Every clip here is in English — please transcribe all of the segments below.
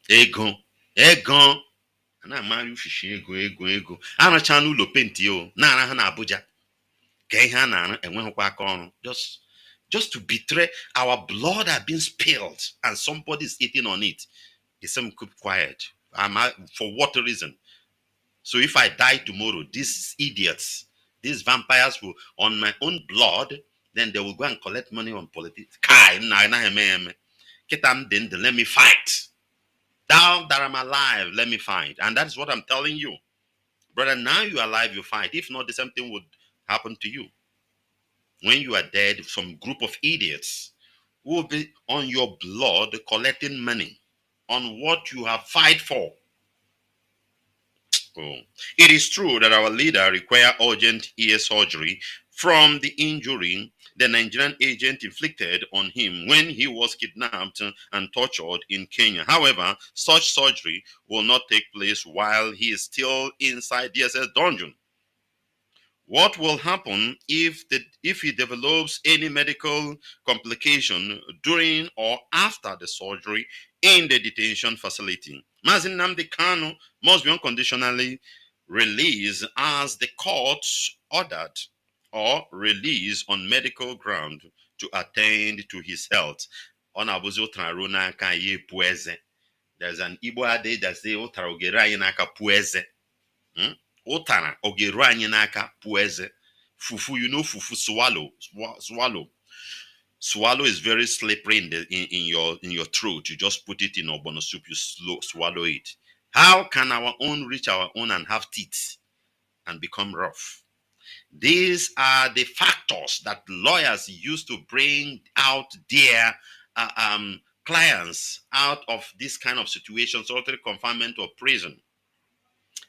Ego. Ego. Na amaghị ufishi ego. Arụcha n'ụlọ penti o. Na-ara ha na Abuja. Ka ihe a na-arụ enweghịkwa aka ọrụ. Just to betray our blood had been spilled and somebody is eating on it. He said, keep quiet. For what reason? So if I die tomorrow, these idiots, these vampires will, on my own blood, then they will go and collect money on politics. Let me fight. Now that I'm alive, let me fight. And that's what I'm telling you. Brother, now you're alive, you fight. If not, the same thing would happen to you. When you are dead, some group of idiots will be on your blood collecting money on what you have fight for. Oh. It is true that our leader required urgent ear surgery from the injury the Nigerian agent inflicted on him when he was kidnapped and tortured in Kenya. However, such surgery will not take place while he is still inside DSS dungeon. What will happen if he develops any medical complication during or after the surgery in the detention facility? Mazi Nnamdi Kanu must be unconditionally released as the court ordered, or released on medical ground to attend to his health. On Abuzo Traruna Kaye Pueze. There's an Igbo adage that says Otarogera Yanaka Pueze. Otara ogeru anyị n'aka pueze. Fufu, you know fufu, swallow is very slippery in your throat. You just put it in ogbono soup, you swallow it. How can our own reach our own and have teeth and become rough? These are the factors that lawyers use to bring out their clients out of this kind of situation, solitary confinement or prison.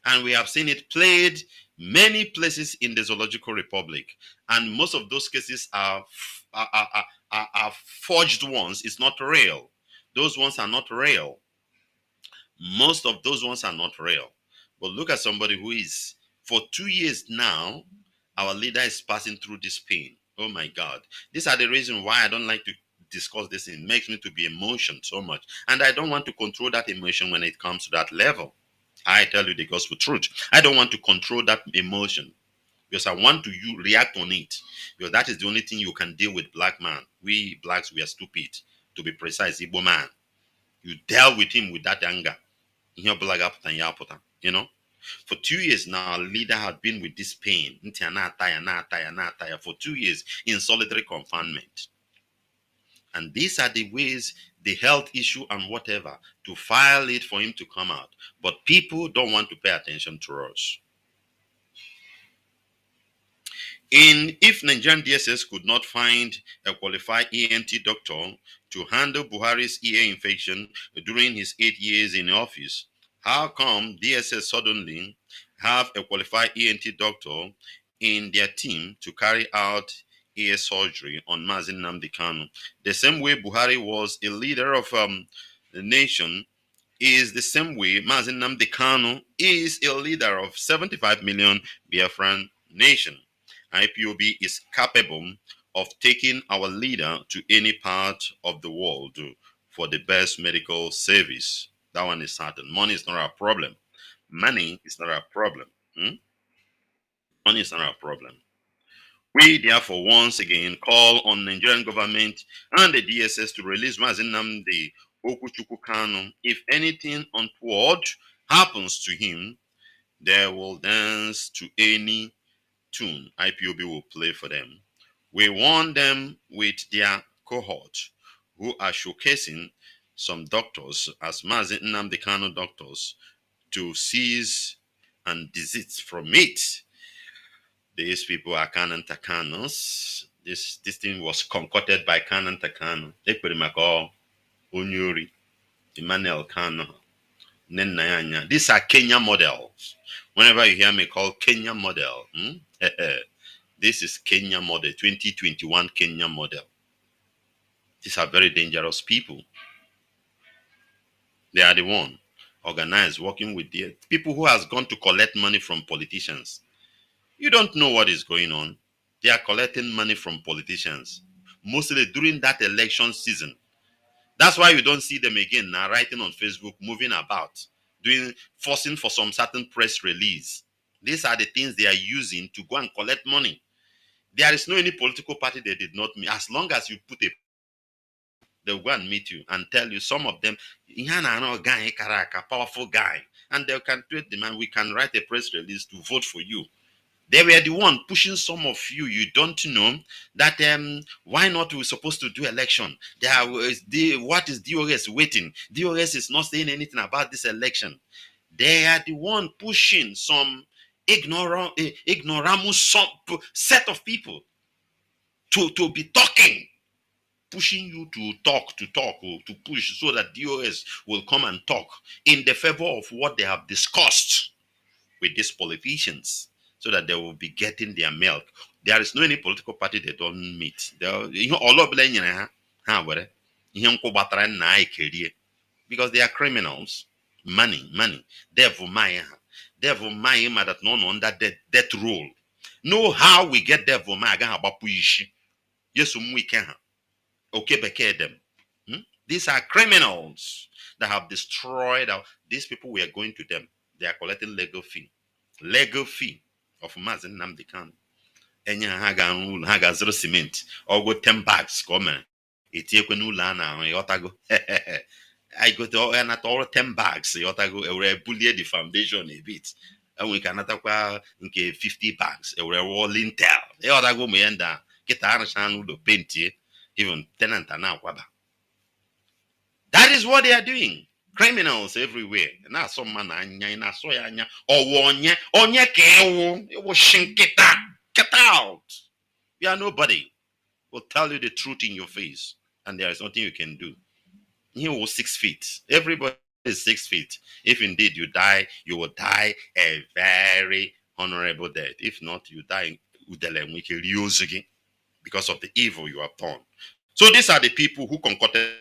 And we have seen it played many places in the Zoological Republic. And most of those cases are forged ones. It's not real. Those ones are not real. Most of those ones are not real. But look at somebody who is, for 2 years now, our leader is passing through this pain. Oh my God. These are the reasons why I don't like to discuss this. It makes me to be emotional so much. And I don't want to control that emotion when it comes to that level. I tell you the gospel truth. I don't want to control that emotion because I want to react on it, because that is the only thing you can deal with black man. We blacks, we are stupid. To be precise, Igbo man. You deal with him with that anger. You know? For 2 years now, leader had been with this pain. For 2 years in solitary confinement. And these are the ways, the health issue and whatever, to file it for him to come out. But people don't want to pay attention to us. If Nigerian DSS could not find a qualified ENT doctor to handle Buhari's ear infection during his 8 years in office, how come DSS suddenly have a qualified ENT doctor in their team to carry out ear surgery on Mazi Nnamdi Kanu? The same way Buhari was a leader of the nation is the same way Mazi Nnamdi Kanu is a leader of 75 million Biafran nation. IPOB is capable of taking our leader to any part of the world for the best medical service. That one is certain. Money is not our problem. Money is not our problem. Money is not our problem. We therefore once again call on Nigerian government and the DSS to release Mazi Nnamdi Okuchukwu Kanu. If anything untoward happens to him, they will dance to any tune IPOB will play for them. We warn them with their cohort who are showcasing some doctors as Mazi Nnamdi Kanu doctors to seize and desist from it. These people are Kanan Takanos. This thing was concocted by Kanan Takano. They put him like Onyuri, Emmanuel Kano, Nenayanya. These are Kenya models. Whenever you hear me call Kenya model, this is Kenya model, 2021 Kenya model. These are very dangerous people. They are the one organized, working with the people who has gone to collect money from politicians. You don't know what is going on. They are collecting money from politicians, mostly during that election season. That's why you don't see them again now writing on Facebook, moving about, forcing for some certain press release. These are the things they are using to go and collect money. There is no any political party they did not meet. As long as you put a, they'll go and meet you and tell you. Some of them, "Ihana guy, Karaka, powerful guy," and they can tweet them, and we can write a press release to vote for you. They were the one pushing some of you. You don't know that why not we're supposed to do election? What is DOS waiting? DOS is not saying anything about this election. They are the one pushing some ignoramus set of people to be talking, pushing you to talk, or to push so that DOS will come and talk in the favor of what they have discussed with these politicians, so that they will be getting their milk. There is no any political party they don't meet. Because they are criminals. Money. Devil Maya. Devil Maya that no under death rule. Know how we get devil Maya. Yes, we can. Okay, them. These are criminals that have destroyed these people. We are going to them. They are collecting legal fee of Mazi Nnamdi Kanu. Enye ha ga zero cement or go 10 bags come. Etiekwe n'ụlọ a na yotago. I go to and 10 bags yotago we bully the foundation a bit. And we can atakwa nke 50 bags we rolling tell. Yotago me enda kita arashan n'ụlọ paint even tenant na akwaba. That is what they are doing. Criminals everywhere. Na some man anya na so ya anya onye ka ewu it was shinkita. Get out. You are nobody. Will tell you the truth in your face, and there is nothing you can do. He was 6 feet. Everybody is 6 feet. If indeed you die, you will die a very honorable death. If not, you die because of the evil you have done. So these are the people who concocted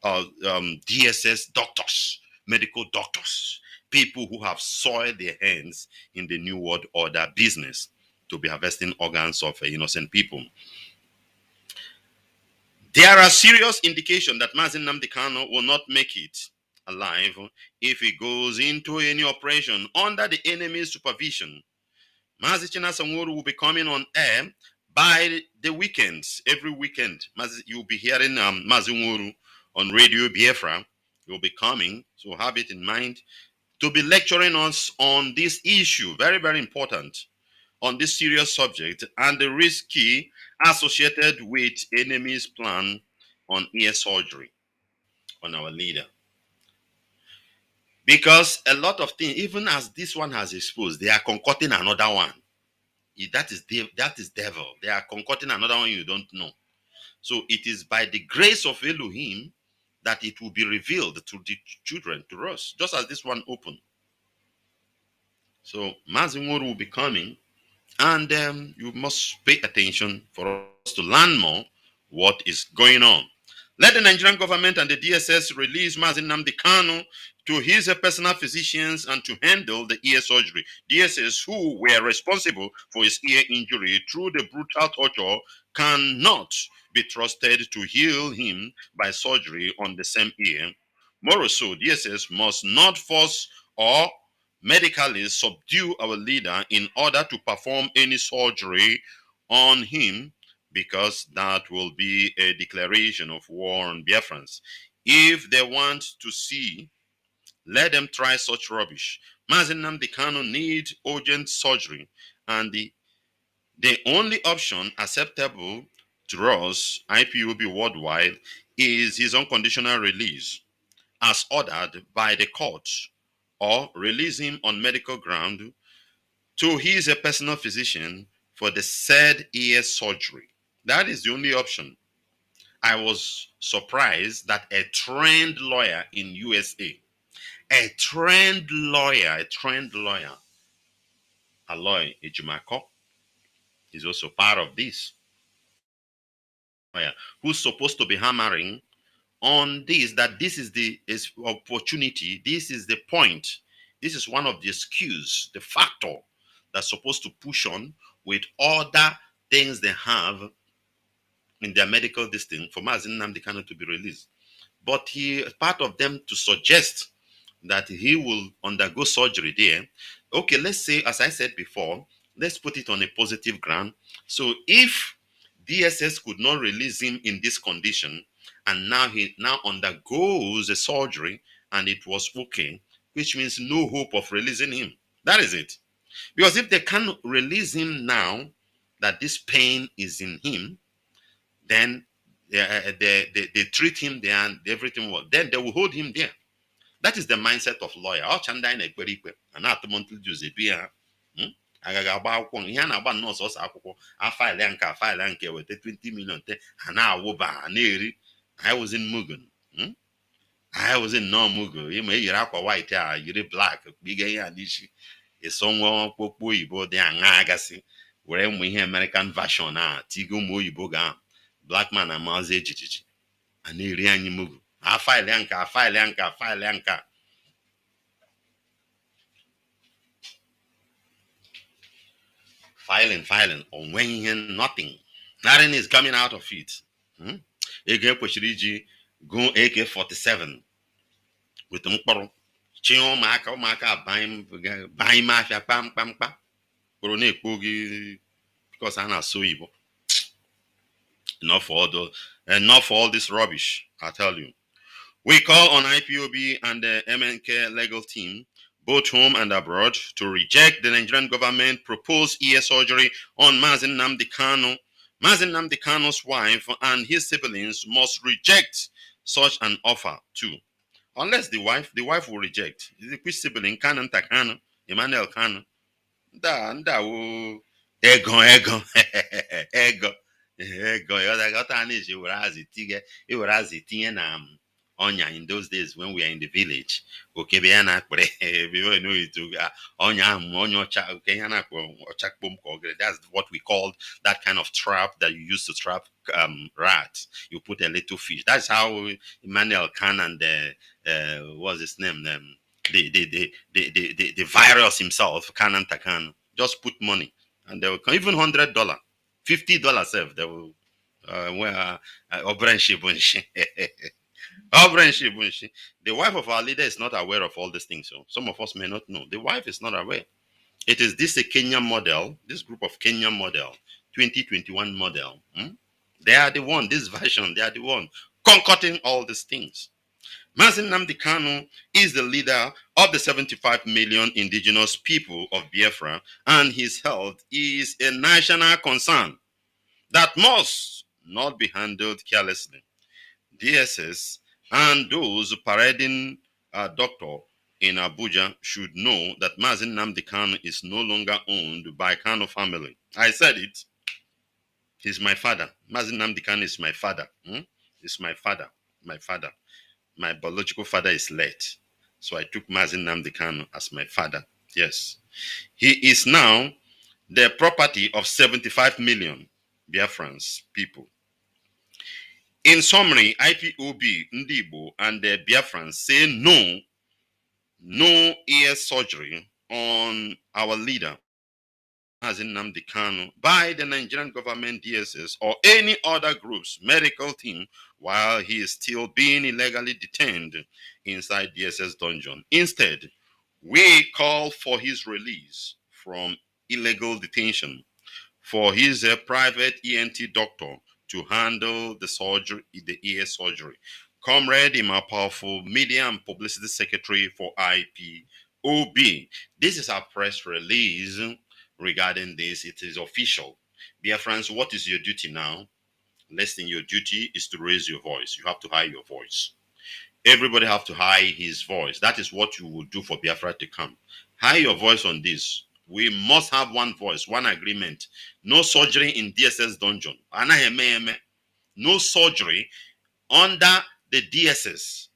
DSS doctors, medical doctors, people who have soiled their hands in the New World Order business to be harvesting organs of innocent people. There are serious indications that Mazi Nnamdi Kanu will not make it alive if he goes into any operation under the enemy's supervision. Mazi Nwachineke will be coming on air by the weekends. Every weekend, you'll be hearing Mazi Nwachineke on Radio Biafra. You'll be coming, so have it in mind, to be lecturing us on this issue. Very, very important. On this serious subject and the risky associated with enemy's plan on ear surgery on our leader. Because a lot of things, even as this one has exposed, they are concocting another one. That is devil. They are concocting another one you don't know. So it is by the grace of Elohim that it will be revealed to the children, to us, just as this one opened. So Mazi Nwachineke will be coming. And you must pay attention for us to learn more what is going on. Let the Nigerian government and the DSS release Mazi Nnamdi Kanu to his personal physicians and to handle the ear surgery. DSS, who were responsible for his ear injury through the brutal torture, cannot be trusted to heal him by surgery on the same ear. More so, DSS must not force or medically subdue our leader in order to perform any surgery on him, because that will be a declaration of war on Biafrans. If they want to see, let them try such rubbish. Mazi Nnamdi Kanu needs urgent surgery, and the only option acceptable to us, IPOB worldwide, is his unconditional release as ordered by the court, or release him on medical ground to his personal physician for the said ear surgery. That is the only option. I was surprised that a trained lawyer in USA, Aloy Ejimako, is also part of this. Who's supposed to be hammering on this, that this is the opportunity, this is the point, this is one of the excuses, the factor that's supposed to push on with other things they have in their medical distinct for Mazi Nnamdi Kanu to be released. But part of them to suggest that he will undergo surgery there. Okay, let's say, as I said before, let's put it on a positive ground. So if DSS could not release him in this condition, and now he now undergoes a surgery and it was okay, which means no hope of releasing him. That is it. Because if they can release him now, that this pain is in him, then they treat him there and everything will, then they will hold him there. That is the mindset of lawyer. Ọ chanda na-ekpere ikpe a na-atụmọntụ juzi bi ha agaghị agba akwụkwọ ihe a na-agba nọọsụ ọsọ akwụkwọ afaịlị nke afaịlị nke weta 20 million te ha na-awụba ha na-eri. I was in Mugun. I was in no Mugu. Ịma eyiri akwa white a yiri black kpiga ihe a n'isi eso nwa okpokpo oyibo dị aṅa agasị were ụmụ ihe American version a tiga ụmụ oyibo ga black man amazi ejijiji a na-eri anyị Mugu afaịlị nke afaịlị nke afaịlị nke filing onweghị ihe nothing is coming out of it. Ego ekwesịrị iji go AK-47 with mkpọrọ chi ụmụaka banye mafia kpamkpamkpa kpụrụ na-ekpo gị because a na-asụ Igbo. Enough for all this rubbish, I tell you. We call on IPOB and the MNK legal team, both home and abroad, to reject the Nigerian government proposed ear surgery on Mazi Nnamdi Kanu. Mazi Nnamdi Kanu's wife and his siblings must reject such an offer too. Unless the wife will reject. Which sibling? Kanu Takanu, Emmanuel Kanu. Ego. Onya in those days when we are in the village. That's what we called that kind of trap that you used to trap rats. You put a little fish. That's how Emmanuel Khan and what's his name? The virus himself, Kanan Takan, just put money and they will come, even $100, $50 save. They will the wife of our leader is not aware of all these things. So some of us may not know. The wife is not aware. It is this a Kenyan model, this group of Kenyan model, 2021 model. They are the one, this version, they are the one concocting all these things. Mazi Nnamdi Kanu is the leader of the 75 million indigenous people of Biafra, and his health is a national concern that must not be handled carelessly. DSS and those parading a doctor in Abuja should know that Mazi Nnamdi Kanu is no longer owned by Kanu family. I said it. He's my father. Mazi Nnamdi Kanu is my father. He's my father. My father. My biological father is late. So I took Mazi Nnamdi Kanu as my father. Yes. He is now the property of 75 million Biafrans people. In summary, IPOB, Ndibo, and the Biafrans say no ear surgery on our leader, Mazi Nnamdi Kanu, by the Nigerian government, DSS, or any other group's medical team while he is still being illegally detained inside DSS dungeon. Instead, we call for his release from illegal detention, for his private ENT doctor to handle the surgery, the ear surgery. Comrade Ima Powerful, Media and Publicity Secretary for IPOB. This is our press release regarding this. It is official. Dear friends, what is your duty now? Listen, your duty is to raise your voice. You have to hide your voice. Everybody have to hide his voice. That is what you will do for Biafra to come. Hide your voice on this. We must have one voice, one agreement. No surgery in DSS dungeon. No surgery under the DSS,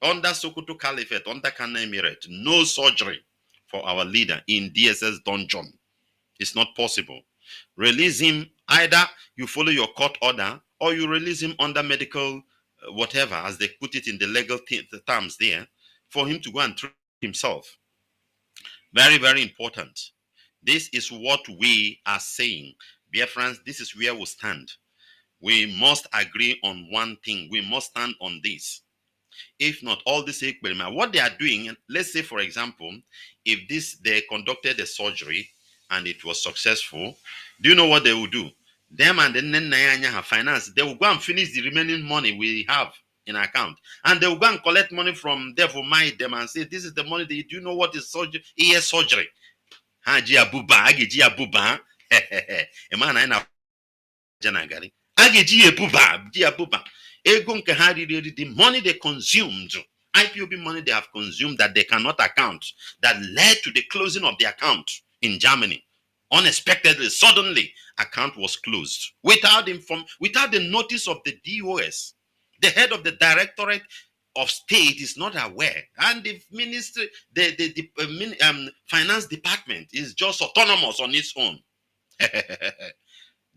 under Sokoto Caliphate, under Kano Emirate. No surgery for our leader in DSS dungeon. It's not possible. Release him. Either you follow your court order or you release him under medical whatever, as they put it in the legal terms there, for him to go and treat himself. Very, very important. This is what we are saying. Dear friends, this is where we stand. We must agree on one thing. We must stand on this. If not, all this experiment, what they are doing, let's say, for example, if they conducted a surgery and it was successful, do you know what they will do? Them and then Nanyanya have finance, they will go and finish the remaining money we have in account. And they will go and collect money from them for them and say, this is the money. Do you know what is surgery? Ear surgery. Haji Abuba, Agiji Abuba. Emana ina janagari. Agiji Abuba. Ego nke ha riri the money they consumed, IPOB money they have consumed that they cannot account, that led to the closing of the account in Germany. Unexpectedly, suddenly, account was closed without the notice of the DOS. The head of the Directorate of State is not aware, and the ministry, the finance department is just autonomous on its own.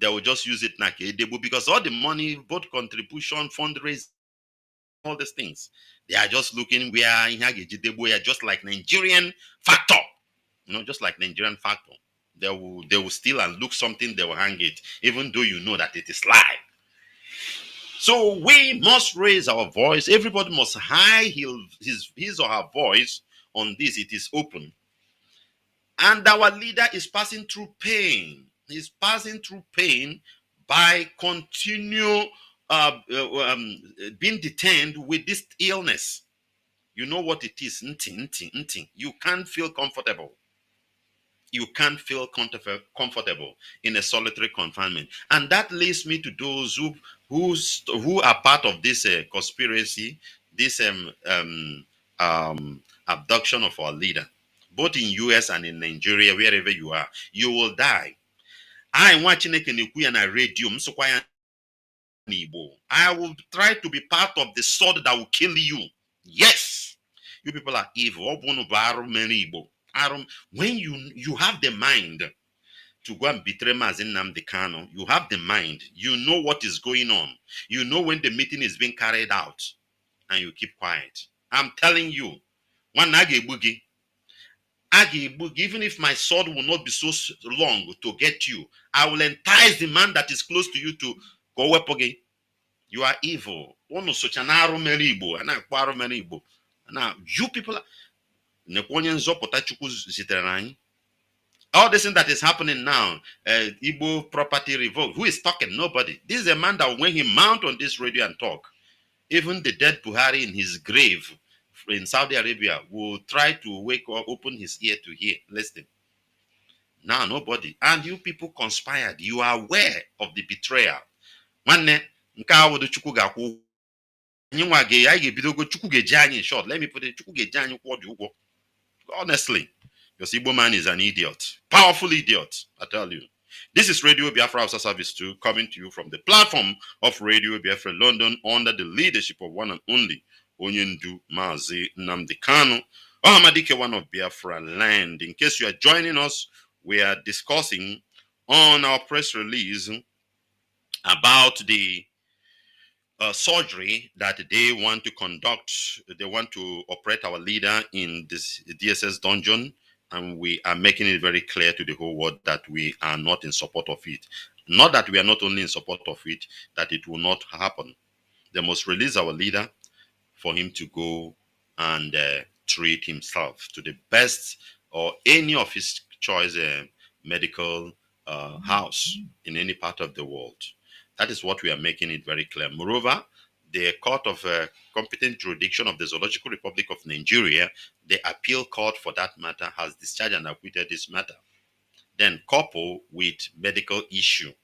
They will just use it because all the money, both contribution, fundraising, all these things, they are just looking where they are just like Nigerian factor, just like Nigerian factor. They will steal and look something, they will hang it, even though you know that it is lie. So we must raise our voice. Everybody must high his or her voice on this. It is open. And our leader is passing through pain. He's passing through pain by being detained with this illness. You know what it is. You can't feel comfortable. You can't feel comfortable in a solitary confinement. And that leads me to those who are part of this conspiracy, this abduction of our leader, both in US and in Nigeria, wherever you are, you will die. I Nwachineke na-ekwu ya na radio, I will try to be part of the sword that will kill you. Yes, you people are evil. When you have the mind to go and betray Mazi Nnamdi Kanu, you have the mind. You know what is going on. You know when the meeting is being carried out, and you keep quiet. I'm telling you, one Agi even if my sword will not be so long to get you, I will entice the man that is close to you to go up again. You are evil. Now, you people, all this thing that is happening now, Igbo property revolt, who is talking? Nobody. This is a man that when he mount on this radio and talk, even the dead Buhari in his grave in Saudi Arabia will try to wake or open his ear to hear. Listen. Now, nobody. And you people conspired. You are aware of the betrayal. In short, let me put it. Honestly, because Igbo man is an idiot. Powerful idiot, I tell you. This is Radio Biafra Hausa Service 2 coming to you from the platform of Radio Biafra London under the leadership of one and only Onyendu Mazi Nnamdi Kanu, Ohamadike, one of Biafra land. In case you are joining us, we are discussing on our press release about the surgery that they want to conduct. They want to operate our leader in this DSS dungeon, and we are making it very clear to the whole world that we are not in support of it. Not that we are not only in support of it, that it will not happen. They must release our leader for him to go and treat himself to the best or any of his choice medical house in any part of the world. That is what we are making it very clear. Moreover, the Court of Competent Jurisdiction of the Zoological Republic of Nigeria, the appeal court for that matter, has discharged and acquitted this matter. Then couple with medical issue.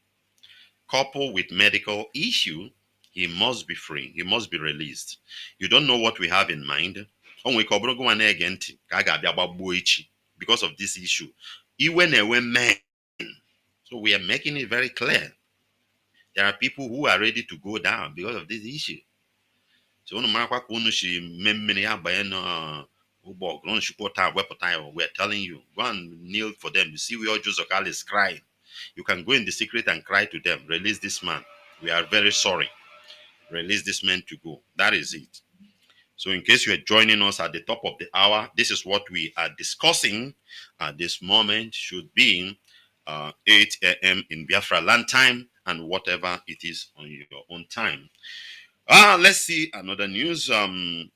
He must be free. He must be released. You don't know what we have in mind. Because of this issue. So we are making it very clear. There are people who are ready to go down because of this issue. So we're telling you, go and kneel for them. You see where Josokal is crying. You can go in the secret and cry to them. Release this man. We are very sorry. Release this man to go. That is it. So in case you are joining us at the top of the hour, this is what we are discussing at this moment. Should be 8 a.m. in Biafra land time and whatever it is on your own time. Let's see another news.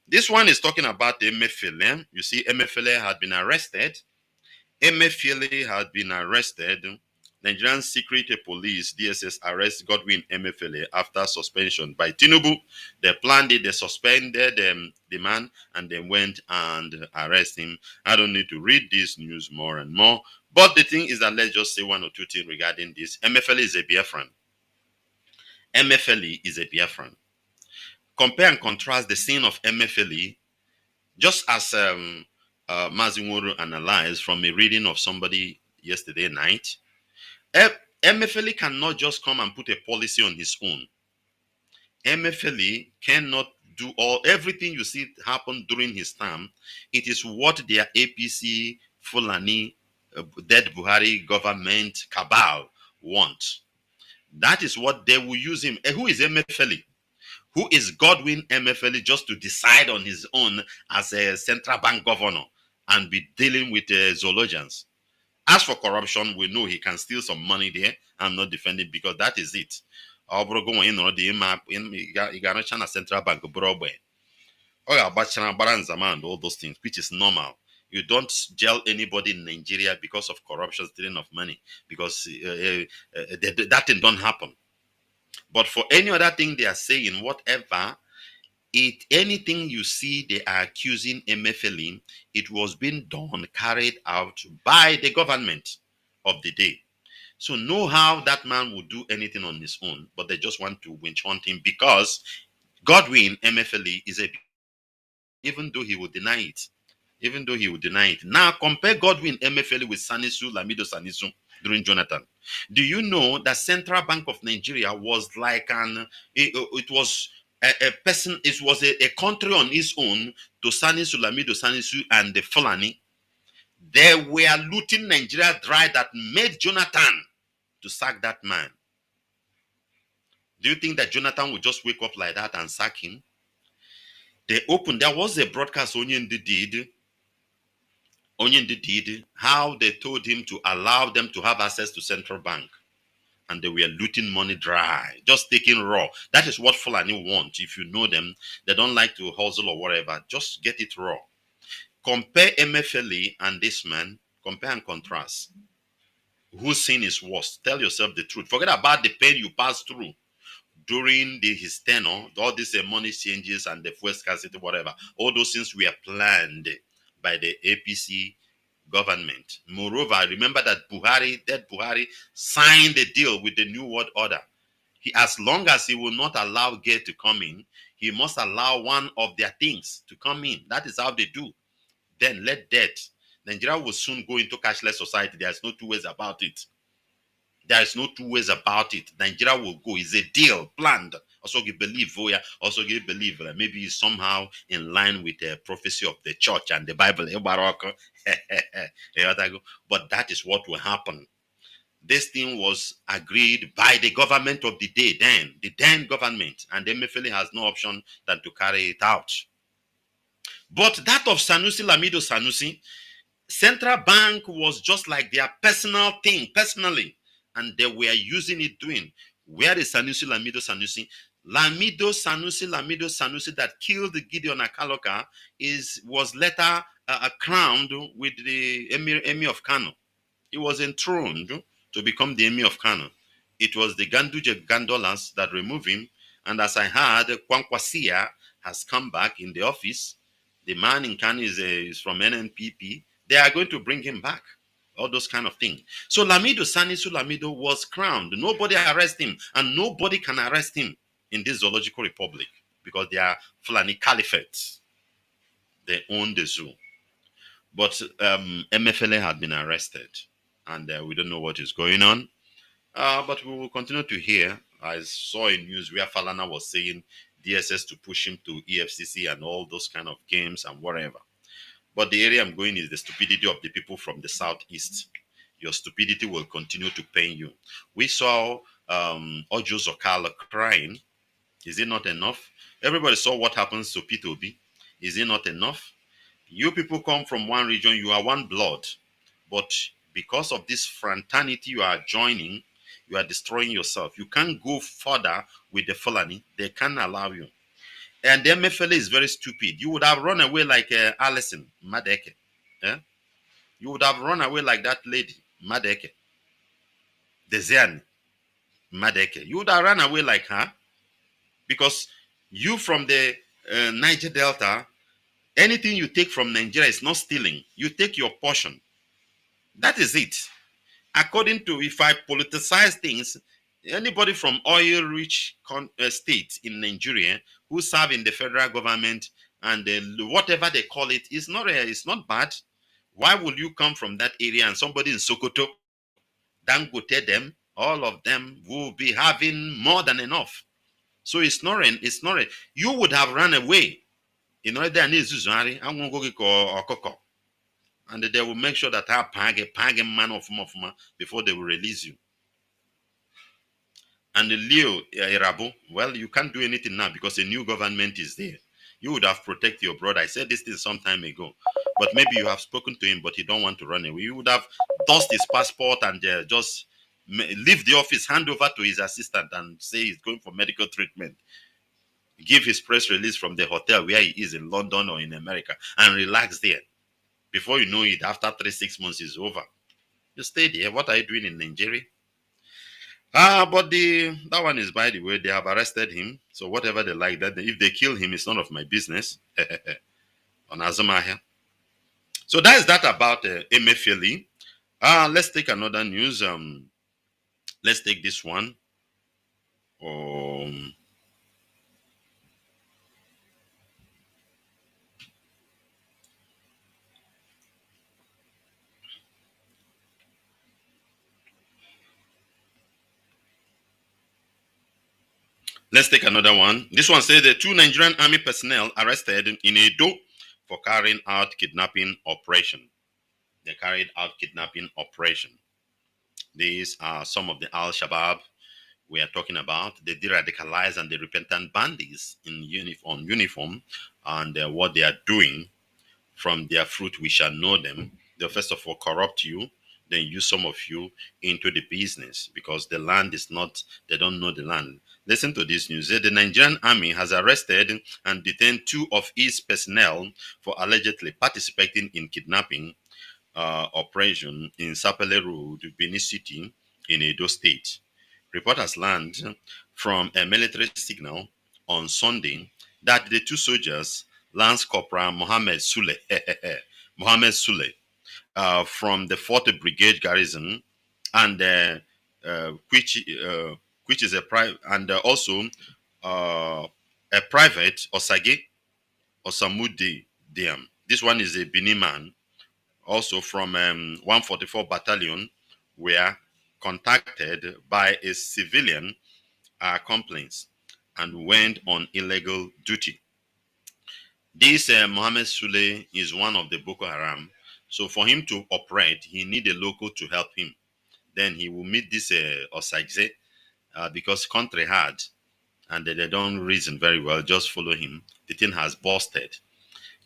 This one is talking about Emefiele. You see, Emefiele had been arrested. Emefiele had been arrested. Nigerian Secret Police (DSS) arrest Godwin Emefiele after suspension by Tinubu. They planned it. They suspended the man and they went and arrested him. I don't need to read this news more and more. But the thing is that let's just say one or two things regarding this. Emefiele is a Biafran. Emefiele is a Biafran. Compare and contrast the scene of Emefiele, just as Mazi Nwachineke analyzed from a reading of somebody yesterday night. Emefiele cannot just come and put a policy on his own. Emefiele cannot do everything you see happen during his term. It is what their APC, Fulani, dead Buhari government cabal want. That is what they will use him. Who is Emefiele? Who is Godwin Emefiele just to decide on his own as a central bank governor and be dealing with zoologians? As for corruption, we know he can steal some money there. I'm not defending because that is it. Central bank and all those things, which is normal. You don't jail anybody in Nigeria because of corruption, stealing of money, because that thing don't happen. But for any other thing they are saying, whatever, anything you see they are accusing Emefiele, it was being done, carried out by the government of the day. So know how that man would do anything on his own, but they just want to winch hunt him because Godwin Emefiele is a, even though he would deny it. Even though he would deny it. Now compare Godwin Emefiele with Sanisu, Lamido Sanisu during Jonathan. Do you know that Central Bank of Nigeria was like it was a person, it was a country on its own to Sanisu, Lamido Sanisu and the Fulani. They were looting Nigeria dry that made Jonathan to sack that man. Do you think that Jonathan would just wake up like that and sack him? They opened, there was a broadcast Onyindi did, how they told him to allow them to have access to central bank. And they were looting money dry, just taking raw. That is what Fulani want. If you know them, they don't like to hustle or whatever. Just get it raw. Compare Emefiele and this man. Compare and contrast. Whose sin is worse? Tell yourself the truth. Forget about the pain you passed through during his tenure. All these money changes and the fuel scarcity, whatever. All those things were planned by the APC government. Moreover, remember that dead Buhari, signed a deal with the New World Order. As long as he will not allow gay to come in, he must allow one of their things to come in. That is how they do. Then let debt. Nigeria will soon go into cashless society. There's no two ways about it. There is no two ways about it. Nigeria will go. It's a deal planned. Also, you believe, also you believe maybe it's somehow in line with the prophecy of the church and the Bible. But that is what will happen. This thing was agreed by the government of the day then, the then government, and Emefiele has no option than to carry it out. But that of Sanusi, Lamido Sanusi, Central Bank was just like their personal thing, personally, and they were using it doing. Where is Sanusi, Lamido Sanusi? Lamido Sanusi that killed Gideon Akaloka was later crowned with the Emir of Kanu. He was enthroned to become the Emir of Kanu. It was the Ganduje Gandolas that removed him, and as I heard, Kwankwasia has come back in the office. The man in Kanu is from NNPP. They are going to bring him back. All those kind of things. So Sanisu Lamido was crowned. Nobody arrested him, and nobody can arrest him in this zoological republic because they are Fulani Caliphates. They own the zoo. But Emefiele had been arrested, and we don't know what is going on. But we will continue to hear. I saw in news where Falana was saying DSS to push him to EFCC and all those kind of games and whatever. But the area I'm going is the stupidity of the people from the southeast. Your stupidity will continue to pain you. We saw Ojo Zokala crying. Is it not enough? Everybody saw what happens to P2B. Is it not enough? You people come from one region, you are one blood. But because of this fraternity you are joining, You are destroying yourself. You can't go further with the Fulani. They can't allow you. And the MFLA is very stupid. You would have run away like Alison Madeke. Yeah? You would have run away like that lady, Madeke. Desian Madeke. You would have run away like her because you from the Niger Delta, anything you take from Nigeria is not stealing. You take your portion. That is it. According to, if I politicize things, anybody from oil-rich states in Nigeria who serve in the federal government and whatever they call it is not it's not bad. Why would you come from that area and somebody in Sokoto, Dangote them, all of them will be having more than enough. So it's not you would have run away. In order and they will make sure that I pag man of before they will release you. And Leo Irabo, well, you can't do anything now because a new government is there. You would have protected your brother. I said this thing some time ago, but maybe you have spoken to him, but he don't want to run away. You would have dust his passport and just leave the office, hand over to his assistant, and say he's going for medical treatment. Give his press release from the hotel where he is in London or in America, and relax there. Before you know it, after 3-6 months is over. You stay there. What are you doing in Nigeria? But that one is, by the way, they have arrested him. So whatever they like, that if they kill him, it's none of my business. On Azumahia. So that is that about Emefiele. Let's take another news. Let's take this one. Let's take another one. This one says the 2 Nigerian army personnel arrested in Edo for carrying out kidnapping operation. They carried out kidnapping operation. These are some of the Al-Shabaab we are talking about. They de-radicalize and the repentant bandits in uniform, and what they are doing. From their fruit we shall know them. They'll first of all corrupt you, then use some of you into the business because the land is not, they don't know the land. Listen to this news. The Nigerian army has arrested and detained 2 of its personnel for allegedly participating in kidnapping operation in Sapele Road, Benin City, in Edo State. Reporters learned from a military signal on Sunday that the 2 soldiers, Lance Corporal Mohammed Sule, from the 4th Brigade Garrison, and which is a private, and also a private Osage Osamudi Diam. This one is a Benin man, also from 144 Battalion, were contacted by a civilian complaints and went on illegal duty. This Mohammed Sule is one of the Boko Haram. So for him to operate, he need a local to help him. Then he will meet this Osagze because country hard and they don't reason very well, just follow him. The thing has busted.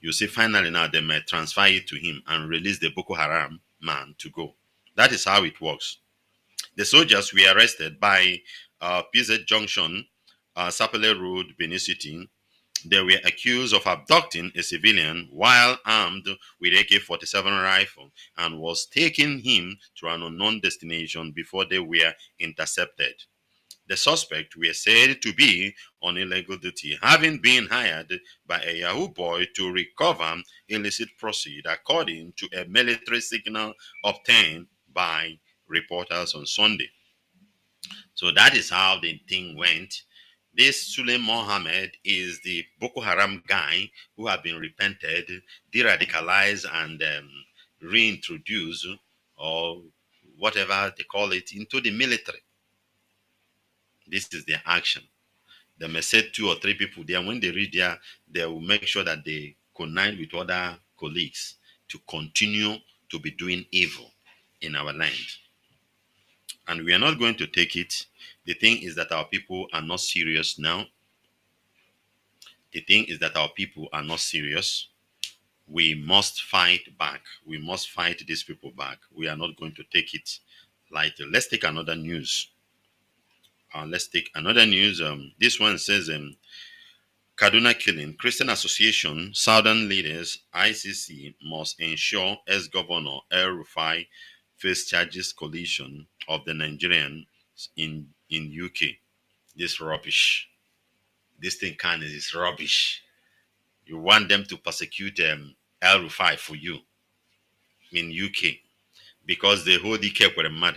You see, finally now they may transfer it to him and release the Boko Haram man to go. That is how it works. The soldiers were arrested by PZ Junction, Sapele Road, Benin City. They were accused of abducting a civilian while armed with AK-47 rifle and was taking him to an unknown destination before they were intercepted. The suspect were said to be on illegal duty, having been hired by a Yahoo boy to recover illicit proceeds, according to a military signal obtained by reporters on Sunday. So that is how the thing went. This Sule Mohammed is the Boko Haram guy who have been repented, de-radicalized, and reintroduced, or whatever they call it, into the military. This is their action. They may set 2 or 3 people there. When they reach there, they will make sure that they connive with other colleagues to continue to be doing evil in our land. And we are not going to take it. The thing is that our people are not serious now. The thing is that our people are not serious. We must fight back. We must fight these people back. We are not going to take it lightly. Let's take another news. Let's take another news. This one says Kaduna killing. Christian Association, Southern leaders, ICC must ensure ex-governor El Rufai face charges collision of the Nigerians in UK. This rubbish. This thing kind is rubbish. You want them to persecute El Rufai for you in UK because they hold Ike with a mad.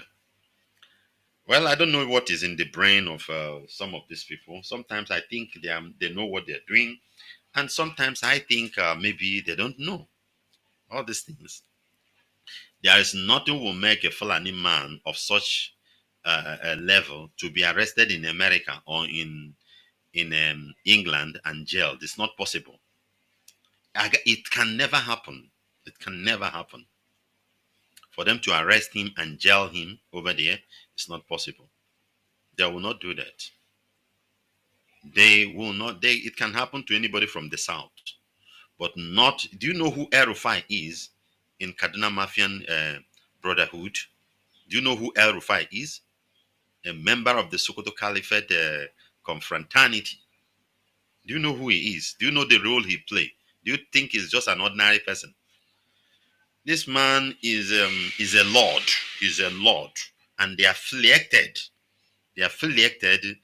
Well, I don't know what is in the brain of some of these people. Sometimes I think they know what they're doing, and sometimes I think maybe they don't know all these things. There is nothing will make a Fulani man of such a level to be arrested in America or in England and jailed. It's not possible. It can never happen. It can never happen. For them to arrest him and jail him over there, it's not possible. They will not do that. They will not. It can happen to anybody from the south, but not. Do you know who El Rufai is in Kaduna Mafian Brotherhood? Do you know who El Rufai is? A member of the Sokoto Caliphate confraternity. Do you know who he is? Do you know the role he plays? Do you think he's just an ordinary person? This man is a lord. He's a lord, and they are affiliated. They are affiliated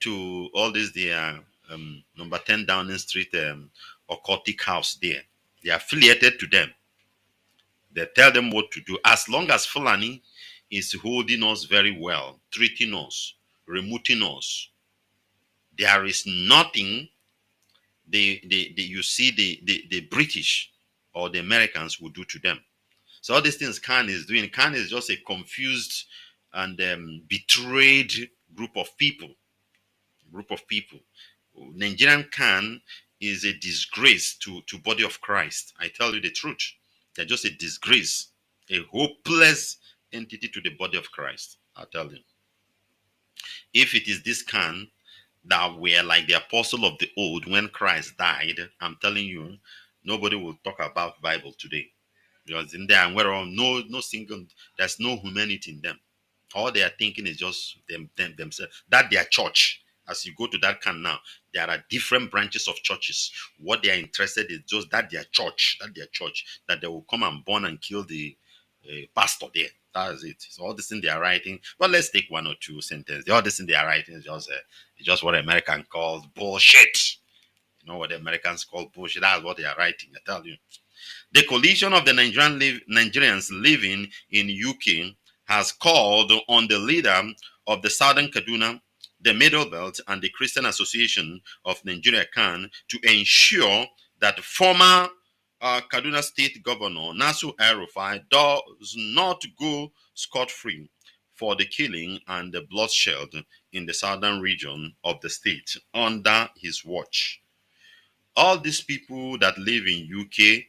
to all this. They are number 10 Downing Street occultic house there. They are affiliated to them. They tell them what to do. As long as Fulani is holding us very well, treating us, removing us, there is nothing you see the British or the Americans will do to them. So all these things Khan is doing, Khan is just a confused and betrayed group of people. Nigerian Khan is a disgrace to body of Christ. I tell you the truth. They're just a disgrace, a hopeless entity to the body of Christ. I'll tell you. If it is this Khan that were like the apostle of the old when Christ died, I'm telling you, nobody will talk about Bible today. Because in there, no single, there's no humanity in them. All they are thinking is just themselves. That their church. As you go to that camp now, there are different branches of churches. What they are interested in is just that their church, that they will come and burn and kill the pastor there. That is it. So all this thing they are writing. Well, let's take one or two sentences. All this thing they are writing is just what American calls bullshit. You know what the Americans call bullshit? That's what they are writing. I tell you. The coalition of the Nigerians living in UK has called on the leader of the Southern Kaduna, the Middle Belt, and the Christian Association of Nigeria CAN to ensure that former Kaduna State Governor Nasir El-Rufai does not go scot-free for the killing and the bloodshed in the southern region of the state under his watch. All these people that live in UK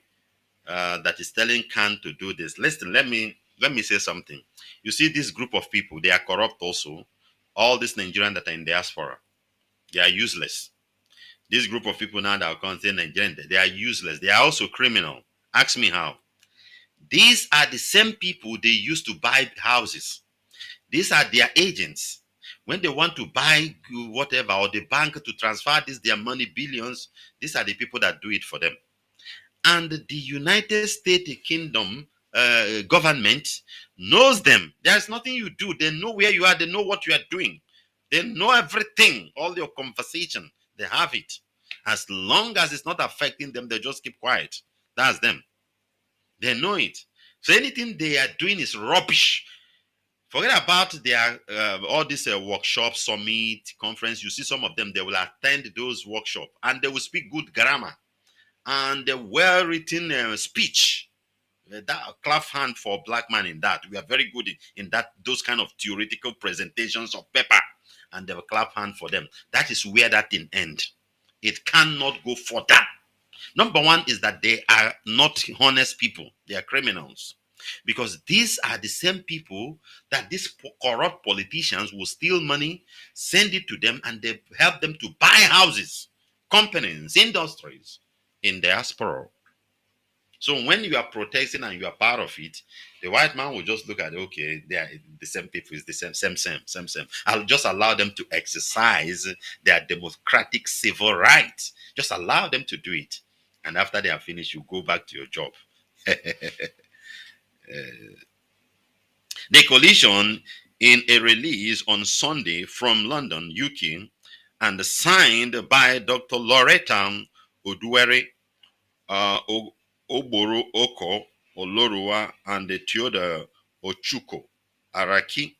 that is telling Khan to do this. Listen, let me say something. You see, this group of people, they are corrupt also. All these Nigerians that are in diaspora, they are useless. This group of people now that are considered Nigerian, they are useless. They are also criminal. Ask me how. These are the same people they used to buy houses. These are their agents. When they want to buy whatever, or the bank to transfer their money, billions, these are the people that do it for them. And the United States Kingdom government knows them. There's nothing you do. They know where you are. They know what you are doing. They know everything. All your conversation, they have it. As long as it's not affecting them, they just keep quiet. That's them. They know it. So anything they are doing is rubbish. Forget about their all these workshop, summit, conference. You see some of them, they will attend those workshops and they will speak good grammar and a well-written speech. That clap hand for black man in that. We are very good in that, those kind of theoretical presentations of paper, and they will clap hand for them. That is where that thing ends. It cannot go further. Number one is that they are not honest people. They are criminals. Because these are the same people that these corrupt politicians will steal money, send it to them, and they help them to buy houses, companies, industries in diaspora. So when you are protesting and you are part of it, the white man will just look at, okay, they are the same people, it's the same. I'll just allow them to exercise their democratic civil rights. Just allow them to do it. And after they are finished, you go back to your job. The coalition, in a release on Sunday from London, UK, and signed by Dr. Loretta Oduere, Ogboro Oko, Olorua, and Theodore Ochuko Araki,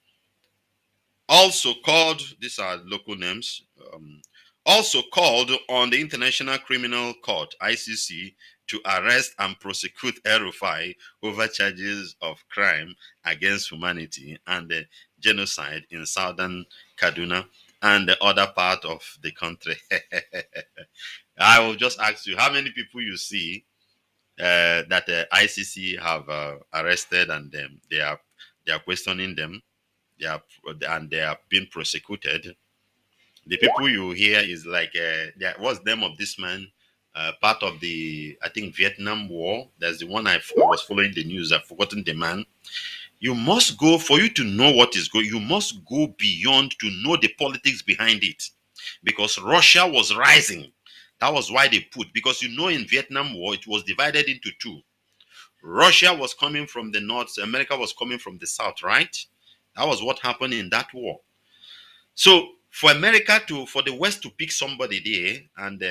also called, these are local names, also called on the International Criminal Court, ICC, to arrest and prosecute El-Rufai over charges of crime against humanity and genocide in southern Kaduna and the other part of the country. I will just ask you, how many people you see that the ICC have arrested, and they are questioning them, they are and they are being prosecuted? The people you hear is like, what's the name of this man? Part of the, I think, Vietnam War. There's the one I was following the news. I've forgotten the man. You must go, for you to know what is going, you must go beyond to know the politics behind it. Because Russia was rising. That was why they put, because in Vietnam War, it was divided into two. Russia was coming from the north, America was coming from the south, right? That was what happened in that war. So for for the West to pick somebody there and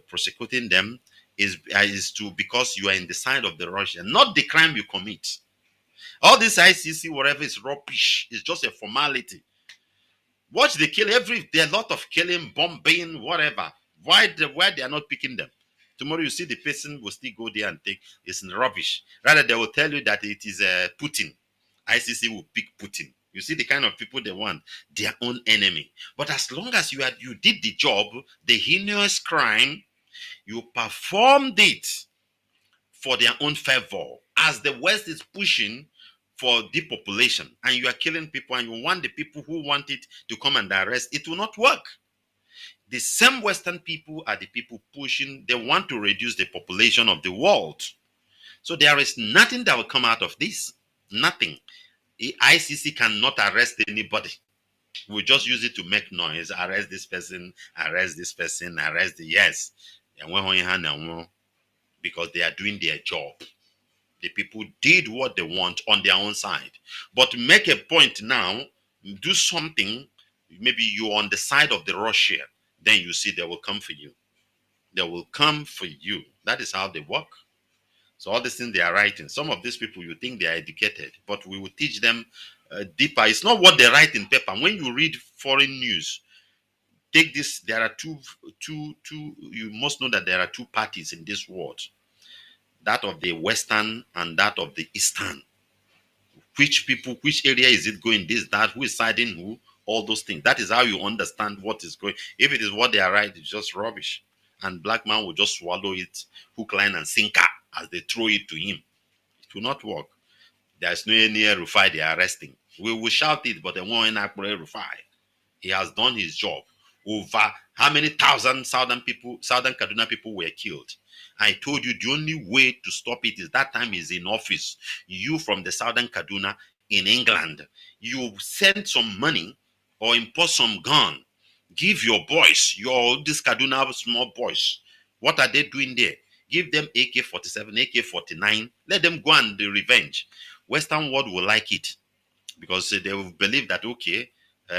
prosecuting them is to, because you are in the side of the Russian, not the crime you commit. All this ICC, whatever, is rubbish. It's just a formality. Watch the kill there are a lot of killing, bombing, whatever. Why they are not picking them? Tomorrow you see the person will still go there and take, it's rubbish. Rather, they will tell you that it is Putin. ICC will pick Putin. You see the kind of people they want, their own enemy. But as long as you did the job, the heinous crime, you performed it for their own favor. As the West is pushing for depopulation, and you are killing people, and you want the people who want it to come and arrest, it will not work. The same Western people are the people pushing, they want to reduce the population of the world. So there is nothing that will come out of this. Nothing. The ICC cannot arrest anybody. We just use it to make noise. Arrest this person, arrest this person, arrest the, yes. Because they are doing their job. The people did what they want on their own side. But make a point now, do something, maybe you're on the side of the Russia, then you see they will come for you. They will come for you. That is how they work. So all these things they are writing, some of these people, you think they are educated, but we will teach them deeper. It's not what they write in paper. When you read foreign news, take this, there are two, you must know that there are two parties in this world. That of the Western and that of the Eastern. Which area is it going, this, that, who is siding who, all those things. That is how you understand what is going. If it is what they are writing, it's just rubbish. And black man will just swallow it, hook, line, and sinker as they throw it to him. It will not work. There's no any Rufai they are arresting. We will shout it, but they won't Rufai. He has done his job. Over how many thousand southern Kaduna people were killed? I told you the only way to stop it is that time is in office. You from the southern Kaduna in England, you send some money or import some gun. Give your boys, this Kaduna small boys. What are they doing there? Give them AK-47, AK-49. Let them go and do revenge. Western world will like it because they will believe that, okay,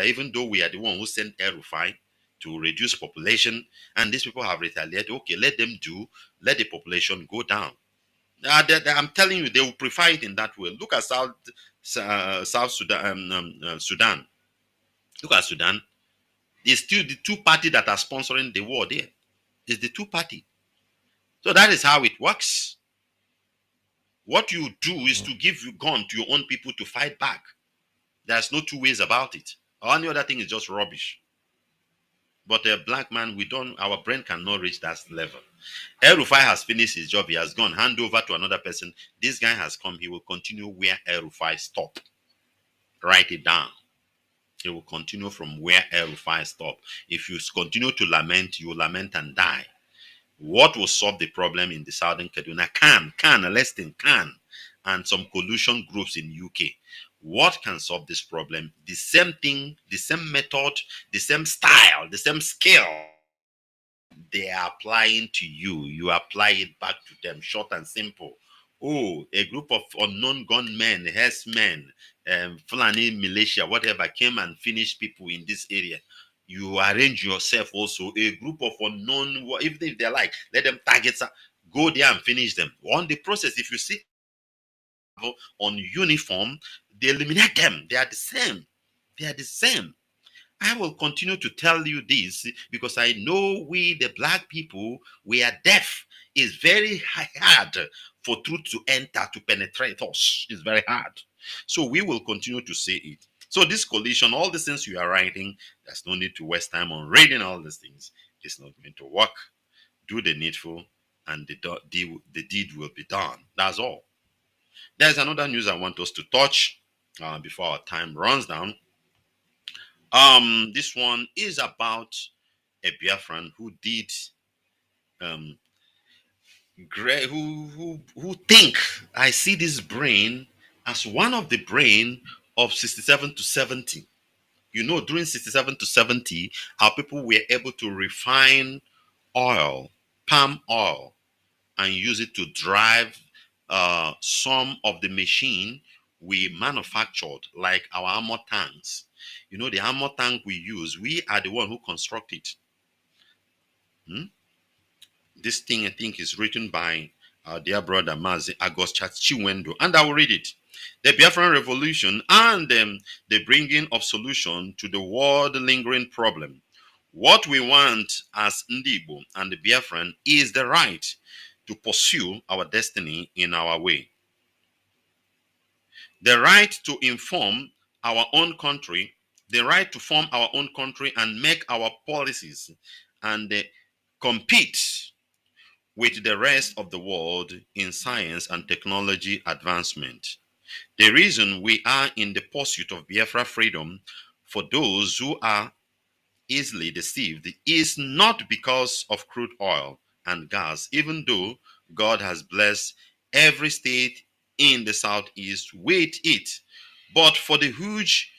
even though we are the one who sent El-Rufai to reduce population, and these people have retaliated, okay, let the population go down. I'm telling you, they will prefer it in that way. Look at South Sudan. Sudan. Look at Sudan. It's still the two parties that are sponsoring the war there. It's the two party. So that is how it works. What you do is to give you gun to your own people to fight back. There's no two ways about it. Any other thing is just rubbish. But a black man, our brain cannot reach that level. El-Rufai has finished his job. He has gone, hand over to another person. This guy has come. He will continue where El-Rufai stopped. Write it down. He will continue from where El-Rufai stopped. If you continue to lament, you will lament and die. What will solve the problem in the southern Kaduna? Can, less than can, and some collusion groups in UK. What can solve this problem? The same thing, the same method, the same style, the same skill they are applying to you. You apply it back to them, short and simple. Oh, a group of unknown gunmen, herdsmen, Fulani militia, whatever, came and finished people in this area. You arrange yourself also, a group of unknown, even if they're like, let them target, go there and finish them. On the process, if you see on uniform, they eliminate them. They are the same. They are the same. I will continue to tell you this because I know we, the black people, we are deaf. It's very hard for truth to enter, to penetrate us. It's very hard. So we will continue to say it. So this coalition, all the things you are writing, there's no need to waste time on reading all these things. It's not going to work. Do the needful and the deed will be done. That's all. There's another news I want us to touch before our time runs down. This one is about a Biafran who did um great who think I see this brain as one of the brain of 67 to 70. You know, during 67 to 70, our people were able to refine oil, palm oil, and use it to drive some of the machine we manufactured, like our armor tanks. You know, the armor tank we use, we are the one who construct it. Hmm? This thing, I think, is written by our dear brother Mazi Nwachineke, and I will read it. The Biafran Revolution and the bringing of solution to the world lingering problem. What we want as Ndibo and the Biafran is the right to pursue our destiny in our way. The right to inform our own country, the right to form our own country and make our policies and compete with the rest of the world in science and technology advancement. The reason we are in the pursuit of Biafra freedom for those who are easily deceived is not because of crude oil and gas, even though God has blessed every state in the southeast with it, but for the huge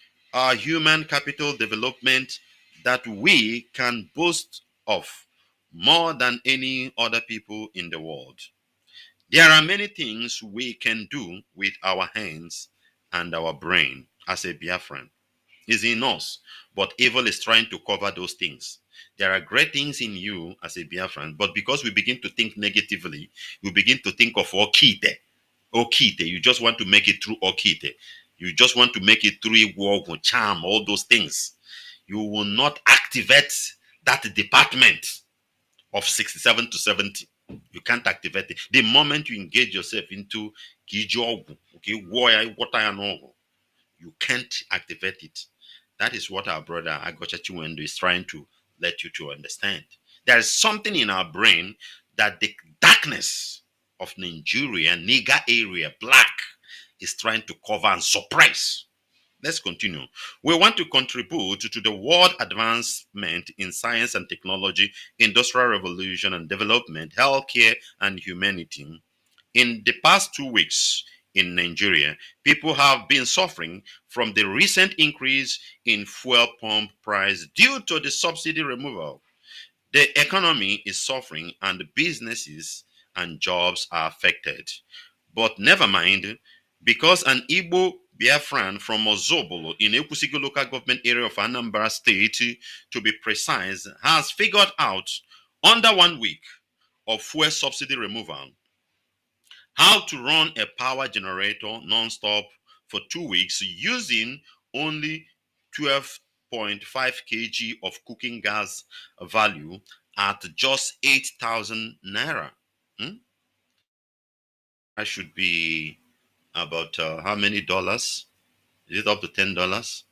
human capital development that we can boast of more than any other people in the world. There are many things we can do with our hands and our brain as a Biafran. Is in us, but evil is trying to cover those things. There are great things in you as a Biafran, but because we begin to think negatively, we begin to think of Okite. Okite, you just want to make it through Okite. You just want to make it through Igwo, charm, all those things. You will not activate that department of 67 to 70. You can't activate it. The moment you engage yourself into Kijogu, okay, water, you can't activate it. That is what our brother Agocha is trying to let you to understand. There is something in our brain that the darkness of Nigeria, Niger area, black, is trying to cover and suppress. Let's continue. We want to contribute to the world advancement in science and technology, industrial revolution and development, healthcare and humanity. In the past 2 weeks in Nigeria, people have been suffering from the recent increase in fuel pump price due to the subsidy removal. The economy is suffering and businesses and jobs are affected. But never mind, because an Igbo Biafran from Ozobolo in Ekwusigo local government area of Anambra State, to be precise, has figured out under 1 week of fuel subsidy removal how to run a power generator non-stop for 2 weeks using only 12.5 kg of cooking gas value at just 8,000 naira. Hmm? That should be about how many dollars? Is it up to $10?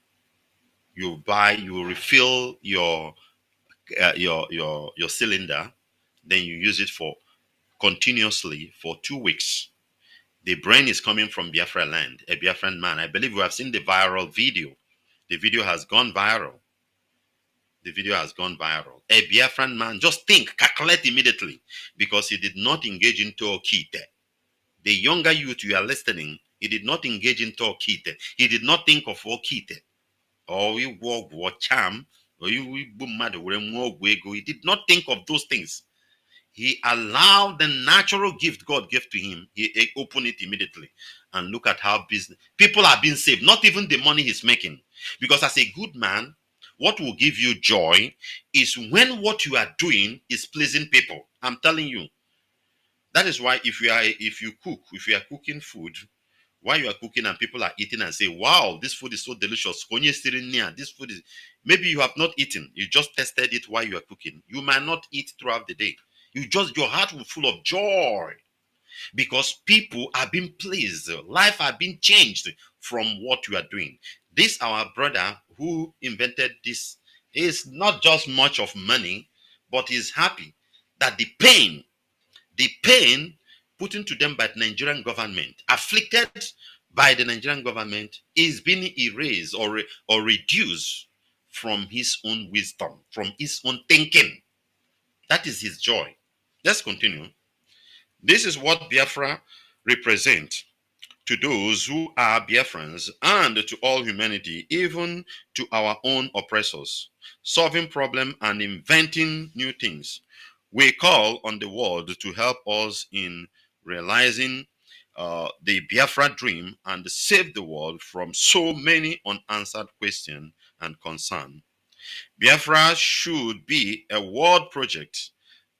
You refill your cylinder, then you use it for continuously for 2 weeks. The brain is coming from Biafra land, a Biafran man. I believe we have seen the viral video. The video has gone viral. The video has gone viral. A Biafran man, just think, calculate immediately, because he did not engage into Okite. The younger youth you are listening, he did not engage into Okite. He did not think of Okite. Or you walk charm, or you mad. He did not think of those things. He allowed the natural gift God gave to him. He opened it immediately. And look at how business people are being saved. Not even the money he's making. Because as a good man, what will give you joy is when what you are doing is pleasing people. I'm telling you. That is why if you are cooking food, while you are cooking and people are eating and say, wow, this food is so delicious. This food is, maybe you have not eaten. You just tested it while you are cooking. You might not eat throughout the day. Your heart will full of joy because people are being pleased. Life are being changed from what you are doing. This, our brother who invented this, is not just much of money, but is happy that the pain put into them by the Nigerian government, afflicted by the Nigerian government, is being erased or reduced from his own wisdom, from his own thinking. That is his joy. Let's continue. This is what Biafra represents to those who are Biafrans and to all humanity, even to our own oppressors, solving problems and inventing new things. We call on the world to help us in realizing the Biafra dream and save the world from so many unanswered questions and concerns. Biafra should be a world project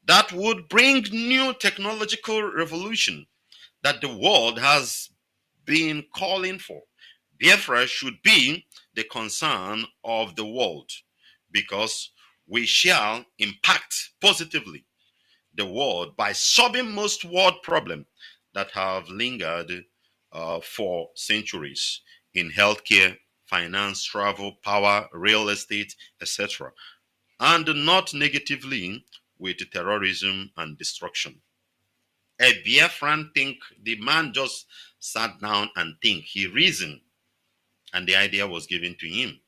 that would bring new technological revolution that the world has been calling for. Biafra should be the concern of the world because we shall impact positively the world by solving most world problems that have lingered for centuries in healthcare, finance, travel, power, real estate, etc., and not negatively with terrorism and destruction. A Biafran think, the man just sat down and think. He reasoned, and the idea was given to him.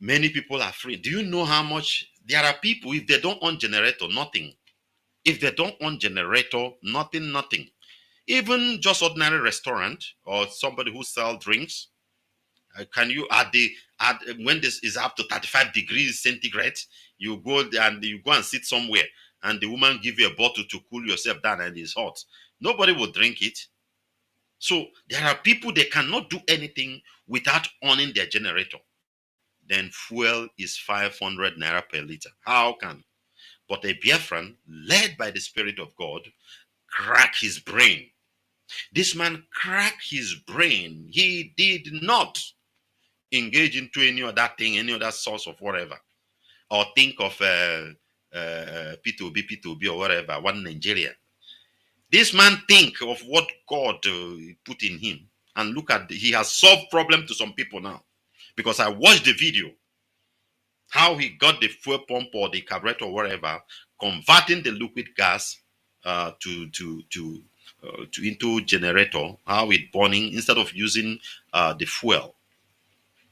Many people are free. Do you know how much there are people, if they don't own generator, nothing. If they don't own generator, nothing. Even just ordinary restaurant or somebody who sell drinks, can you add when this is up to 35 degrees centigrade, you go and sit somewhere and the woman give you a bottle to cool yourself down and it's hot. Nobody will drink it. So there are people, they cannot do anything without owning their generator. Then fuel is 500 naira per liter. How can? But a Biafran, led by the Spirit of God, crack his brain. This man cracked his brain. He did not engage into any other thing, any other source of whatever, or think of P2B or whatever, one Nigeria. This man think of what God put in him, and look at he has solved problem to some people now, because I watched the video how he got the fuel pump or the carburetor or whatever, converting the liquid gas to into generator, how it burning instead of using the fuel,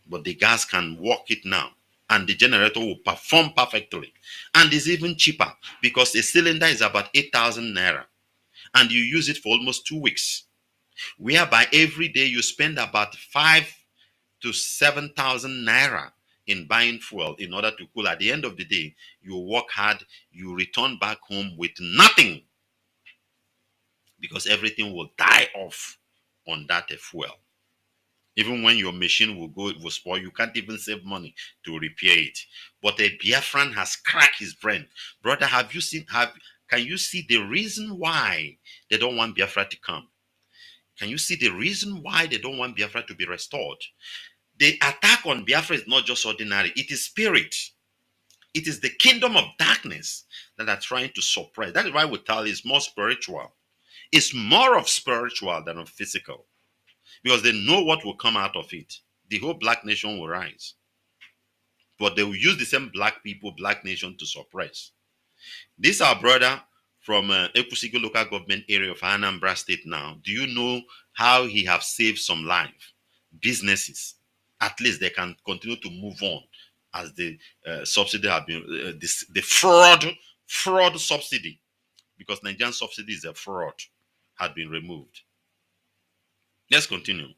but the gas can work it now, and the generator will perform perfectly, and it's even cheaper because a cylinder is about 8,000 naira, and you use it for almost 2 weeks, whereby every day you spend about 5 to 7,000 naira in buying fuel in order to cool. At the end of the day, you work hard, you return back home with nothing because everything will die off on that fuel. Even when your machine will spoil, you can't even save money to repair it. But a Biafran has cracked his brain. Brother, can you see the reason why they don't want Biafra to come? Can you see the reason why they don't want Biafra to be restored? The attack on Biafra is not just ordinary, it is spirit. It is the kingdom of darkness that are trying to suppress. That is why we tell it's more spiritual. It's more of spiritual than of physical. Because they know what will come out of it. The whole black nation will rise. But they will use the same black people, black nation to suppress. This our brother from Ekusigo local government area of Anambra State now. Do you know how he have saved some life? Businesses. At least they can continue to move on as the subsidy have been the fraud subsidy, because Nigerian subsidy is a fraud, had been removed. Let's continue.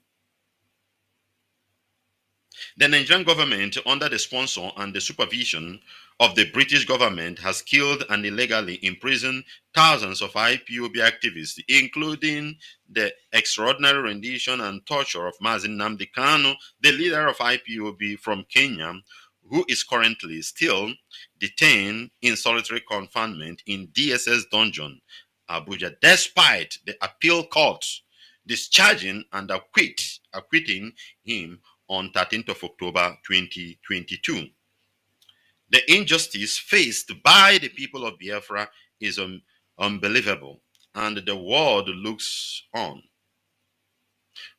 The Nigerian government, under the sponsor and the supervision of the British government, has killed and illegally imprisoned thousands of IPOB activists, including the extraordinary rendition and torture of Mazi Nnamdi Kanu, the leader of IPOB from Kenya, who is currently still detained in solitary confinement in DSS dungeon, Abuja, despite the appeal court discharging and acquitting him on 13th of October 2022. The injustice faced by the people of Biafra is unbelievable, and the world looks on.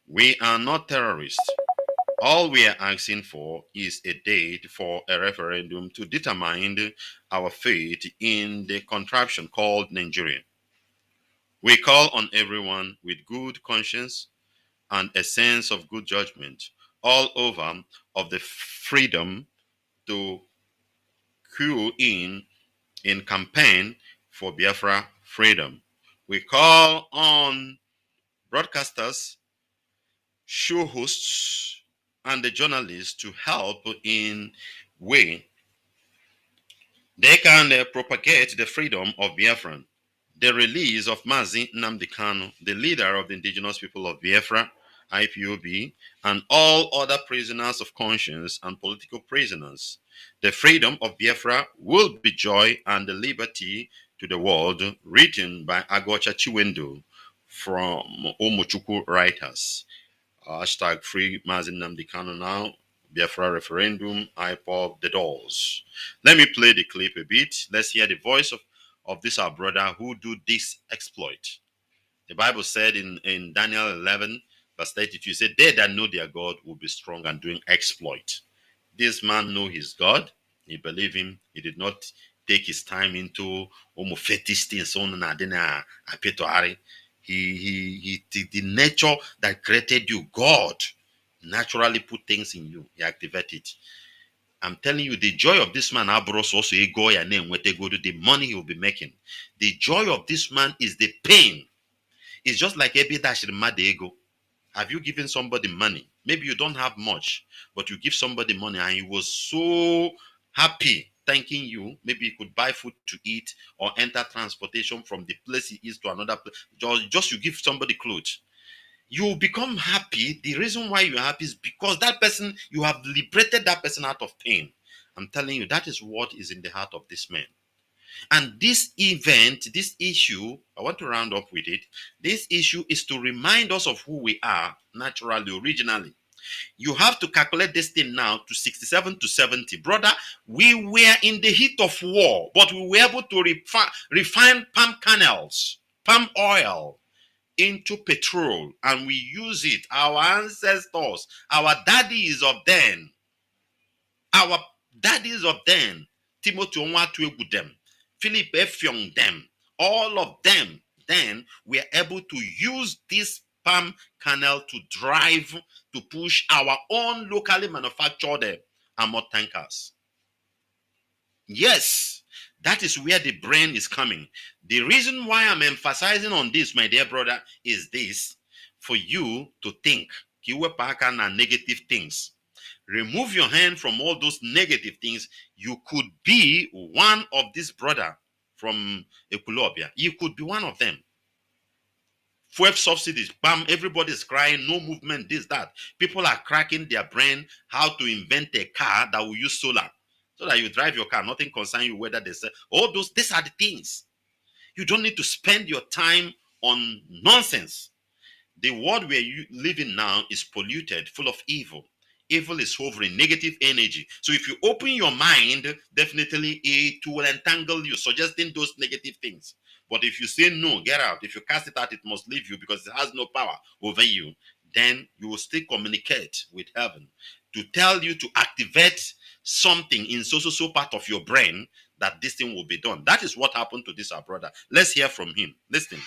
We are not terrorists. All we are asking for is a date for a referendum to determine our fate in the contraption called Nigeria. We call on everyone with good conscience and a sense of good judgment all over of the freedom to queue in campaign for Biafra freedom. We call on broadcasters, show hosts, and the journalists to help in way they can propagate the freedom of Biafran. The release of Mazi Nnamdi Kanu, the leader of the indigenous people of Biafra, IPOB, and all other prisoners of conscience and political prisoners. The freedom of Biafra will be joy and liberty to the world, written by Agocha Chiwendo from Omochukwu Writers. Hashtag free Mazi Nnamdi Kanu now. Biafra referendum, IPOB, the doors. Let me play the clip a bit. Let's hear the voice of this our brother who do this exploit. The Bible said in Daniel 11, verse 32, it said, they that know their God will be strong and doing exploit. This man know his God. He believe him. He did not take his time into fetish things. The nature that created you, God, naturally put things in you. He activate it. I'm telling you, the joy of this man, Abros, also ego your name, where they go to the money he will be making. The joy of this man is the pain. It's just like every dash ego. Have you given somebody money? Maybe you don't have much, but you give somebody money and he was so happy thanking you. Maybe he could buy food to eat or enter transportation from the place he is to another place. Just you give somebody clothes. You become happy. The reason why you're happy is because that person, you have liberated that person out of pain. I'm telling you, that is what is in the heart of this man. And this event, this issue, I want to round up with it. This issue is to remind us of who we are naturally, originally. You have to calculate this thing now to 67 to 70. Brother, we were in the heat of war, but we were able to refine palm kernels, palm oil into petrol, and we use it. Our ancestors, our daddies of then, Timothy Onwatuegu them, Philip Effiong them, all of them, then we are able to use this palm kernel to drive, to push our own locally manufactured armored tankers. Yes, that is where the brain is coming. The reason why I'm emphasizing on this, my dear brother, is this: for you to think. Negative things. Remove your hand from all those negative things. You could be one of this brother from Ekulobia. You could be one of them. Fuel subsidies, bam, everybody's crying, no movement, this, that. People are cracking their brain how to invent a car that will use solar. So that you drive your car, nothing concerns you whether they say, all those, these are the things. You don't need to spend your time on nonsense. The world where you live in now is polluted, full of evil. Evil is hovering, negative energy. So if you open your mind, definitely it will entangle you, suggesting those negative things. But if you say no, get out. If you cast it out, it must leave you because it has no power over you. Then you will still communicate with heaven to tell you to activate something in so part of your brain that this thing will be done. That is what happened to this our brother. Let's hear from him. Listen.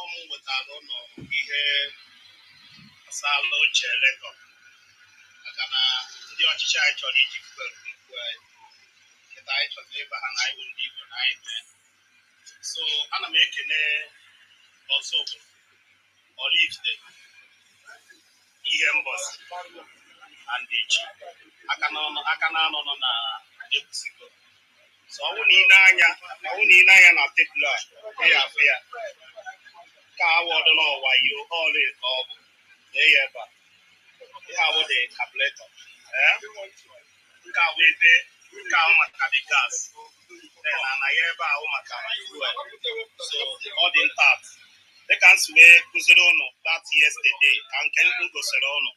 ọmụ nwetara ụlọ ihe gbasara oche lekọ maka na ndị ọchịchị anyị chọrọ iji fuel ekwu anyị nkịta anyị chọrọ ịba ha na anyị ndị Igbo na anyị mee. So ana m ekene ọzọ Olifte ihe mbọsị and echi aka na anọ nọ na ekwusigo. So ọwụ na ị na-anya na tebụl a ya afụ ya ka awọdụ n'ọwa yo ọrụ ka ọ bụ na-eyi ebe a ihe awụ dị kabletọ nke awụ ebe nke ahụ maka the gas na ya ebe ahụ maka fuel. So ọ dị ntap dịka m si wee kụziri ụnụ that yesterday ka nke m gosiri ụnụ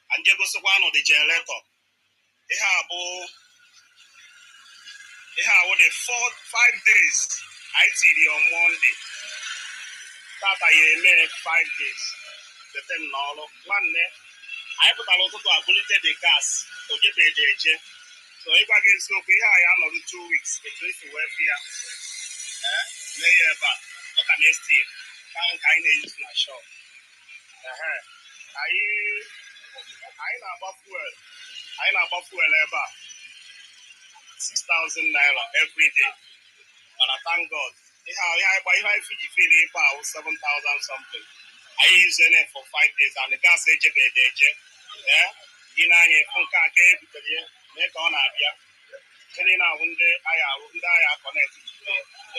ka nje gosikwa ụnụ the generator. Ihe awụ dị 5 days anyị tiri on Monday tata ya eme 5 days bete m n'ọrụ nwanne anyị pụtara ụtụtụ abụlite the gas ojebeghị eje. So ịgwa gị eziokwu ihe anyị anọrụ 2 weeks etu esi wee fi ya mee ya ebe a ọka na-esti ahụ ka anyị na-eyuzu na shop. Anyị na-agba fuel ebe a 6,000 naira every day. But I thank God. Ihe anyị fiji feel ebe ahụ 7,000 something. Anyị using it for 5 days and the gas ejebeghị eje. Gị na-anya efu nke aka ebutere ya mee ka ọ na-abịa. Ndị na-awụ ndị agha connect ndị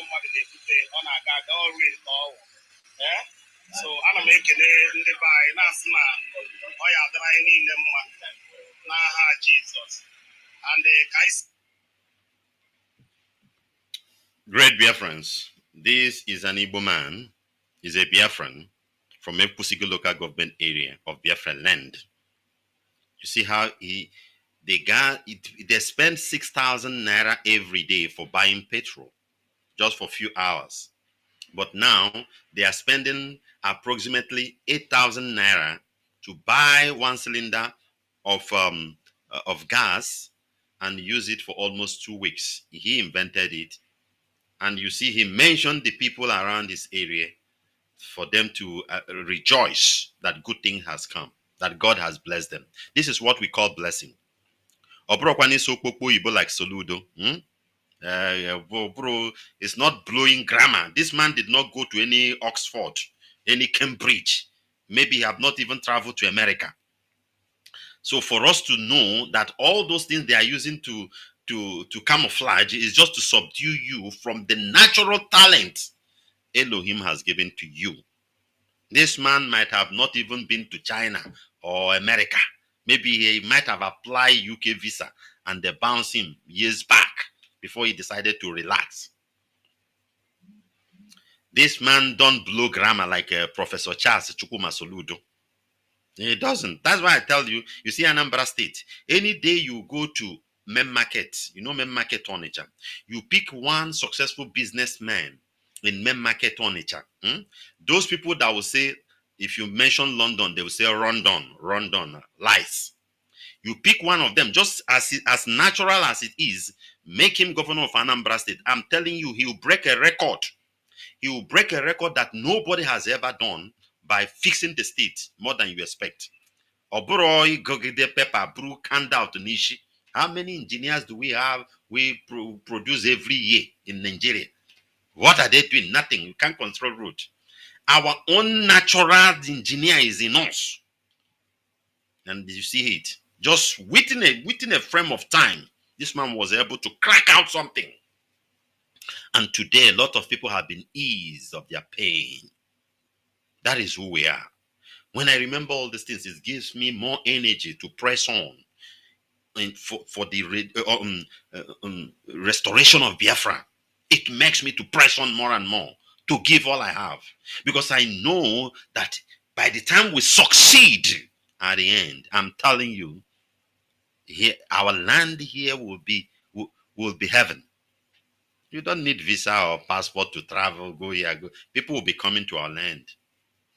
mmadụ na-ebute ọ na-aga ọrụ ka ọwụ. So ana m ekele ndị be anyị na-asị na ọ ya adịrị anyị niile mma n'aha Jizọs. And Great Biafrans, this is an Igbo man, is a Biafran from Epusigo local government area of Biafra land. You see how they spend 6,000 naira every day for buying petrol, just for a few hours. But now they are spending approximately 8,000 naira to buy 1 cylinder of gas and use it for almost 2 weeks. He invented it. And you see, he mentioned the people around this area for them to rejoice that good thing has come, that God has blessed them. This is what we call blessing. Obrokwani sokpokpo Igbo like Soludo. Bro, it's not blowing grammar. This man did not go to any Oxford, any Cambridge. Maybe he have not even traveled to America. So for us to know that all those things they are using to camouflage is just to subdue you from the natural talent Elohim has given to you. This man might have not even been to China or America. Maybe he might have applied UK visa and they bounced him years back before he decided to relax. This man don't blow grammar like Professor Charles Chukuma Soludo. He doesn't. That's why I tell you, you see Anambra State, any day you go to Mem Market, you know Mem Market Onitsha, you pick one successful businessman in Mem Market Onitsha. Those people that will say, if you mention London, they will say Rondon, lies. You pick one of them, just as natural as it is, make him governor of Anambra State. I'm telling you, he will break a record. He will break a record that nobody has ever done by fixing the state more than you expect. Oboroi Gogide Pepper Brew canned out Nishi. How many engineers do we have? We produce every year in Nigeria. What are they doing? Nothing. You can't control road. Our own natural engineer is in us. And you see it. Just within a frame of time, this man was able to crack out something. And today, a lot of people have been eased of their pain. That is who we are. When I remember all these things, it gives me more energy to press on and for the restoration of Biafra. It makes me to press on more and more, to give all I have. Because I know that by the time we succeed at the end, I'm telling you, here, our land here will be heaven. You don't need visa or passport to travel, go here, go. People will be coming to our land.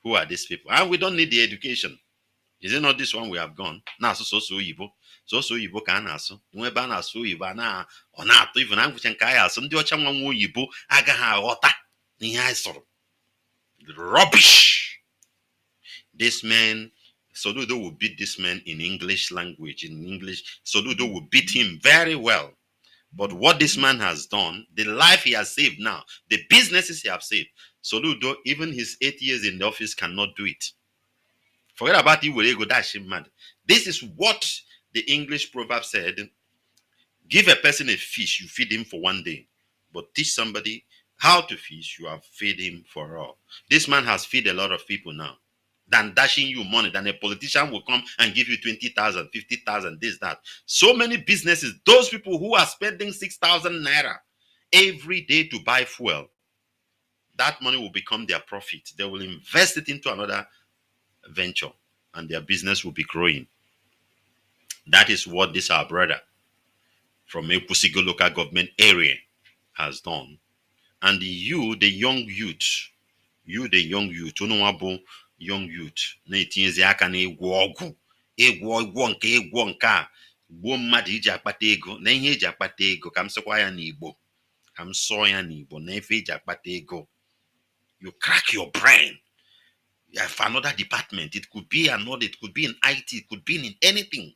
Who are these people? And we don't need the education. Is it not this one we have gone? Now, so Igbo. So Igbo can also. Nweba na so Igbo na ona to even anguchen kaya so ndi ocha nwa Igbo agaghị aghọta Rubbish. This man, Soludo will beat this man in English language. In English, Soludo will beat him very well. But what this man has done, the life he has saved now, the businesses he has saved, Soludo, even his 8 years in the office, cannot do it. Forget about it, will go dash him mad. This is what the English proverb said: give a person a fish, you feed him for 1 day. But teach somebody how to fish, you have fed him for all. This man has fed a lot of people now. Than dashing you money, than a politician will come and give you 20,000, 50,000, this, that. So many businesses, those people who are spending 6,000 naira every day to buy fuel, that money will become their profit. They will invest it into another venture and their business will be growing. That is what this our brother from Epusigo local government area has done. And you, the young youth, Unuwabu young youth, na-etinyezi aka na-egwu ọgwụ egwu nke a gbuo mmadụ iji akpata ego na ihe eji akpata ego, ka m sịkwa ya n'Igbo, ka m sụọ ya n'Igbo, na efe eji akpata ego. You crack your brain. You have another department. It could be another, it could be in IT, it could be in anything.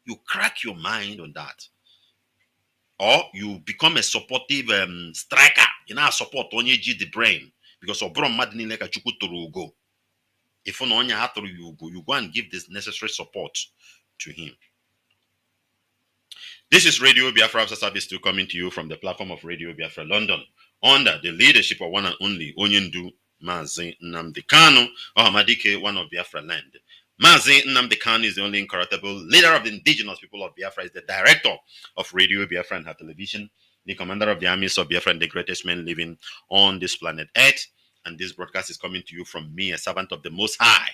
You crack your mind on that. Or you become a supportive striker. You know, support onye ji the brain. Because obro mmadụ niile ka Chukwu toro ugo. If on onye atoro you ugo, you go and give this necessary support to him. This is Radio Biafra Service 2 coming to you from the platform of Radio Biafra London under the leadership of one and only Onyendu Mazi Nnamdi Kanu, or Hamadike, one of Biafra land. Mazi Nnamdi Kanu is the only incorruptible leader of the indigenous people of Biafra, is the director of Radio Biafra and her television, the commander of the armies of Biafra and the greatest men living on this planet Earth. And this broadcast is coming to you from me, a servant of the Most High,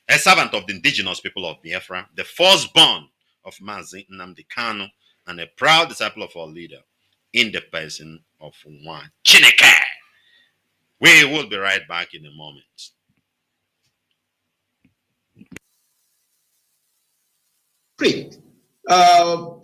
a servant of the indigenous people of Biafra, the firstborn of Mazi Nnamdi Kanu, and a proud disciple of our leader in the person of Nwachineke. We will be right back in a moment.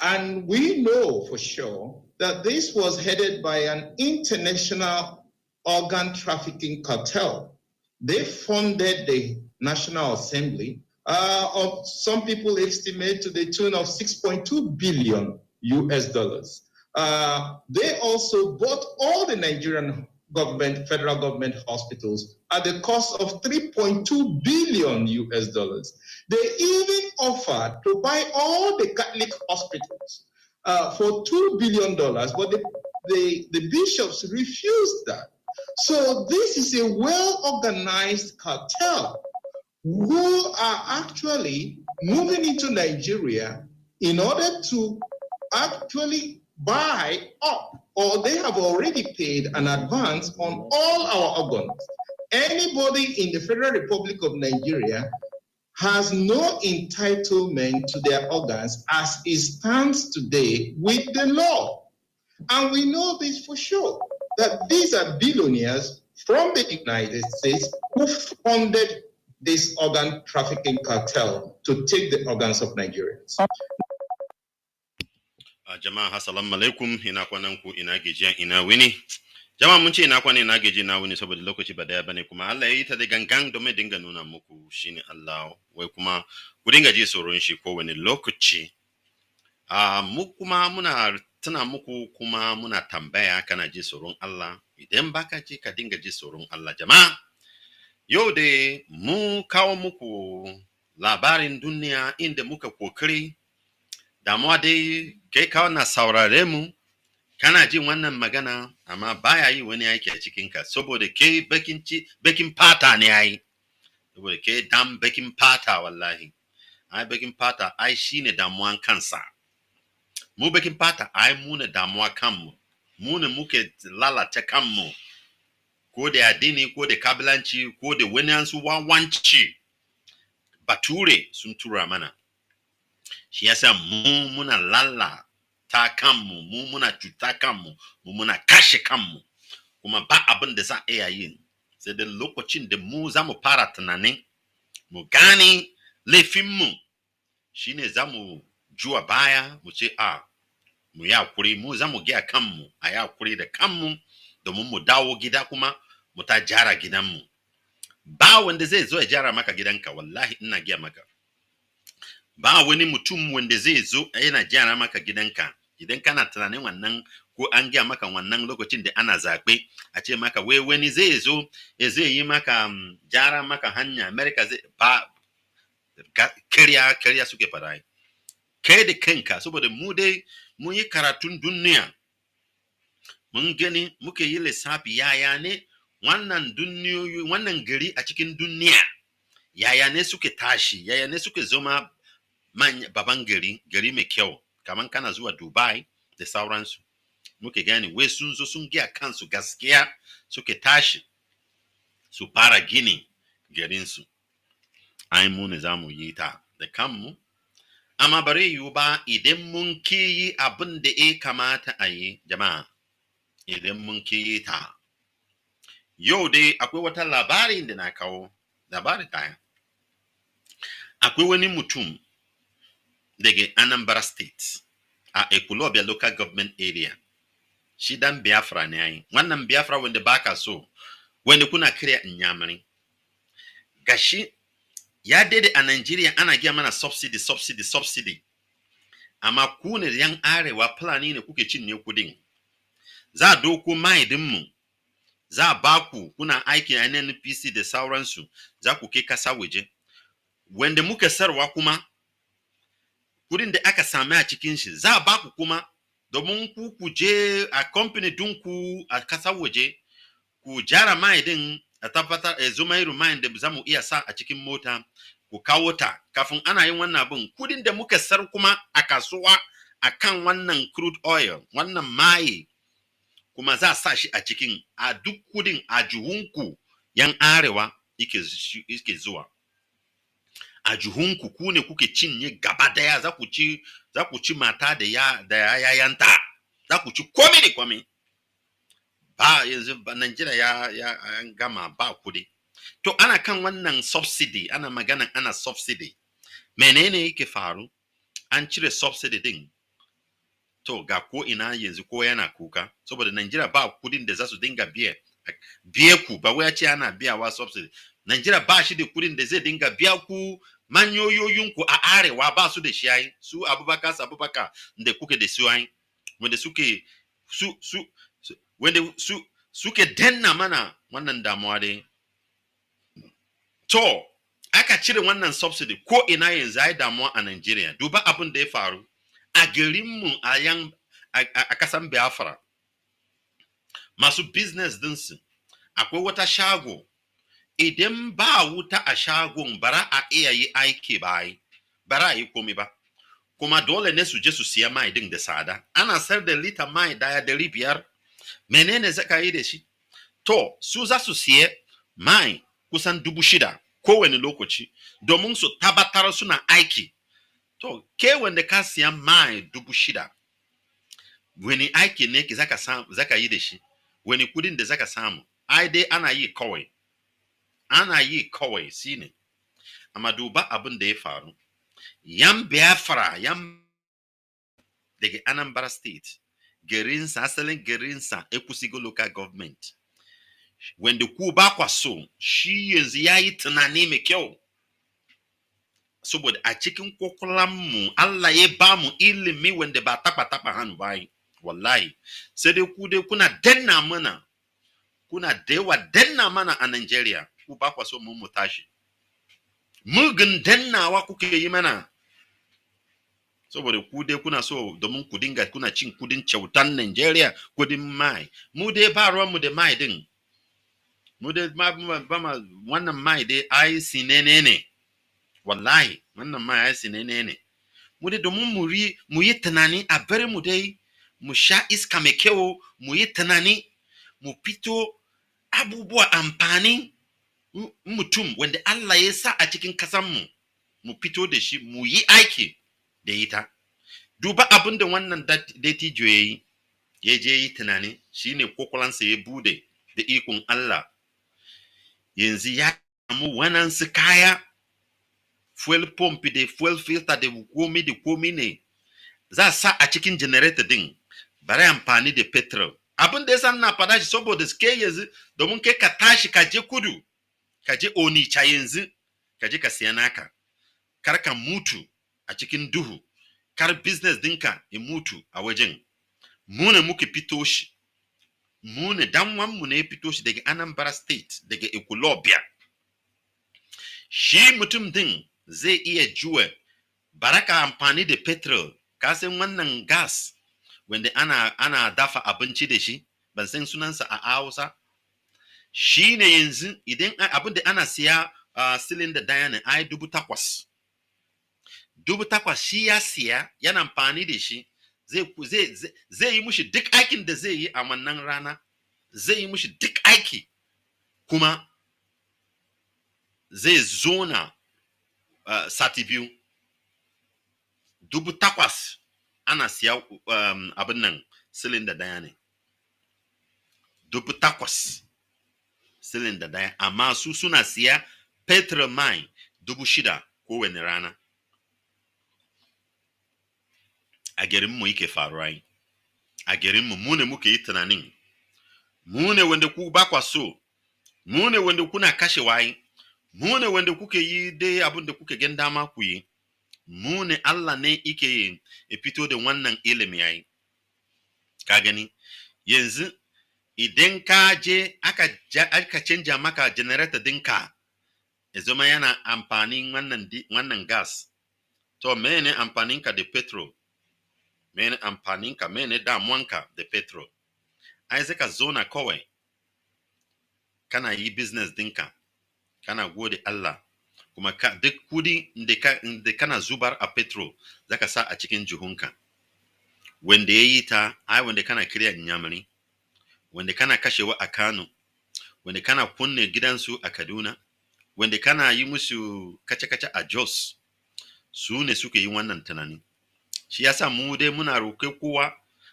And we know for sure that this was headed by an international organ trafficking cartel. They funded the National Assembly of some people estimate to the tune of 6.2 billion US dollars. They also bought all the Nigerian government, federal government hospitals at the cost of 3.2 billion US dollars. They even offered to buy all the Catholic hospitals for $2 billion, but the bishops refused that. So this is a well-organized cartel who are actually moving into Nigeria in order to actually buy up, or they have already paid an advance on all our organs. Anybody in the Federal Republic of Nigeria has no entitlement to their organs as it stands today with the law. And we know this for sure, that these are billionaires from the United States who funded this organ trafficking cartel to take the organs of Nigerians. Jama'a assalamu alaikum, ina kwanan ku, ina gajiya, ina wuni. Jama'a mun ce ina kwana ina gaji, ina wuni saboda lokaci ba daya bane, kuma Allah ya yi ta da gangan domin dinga nuna muku shine Allah, wai kuma ku dinga ji tsoron shi kowane lokaci. Mu kuma muna tuna muku, kuma muna tambaya kana ji tsoron Allah. Idan baka ji ka dinga ji tsoron Allah. Jama'a yau dai mu kawo muku labarin duniya inda muka kokari damuwa dai kai kawo na saurare mu kana jin wannan magana amma baya yi wani aiki a cikinka saboda kai bakin fata ne yayi, saboda kai dan bakin fata wallahi. Ai bakin fata ai shine damuwan kansa. Mu bakin fata ai mu ne damuwa kanmu, mu ne muke lalata kanmu, ko da addini ko da kabilanci ko da wani ansu wawanci bature sun tura mana. Shi yasa mu muna lalata kanmu, mu muna cuta kanmu, mu muna kashe kanmu, kuma ba abin da za a iya yin sai da lokacin da mu za mu fara tunanin mu gane laifinmu, shine za mu juwa baya mu ce mu yi hakuri, mu za mu gaya kanmu a yi hakuri da kanmu domin mu dawo gida kuma mu ta gyara gidanmu. Ba wanda zai zo ya gyara maka gidanka, wallahi ina giya maka. Ba wani mutum wanda zai zo yana gyara maka gidanka. Idan kana tunanin wannan ko an giya maka wannan lokacin da ana zaɓe a ce maka wai wani zai zo ya zai yi maka gyara maka hanya, America zai ba kariya suke fara. Kai da kanka, saboda mu dai mun yi karatun duniya, mun gani muke yi lissafi yaya ne wannan duniyoyi, wannan gari a cikin duniya yaya ne suke tashi, yaya ne suke zama baban gari mai kyau, kaman kana zuwa Dubai da sauransu. Muke gani wai sun zo sun giya kansu gaskiya suke tashi su fara gini garinsu. Ai mu ne za mu yi ta da kanmu, amma bare yiwu ba idan mun ki yi abin da ya kamata a yi, jama'a. Idan mun ki yi ta. Yau dai akwai wata labarin da na kawo, labari ɗaya. Akwai wani mutum daga Anambra State a Ekulobia Local Government Area. Shi dan Biafra ne yayi. Wannan Biafra wanda baka so, wanda kuna kira Inyamiri. Gashi ya daidai a Nigeria ana giya mana subsidy. Amma ku ne yan arewa Fulani ne kuke cinye kudin. Za a doko maidinmu, za a baku kuna aiki a NNPC da sauransu, za ku kai kasa waje. Wanda muka sarwa kuma, kudin da aka same a cikin shi, za a baku kuma, domin ku je a company dinku a kasa waje, ku jara maidin a tabbatar a zuma irin mayin da za mu iya sa a cikin mota, ku kawo ta. Kafin ana yin wannan abin, kudin da muka sar kuma a kasuwa a kan wannan crude oil, wannan maye, kuma za a sa shi a cikin, a duk kudin a juhunku yan arewa yake zuwa. A juhunku ku ne kuke cinye gaba daya, za ku ci mata da yayanta, za ku ci komai da komai. Ba yanzu Nigeria ya gama ba kudi. To ana kan wannan subsidy, ana magana ana subsidy. Menene yake faru? An cire subsidy din. To ga ko ina yanzu ko yana kuka, saboda Nigeria ba kudin da za su dinga biye ku, ba wai ce ana biyawa subsidy. Nigeria ba shi da kudin da zai dinga biya ku manyoyoyin ku a arewa, ba su da shi yayi. Su Abubakar da kuke da su yayi, wanda suke danna mana wannan damuwa dai. To aka cire wannan subsidy, ko ina yanzu ai damuwa a Nigeria. Duba abin da ya faru a garinmu a kasan Biafra. Masu business dinsu, akwai wata shago, idan ba wuta a shagon bara a iya yi aiki bara a yi komai ba. Kuma dole ne su je su siya mai din da tsada. Ana sayar da lita mai daya 500. Menene zaka yi da shi? To su za su siya mai kusan 6,000 kowane lokaci domin su tabbatar suna aiki. To ke wanda ka siya mai 6,000, wani aiki ne ki zaka yi da shi? Wani kudin da zaka samu? Ai dai ana yi kawai shine. Amma duba abin da ya faru. Yan Biafra, daga Anambra State, asalin garinsa Ekusigo Local Government, wanda ku ba kwa so, shi yanzu ya yi tunani mai kyau. Saboda a cikin kokulanmu Allah ya ba mu ilimi wanda ba taba hannu bayi. Wallahi, sai dai ku dai kuna danna mana a Nigeria, ku ba kwa so mu tashi. Mugun dannawa kuke yi mana. Saboda ku dai kuna so domin ku dinga kuna cin kudin kyautan Nigeria, kudin mai. Mu dai ba ruwanmu da mai din. Mu dai wannan mai dai ai sinene ne. Wallahi, wannan mai ai sinene ne. Mu dai domin mu yi tunani a bari mu dai mu sha iska mai kyau, mu yi tunani, mu fito abubuwa amfani mutum wanda Allah ya sa a cikin kasanmu, mu fito da shi, mu yi aiki da ita. Duba abin da wannan dattijo ya je yi tunani, shine kokulansa ya bude da ikon Allah. Yanzu ya samu wanansu kaya, fuel pump da fuel filter da komi ne, za a sa a cikin generator din, bari amfani da petrol, abin da yasa ina fada shi saboda ke yanzu domin kai ka tashi ka je kudu, ka je Onitsha yanzu, ka je ka siya naka, kar ka mutu a cikin duhu, kar business dinka ya mutu a wajen. Mu ne muke fito shi, mu ne danwanmu ne ya fito shi daga Anambra State, daga Ekulobia. Shi mutum din zai iya juwa baraka amfani da petrol, kasan wannan gas wanda ana dafa abinci da shi, ban san sunansa a Hausa. Shi ne yanzu idan abin da ana siya cylinder daya ne ai 8,000. 8,000 shi ya siya yana amfani da shi, zai yi mushi duk aikin da zai yi a wannan rana, zai yi mushi duk aiki, kuma zai zona sati biyu. 8,000 ana siya abin nan cylinder daya ne, 8,000 cylinder daya, amma su suna siya petrol mai 6,000 kowane rana. A garinmu yake faruwa yi, a garinmu mu ne muke yi tunanin, mu ne wanda ku ba kwa so, mu ne wanda kuna kashe wayi, mu ne wanda kuke yi dai abin da kuke gan dama ku yi, mu ne Allah ne yake fito da wannan ilimi yayi. Ka gani yanzu idan ka je aka canja maka generator dinka ya zama yana amfanin wannan gas, to mene amfaninka da petrol? Mene amfaninka, mene damuwanka da petrol? Ai sai ka zona kawai kana yi business dinka, kana gode Allah, kuma duk kudi da kana zubar a petrol zaka sa a cikin jihunka. Wanda ya yi ta ai wanda kana kiriya Nnamdi, wanda kana kashewa a Kanu, wanda kana kunne gidansu a Kaduna, wanda kana yi musu kace-kace a Jos, su ne suke yi wannan tunani. Shi yasa mu dai muna roƙe kowa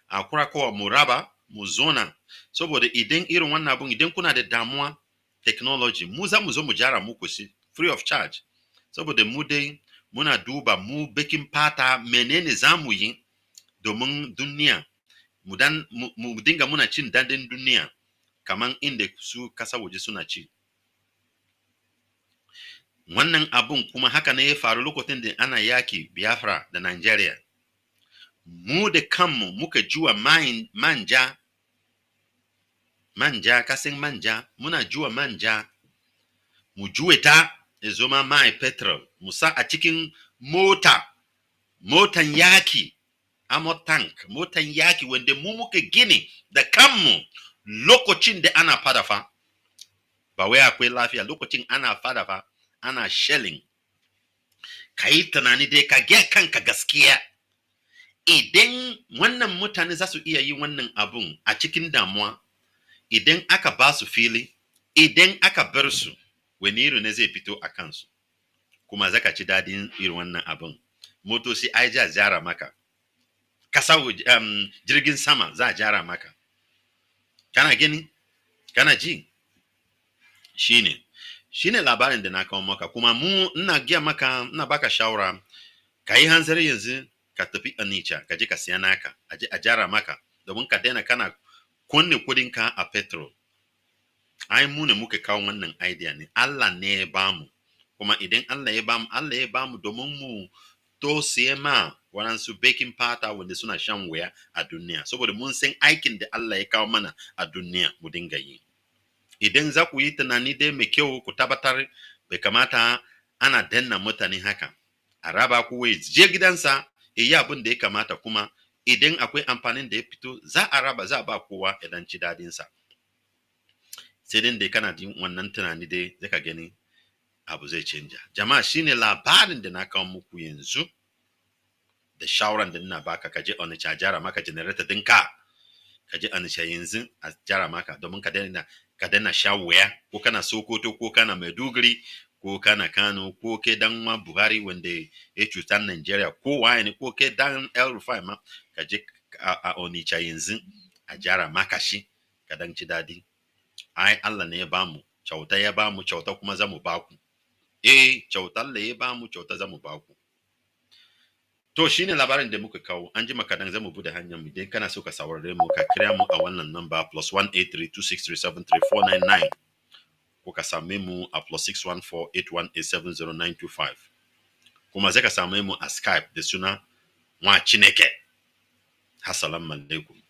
a kura kowa mu raba mu zona, saboda idan irin wannan abun, idan kuna da damuwa technology, mu za mu zo mu jara muku shi free of charge, saboda mu dai muna duba mu bakin fata menene za mu yi domin duniya mu dinga muna cin dadin duniya kaman inda su kasa waje suna ci. Wannan abun kuma haka ne ya faru lokacin da ana yaki Biafra da Nigeria. Mu da kanmu muka juwa manja, kasan manja, muna juwa manja, mu juwe ta ya zama mai petrol, mu sa a cikin motan yaki, ammo tank, motan yaki wanda mu muka gini da kanmu lokacin da ana fadafa. Ba wai akwai lafiya, lokacin ana fadafa, ana shelling. Ka yi tunani dai ka gaya kanka gaskiya. Idan wannan mutane za su iya yi wannan abun a cikin damuwa, idan aka ba su fili, idan aka bar su, wani iri ne zai fito a kansu, kuma zaka ci dadin irin wannan abun. Motoci ai za jara maka, kasa jirgin sama za jara maka. Kana gani, kana ji? Shine labarin da na kawo maka, kuma mu ina giya maka, ina baka shawara, ka yi hanzari yanzu ka tafi Onitsha, ka je ka siya naka, a jara maka, domin ka daina kana kunne kudinka a petrol. Ai mu ne muke kawo wannan idea ne, Allah ne ya bamu, kuma idan Allah ya bamu domin mu to siya ma waɗansu bakin fata wanda suna shan wuya a duniya, saboda mun san aikin da Allah ya kawo mana a duniya mu dinga yi. Idan za ku yi tunani dai mai kyau, ku tabbatar bai kamata ana danna mutane haka, a raba ku wai je gidansa yi abin da ya kamata, kuma idan akwai amfanin da ya fito za a raba, za a ba kowa idan ci dadinsa. Sai dai kana jin wannan tunani dai zaka gani abu zai canja. Jama'a, shine labarin da na kawo muku yanzu, da shawaran da ina baka, ka je Onitsha jara maka generator dinka, ka je Onitsha yanzu a jara maka, domin ka daina sha wuya, ko kana Sokoto, ko kana Maiduguri, ko kana Kano, ko ke dan Buhari wanda ya cutar Nigeria, ko waye ne, ko ke dan El Rufai ma, ka je a Onitsha yanzu a jara maka shi, ka dan ci dadi. Ai Allah ne ya bamu, kyauta ya bamu, kyauta kuma za mu baku. Kyautar da ya bamu, kyauta za mu baku. To shine labarin da muka kawo an ji makadan zamu bude hanyar mu dai kana so ka saurare mu ka kira mu a wannan number +18326373499 ko ka same mu a +61481870925 kuma zai ka same mu a Skype da suna Nwachineke. Assalamu alaikum.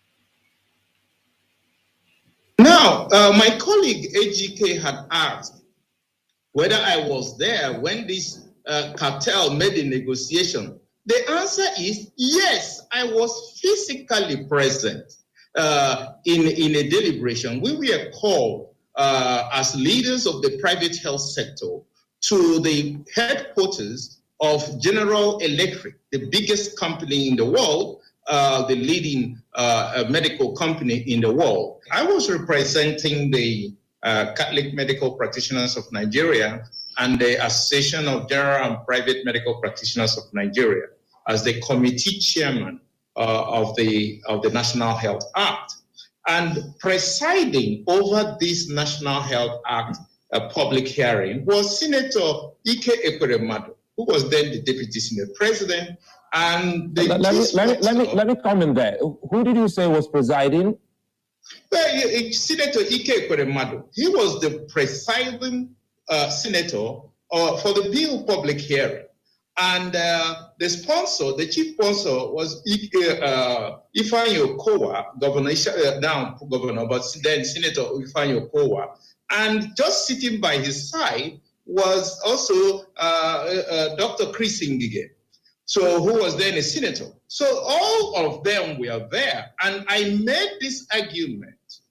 Now, my colleague AGK had asked whether I was there when this cartel made a negotiation. The answer is yes, I was physically present in a deliberation. We were called as leaders of the private health sector to the headquarters of General Electric, the biggest company in the world, the leading medical company in the world. I was representing the Catholic Medical Practitioners of Nigeria and the Association of General and Private Medical Practitioners of Nigeria as the committee chairman of the National Health Act. And presiding over this National Health Act public hearing was Senator Ike Ekweremadu, who was then the Deputy Senate President. And let me comment there. Who did you say was presiding? Well, Senator Ike Ekweremadu, he was the presiding senator for the bill public hearing. And the sponsor, the chief sponsor was Ifeanyi Okowa, now governor, but then Senator Ifeanyi Okowa. And just sitting by his side was also Dr. Chris Ngige, so who was then a senator. So all of them were there. And I made this argument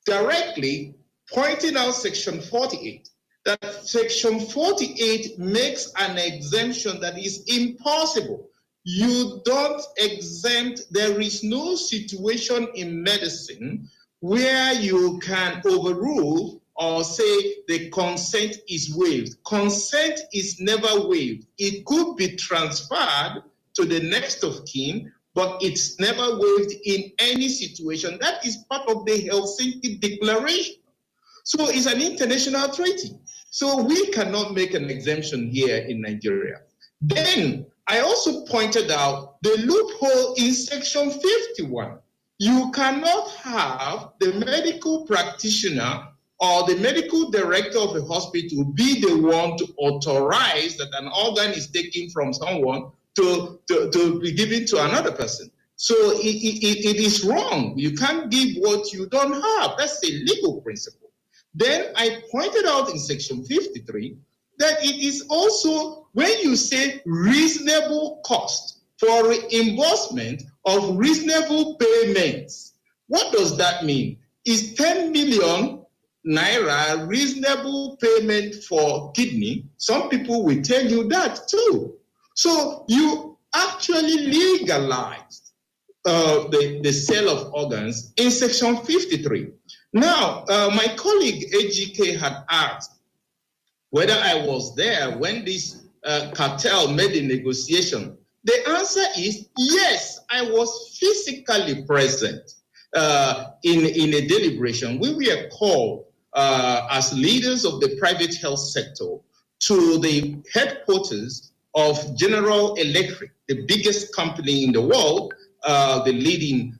directly pointing out Section 48. That Section 48 makes an exemption that is impossible. You don't exempt, there is no situation in medicine where you can overrule or say the consent is waived. Consent is never waived. It could be transferred to the next of kin, but it's never waived in any situation. That is part of the Helsinki Declaration. So it's an international treaty. So we cannot make an exemption here in Nigeria. Then I also pointed out the loophole in Section 51. You cannot have the medical practitioner or the medical director of a hospital be the one to authorize that an organ is taken from someone to be given to another person. So it is wrong. You can't give what you don't have. That's a legal principle. Then I pointed out in Section 53 that it is also when you say reasonable cost for reimbursement of reasonable payments. What does that mean? Is 10 million naira reasonable payment for kidney? Some people will tell you that too. So you actually legalized the sale of organs in Section 53. Now, my colleague AGK had asked whether I was there when this cartel made a negotiation. The answer is yes, I was physically present in a deliberation. We were called as leaders of the private health sector to the headquarters of General Electric, the biggest company in the world, the leading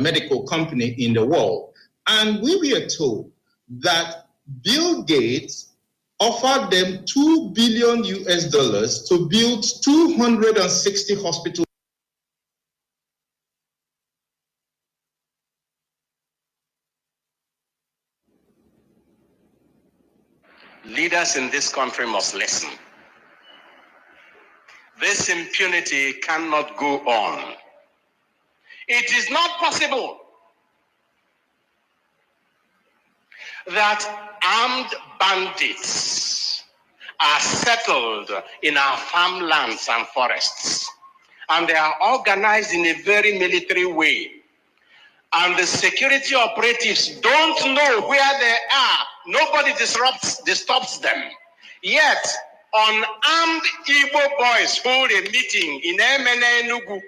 medical company in the world. And we were told that Bill Gates offered them $2 billion to build 260 hospitals. Leaders in this country must listen. This impunity cannot go on. It is not possible that armed bandits are settled in our farmlands and forests, and they are organized in a very military way. And the security operatives don't know where they are. Nobody disturbs them. Yet, unarmed Igbo boys hold a meeting in Enugu,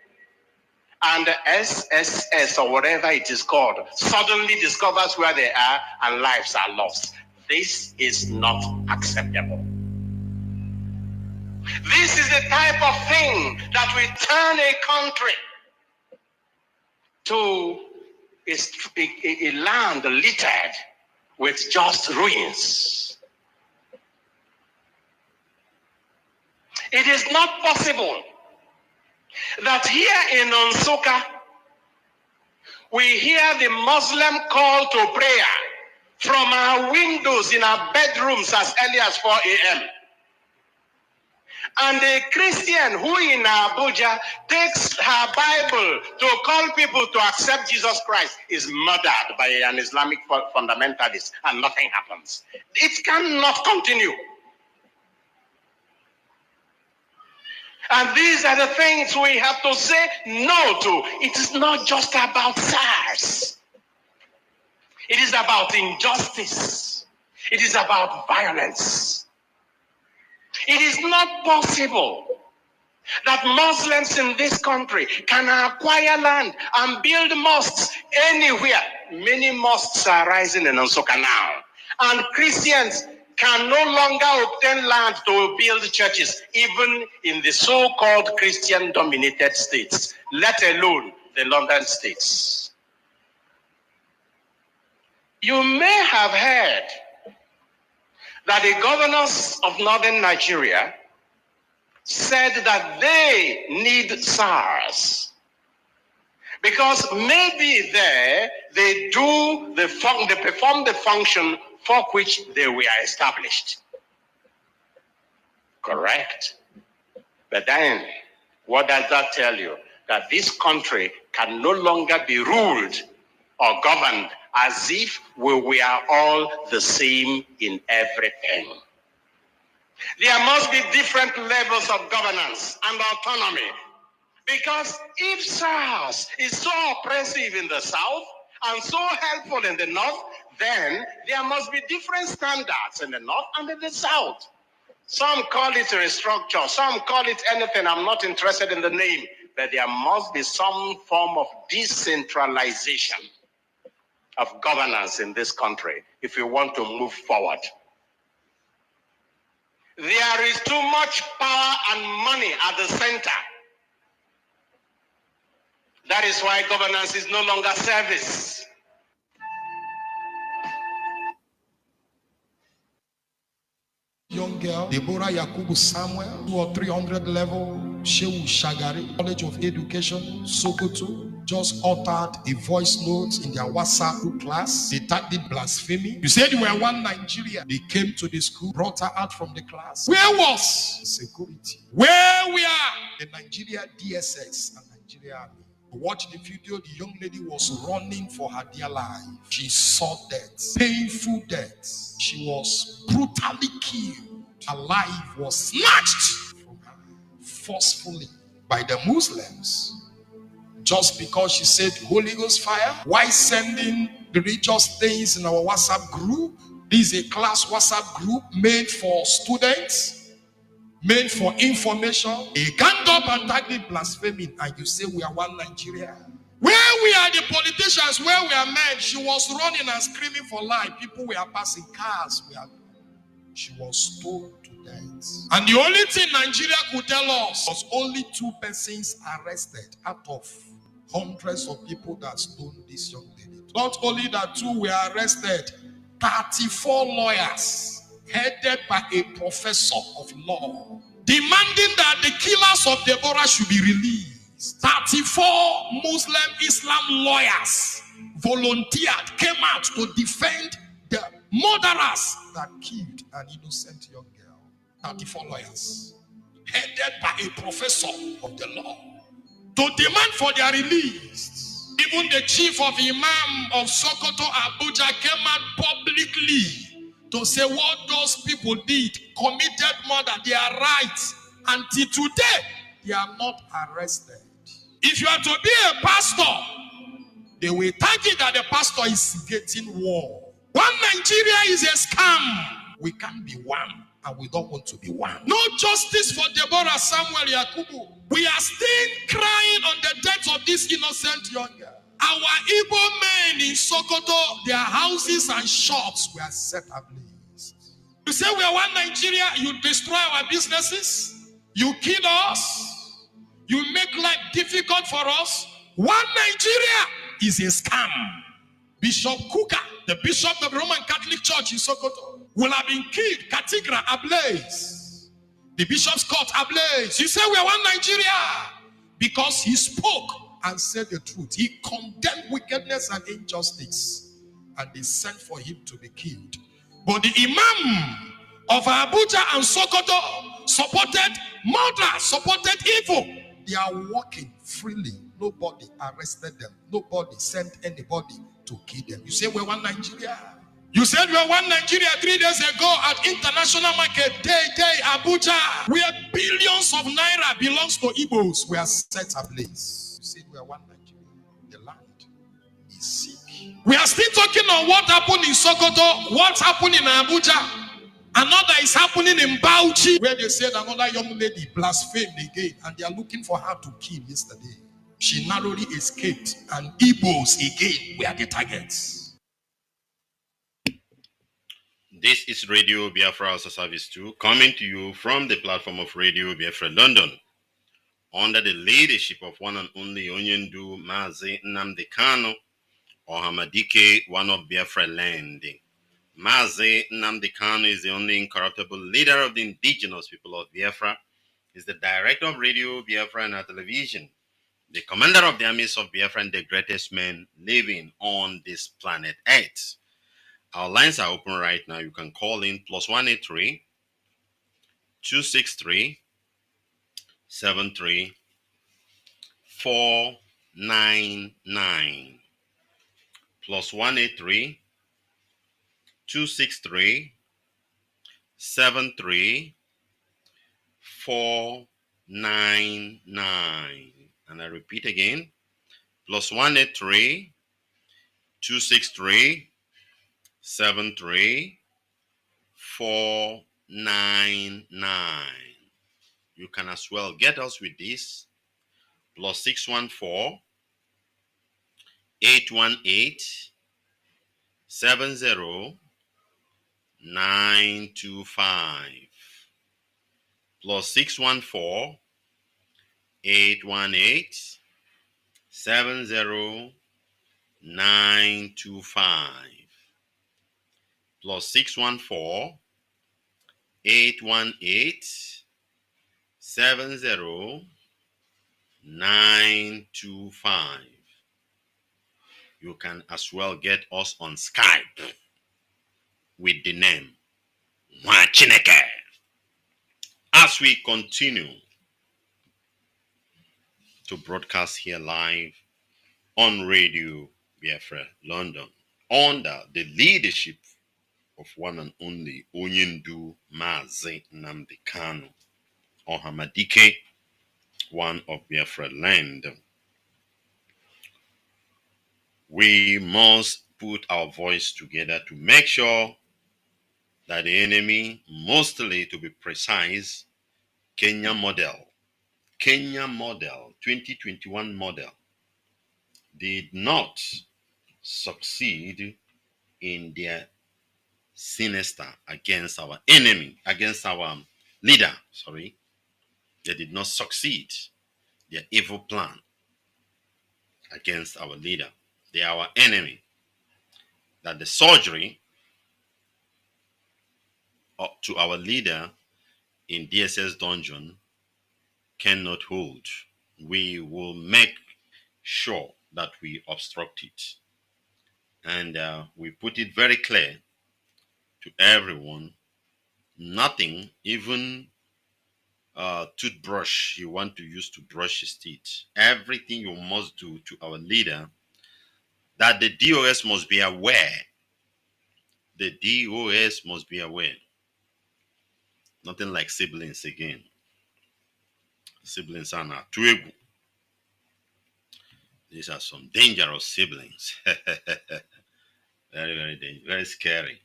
and SSS or whatever it is called suddenly discovers where they are and lives are lost. This is not acceptable. This is the type of thing that will turn a country to a land littered with just ruins. It is not possible that here in Nsukka, we hear the Muslim call to prayer from our windows in our bedrooms as early as 4 a.m. And a Christian who in Abuja takes her Bible to call people to accept Jesus Christ is murdered by an Islamic fundamentalist and nothing happens. It cannot continue. And these are the things we have to say no to. It is not just about SARS. It is about injustice. It is about violence. It is not possible that Muslims in this country can acquire land and build mosques anywhere. Many mosques are rising in Nsukka now. And Christians can no longer obtain land to build churches, even in the so-called Christian-dominated states, let alone the London states. You may have heard that the governors of northern Nigeria said that they need SARS because maybe there they perform the function for which they were established. Correct. But then, what does that tell you? That this country can no longer be ruled or governed as if we were all the same in everything. There must be different levels of governance and autonomy. Because if SARS is so oppressive in the south and so helpful in the north, then there must be different standards in the north and in the south. Some call it a restructure, some call it anything. I'm not interested in the name, but there must be some form of decentralization of governance in this country if we want to move forward. There is too much power and money at the center. That is why governance is no longer service. Young girl, Deborah Yakubu Samuel, 200 or 300 level, Shehu Shagari, College of Education, Sokoto, just uttered a voice note in their WhatsApp group class. They tagged it blasphemy. You said you were one Nigeria. They came to the school, brought her out from the class. Where was security? Where we are? The Nigeria DSS and Nigeria Army. Watch the video. The young lady was running for her dear life. She saw death, painful death. She was brutally killed. Her life was snatched from her forcefully by the Muslims. Just because she said Holy Ghost fire. Why sending religious things in our WhatsApp group? This is a class WhatsApp group made for students, made for information. They ganged up and tagged it blaspheming, and you say we are one Nigeria. Where we are the politicians, where we are men, she was running and screaming for life. People were passing cars. She was stoned to death. And the only thing Nigeria could tell us was only 2 persons arrested out of hundreds of people that stoned this young lady. Not only that 2 were arrested, 34 lawyers headed by a professor of law demanding that the killers of Deborah should be released. 34 Muslim Islam lawyers volunteered, came out to defend the murderers that killed an innocent young girl. 34 lawyers headed by a professor of the law to demand for their release. Even the chief of Imam of Sokoto, Abuja, came out publicly to say what those people did, committed murder, they are right. Until today, they are not arrested. If you are to be a pastor, they will tag it that the pastor is getting war. One Nigeria is a scam. We can't be one, and we don't want to be one. No justice for Deborah Samuel Yakubu. We are still crying on the death of this innocent young girl. Our Igbo men in Sokoto, their houses and shops were set ablaze. You say we are one Nigeria, you destroy our businesses. You kill us. You make life difficult for us. One Nigeria is a scam. Bishop Kuka, the bishop of the Roman Catholic Church in Sokoto, will have been killed. Cathedral ablaze. The bishop's court ablaze. You say we are one Nigeria because he spoke and said the truth. He condemned wickedness and injustice, and they sent for him to be killed. But the imam of Abuja and Sokoto supported murder, supported evil. They are walking freely. Nobody arrested them. Nobody sent anybody to kill them. You say we're one Nigeria. You said we are one Nigeria 3 days ago at International Market Day, Abuja, where billions of naira belongs to Igbos were set ablaze. You said we are one Nigeria. The land is sick. We are still talking on what happened in Sokoto, what happened in Abuja. Another is happening in Bauchi, where they said another young lady blasphemed again, and they are looking for her to kill yesterday. She narrowly escaped, and Igbos again were the targets. This is Radio Biafra as a Service 2, coming to you from the platform of Radio Biafra London, under the leadership of one and only Onyendu Mazi Nnamdi Kanu, or Hamadike, one of Biafra land. Mazi Nnamdi Kanu is the only incorruptible leader of the indigenous people of Biafra. He is the director of Radio Biafra and television, the commander of the armies of Biafra and the greatest man living on this planet Earth. Our lines are open right now. You can call in +183 263 73499. +183 263 73499. And I repeat again, +183 263 73499. You can as well get us with this +614 818 70925 +614 818 70925 +614 818 70925. You can as well get us on Skype with the name Nwachineke. As we continue to broadcast here live on Radio Biafra London, under the leadership of one and only Onyendu Mazi Nnamdi Kanu, or Hamadike, one of Biafra land. We must put our voice together to make sure that the enemy, mostly to be precise, Kenya model 2021 model, did not succeed in their sinister against our enemy, against our leader, sorry. They did not succeed their evil plan against our leader. They are our enemy. That the surgery to our leader in DSS dungeon cannot hold. We will make sure that we obstruct it. And we put it very clear to everyone. Nothing, even toothbrush you want to use to brush his teeth. Everything you must do to our leader, that the DOS must be aware. The DOS must be aware. Nothing like siblings again. Siblings are not too. These are some dangerous siblings. Very, very dangerous. Very scary.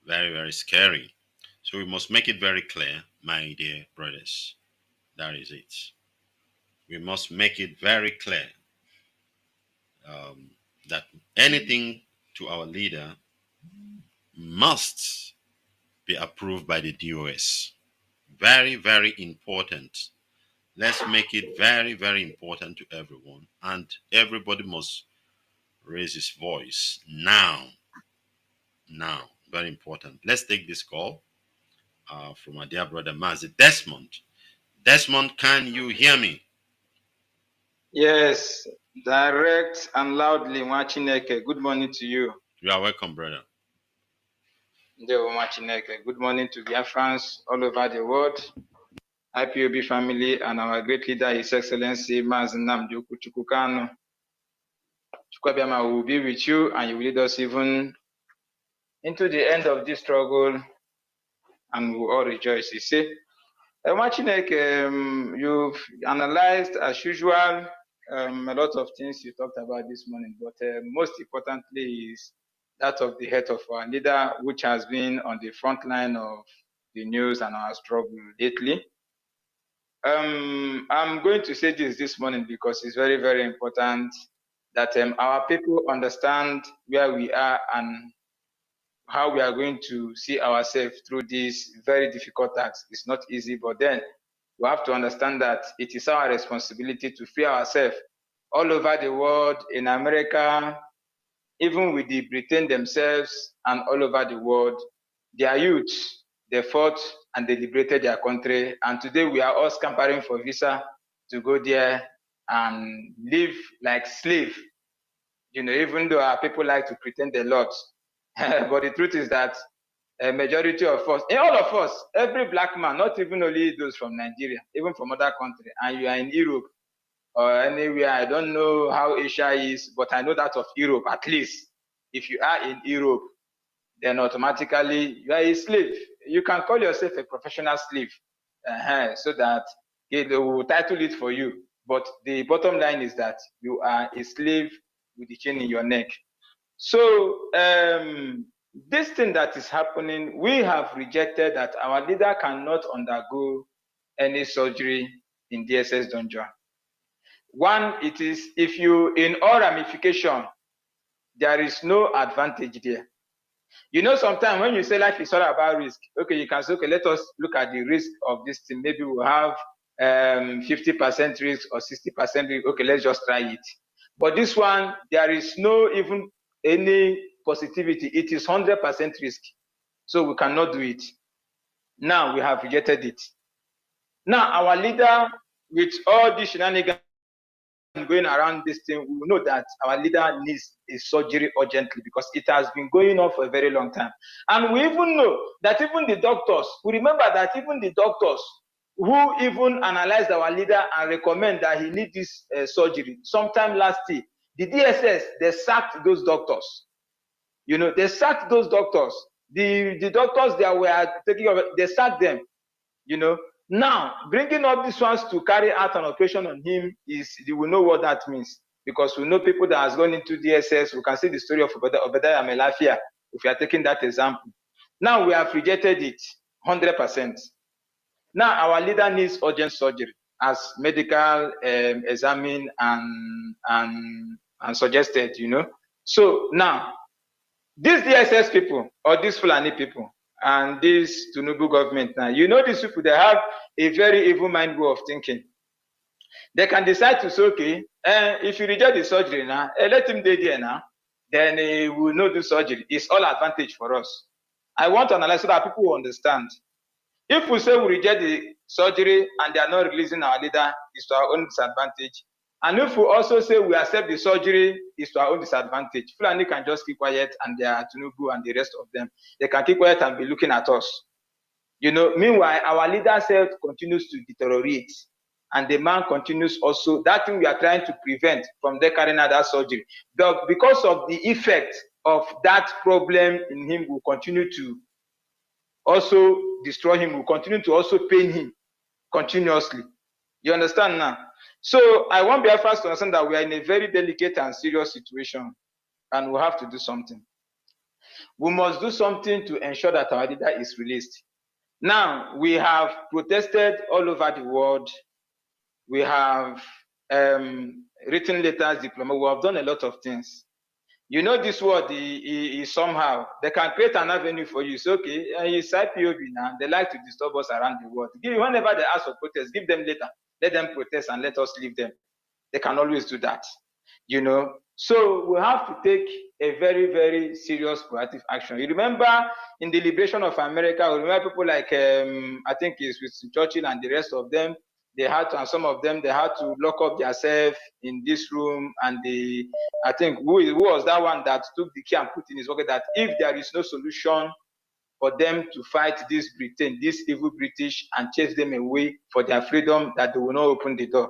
Very, very scary. So we must make it very clear, my dear brothers. That is it. We must make it very clear that anything to our leader must be approved by the DOS very, very important. Let's make it very, very important to everyone. And everybody must raise his voice now. Now, very important. Let's take this call from my dear brother Mazi. Desmond. Desmond, can you hear me? Yes, direct and loudly, Nwachineke. Good morning to you. You are welcome, brother. Nwachineke. Good morning to Biafrans all over the world. IPOB family and our great leader, His Excellency Mazi Nnamdi Kanu. Chukwuabiama will be with you and you will lead us even into the end of this struggle and we will all rejoice. You see, Nwachineke, you've analyzed as usual a lot of things you talked about this morning, but most importantly is that of the head of our leader, which has been on the front line of the news and our struggle lately. I'm going to say this morning because it's very, very important that our people understand where we are and how we are going to see ourselves through this very difficult task. It's not easy, but then we have to understand that it is our responsibility to free ourselves all over the world, in America, even with the Britain themselves and all over the world. Their youth, they fought and they liberated their country. And today we are all scampering for visa to go there and live like slave. You know, even though our people like to pretend a lot. But the truth is that a majority of us, all of us, every black man, not even only those from Nigeria, even from other countries, and you are in Europe or anywhere, I don't know how Asia is, but I know that of Europe, at least. If you are in Europe, then automatically you are a slave. You can call yourself a professional slave, so that they will title it for you. But the bottom line is that you are a slave with the chain in your neck. So this thing that is happening, we have rejected that our leader cannot undergo any surgery in DSS dungeon. One, it is if you in all ramification, there is no advantage there. You know, sometimes when you say life is all about risk, okay, you can say, okay, let us look at the risk of this thing. Maybe we'll have 50% risk or 60% risk. Okay, let's just try it. But this one, there is no even any positivity. It is 100% risk. So we cannot do it. Now we have rejected it. Now our leader, with all these shenanigans going around this thing, we know that our leader needs a surgery urgently because it has been going on for a very long time. And we even know that even the doctors, we remember that even the doctors who even analyzed our leader and recommend that he needs this surgery, sometime last year, the DSS, they sacked those doctors. You know, they sacked those doctors. The doctors that were taking over, they sacked them, you know. Now, bringing up these ones to carry out an operation on him is, you will know what that means. Because we know people that has gone into DSS, we can see the story of Obadiah Melafia, if you are taking that example. Now we have rejected it, 100%. Now our leader needs urgent surgery, as medical examine and suggested, you know. So now, these DSS people, or these Fulani people, and this Tinubu government now, you know these people, they have a very evil mind way of thinking. They can decide to say, okay, if you reject the surgery now, let him do there now, then we will not do surgery. It's all advantage for us. I want to analyze so that people will understand. If we say we reject the surgery and they are not releasing our leader, it's to our own disadvantage. And if we also say we accept the surgery, it's to our own disadvantage. Fulani can just keep quiet and they are Tinubu and the rest of them. They can keep quiet and be looking at us. You know, meanwhile, our leader's health continues to deteriorate. And the man continues also, that thing we are trying to prevent from their carrying out that surgery. But because of the effect of that problem in him, will continue to also destroy him, will continue to also pain him continuously. You understand now? So I want Biafrans to understand that we are in a very delicate and serious situation and we have to do something. We must do something to ensure that our leader is released. Now, we have protested all over the world. We have written letters, diplomas. We have done a lot of things. You know this word is somehow, they can create an avenue for you. It's okay, it's IPOB now. They like to disturb us around the world. Whenever they ask for protest, give them later. Let them protest and let us leave them. They can always do that, you know. So we have to take a very, very serious proactive action. You remember in the liberation of America, we remember people like, I think it's with Churchill and the rest of them, they had to, and some of them, they had to lock up themselves in this room. And I think, who was that one that took the key and put in his pocket that if there is no solution for them to fight this Britain, this evil British, and chase them away for their freedom, that they will not open the door.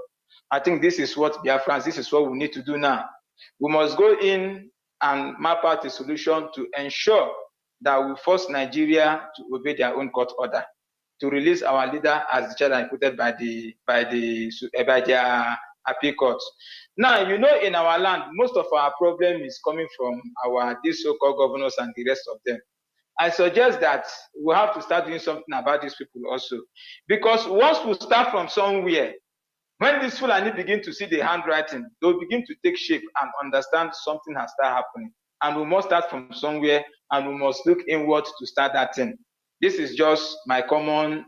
I think this is what Biafrans, this is what we need to do now. We must go in and map out a solution to ensure that we force Nigeria to obey their own court order, to release our leader as the child imputed by their appeal courts. Now, you know, in our land, most of our problem is coming from these so-called governors and the rest of them. I suggest that we have to start doing something about these people also, because once we start from somewhere, when these Fulani begin to see the handwriting, they'll begin to take shape and understand something has started happening. And we must start from somewhere, and we must look inward to start that thing. This is just my common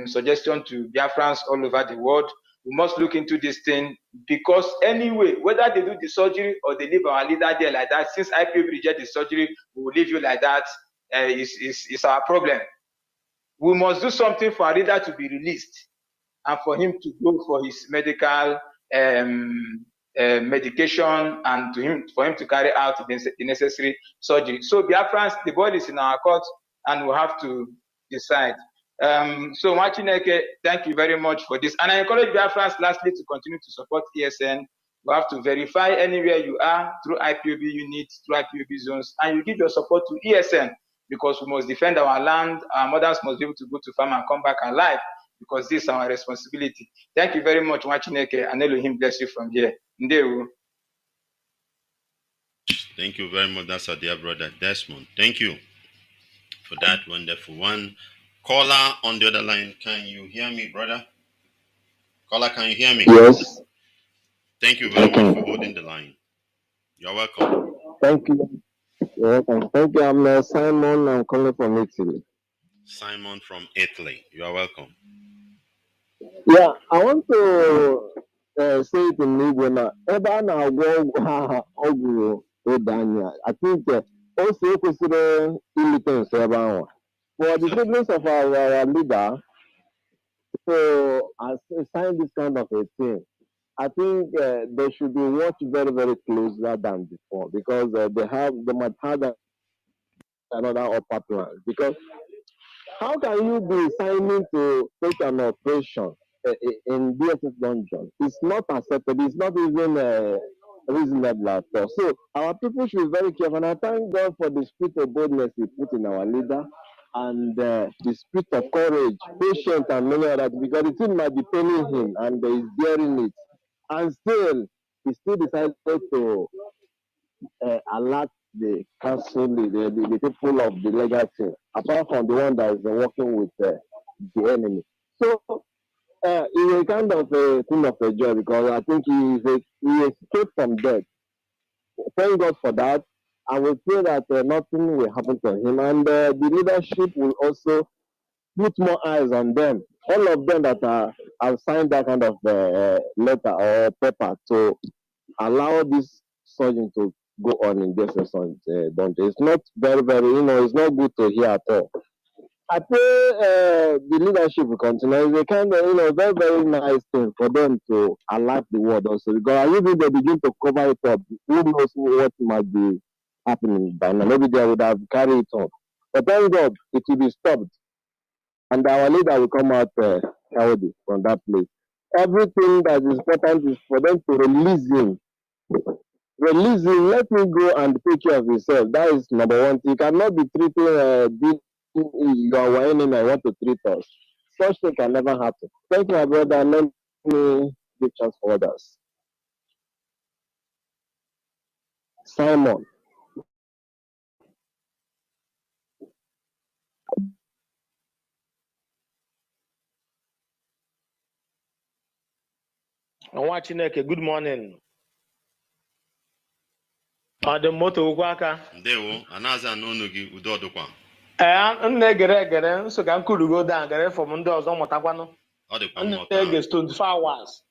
suggestion to Biafrans all over the world. We must look into this thing, because anyway, whether they do the surgery or they leave our leader there like that, since IPOB reject the surgery, we will leave you like that, is our problem. We must do something for our leader to be released and for him to go for his medical medication, and for him to carry out the necessary surgery. So Biafrans, the ball is in our court, and we have to decide. So Nwachineke, thank you very much for this. And I encourage Biafrans lastly to continue to support ESN. You have to verify anywhere you are through IPOB units, through IPOB zones, and you give your support to ESN, because we must defend our land. Our mothers must be able to go to farm and come back alive, because this is our responsibility. Thank you very much, Nwachineke, and Elohim bless you from here. Ndewo. Thank you very much. That's our dear brother Desmond. Thank you for that wonderful one. Caller on the other line, can you hear me, brother? Caller, can you hear me? Yes. Thank you very much for holding the line. You're welcome. Thank you. You're welcome. Thank you. I'm Simon. I'm calling from Italy. Simon from Italy. You are welcome. Yeah, I want to say it in Igbo now. I think also consider illiterate for the siblings of our leader to sign this kind of a thing. I think they should be watched very, very closer than before, because they might have another upper plan. Because how can you be signing to take an operation in DSS dungeon? It's not acceptable. It's not even reasonable at all. So our people should be very careful. And I thank God for the spirit of boldness He put in our leader, and the spirit of courage, patience, and many others. Because the thing might be paining him, and he's bearing it, and still he still decided to alert the council, the people of the legal team, apart from the one that is working with the enemy. So it's a kind of a thing of a joy, because I think he escaped from death. Thank God for that. And we pray that nothing will happen to him. And the leadership will also put more eyes on them. All of them that have signed that kind of letter or paper to allow this surgeon to go on in this don't. It's not very, very, it's not good to hear at all. I pray the leadership will continue. It's a kind of, very, very nice thing for them to alert the world also, because I think they begin to cover it up. Who knows what might be happening by now? Maybe they would have carried it on. But thank God, it will be stopped. And our leader will come out healthy from that place. Everything that is important is for them to release him. Release him, let him go and take care of himself. That is number one. You cannot be treating you are our enemy and want to treat us. Such thing can never happen. Thank you, my brother. Let me give chance for others. Simon. Nwachineke, good morning. The moto waka. Ndewo, anaza n'onugi udodokwa. Nne so ka nkuru go down gere from ndị ọzọ mụtakwanụ. Ọ dịkwa Nne mmụta. ge 24 hours.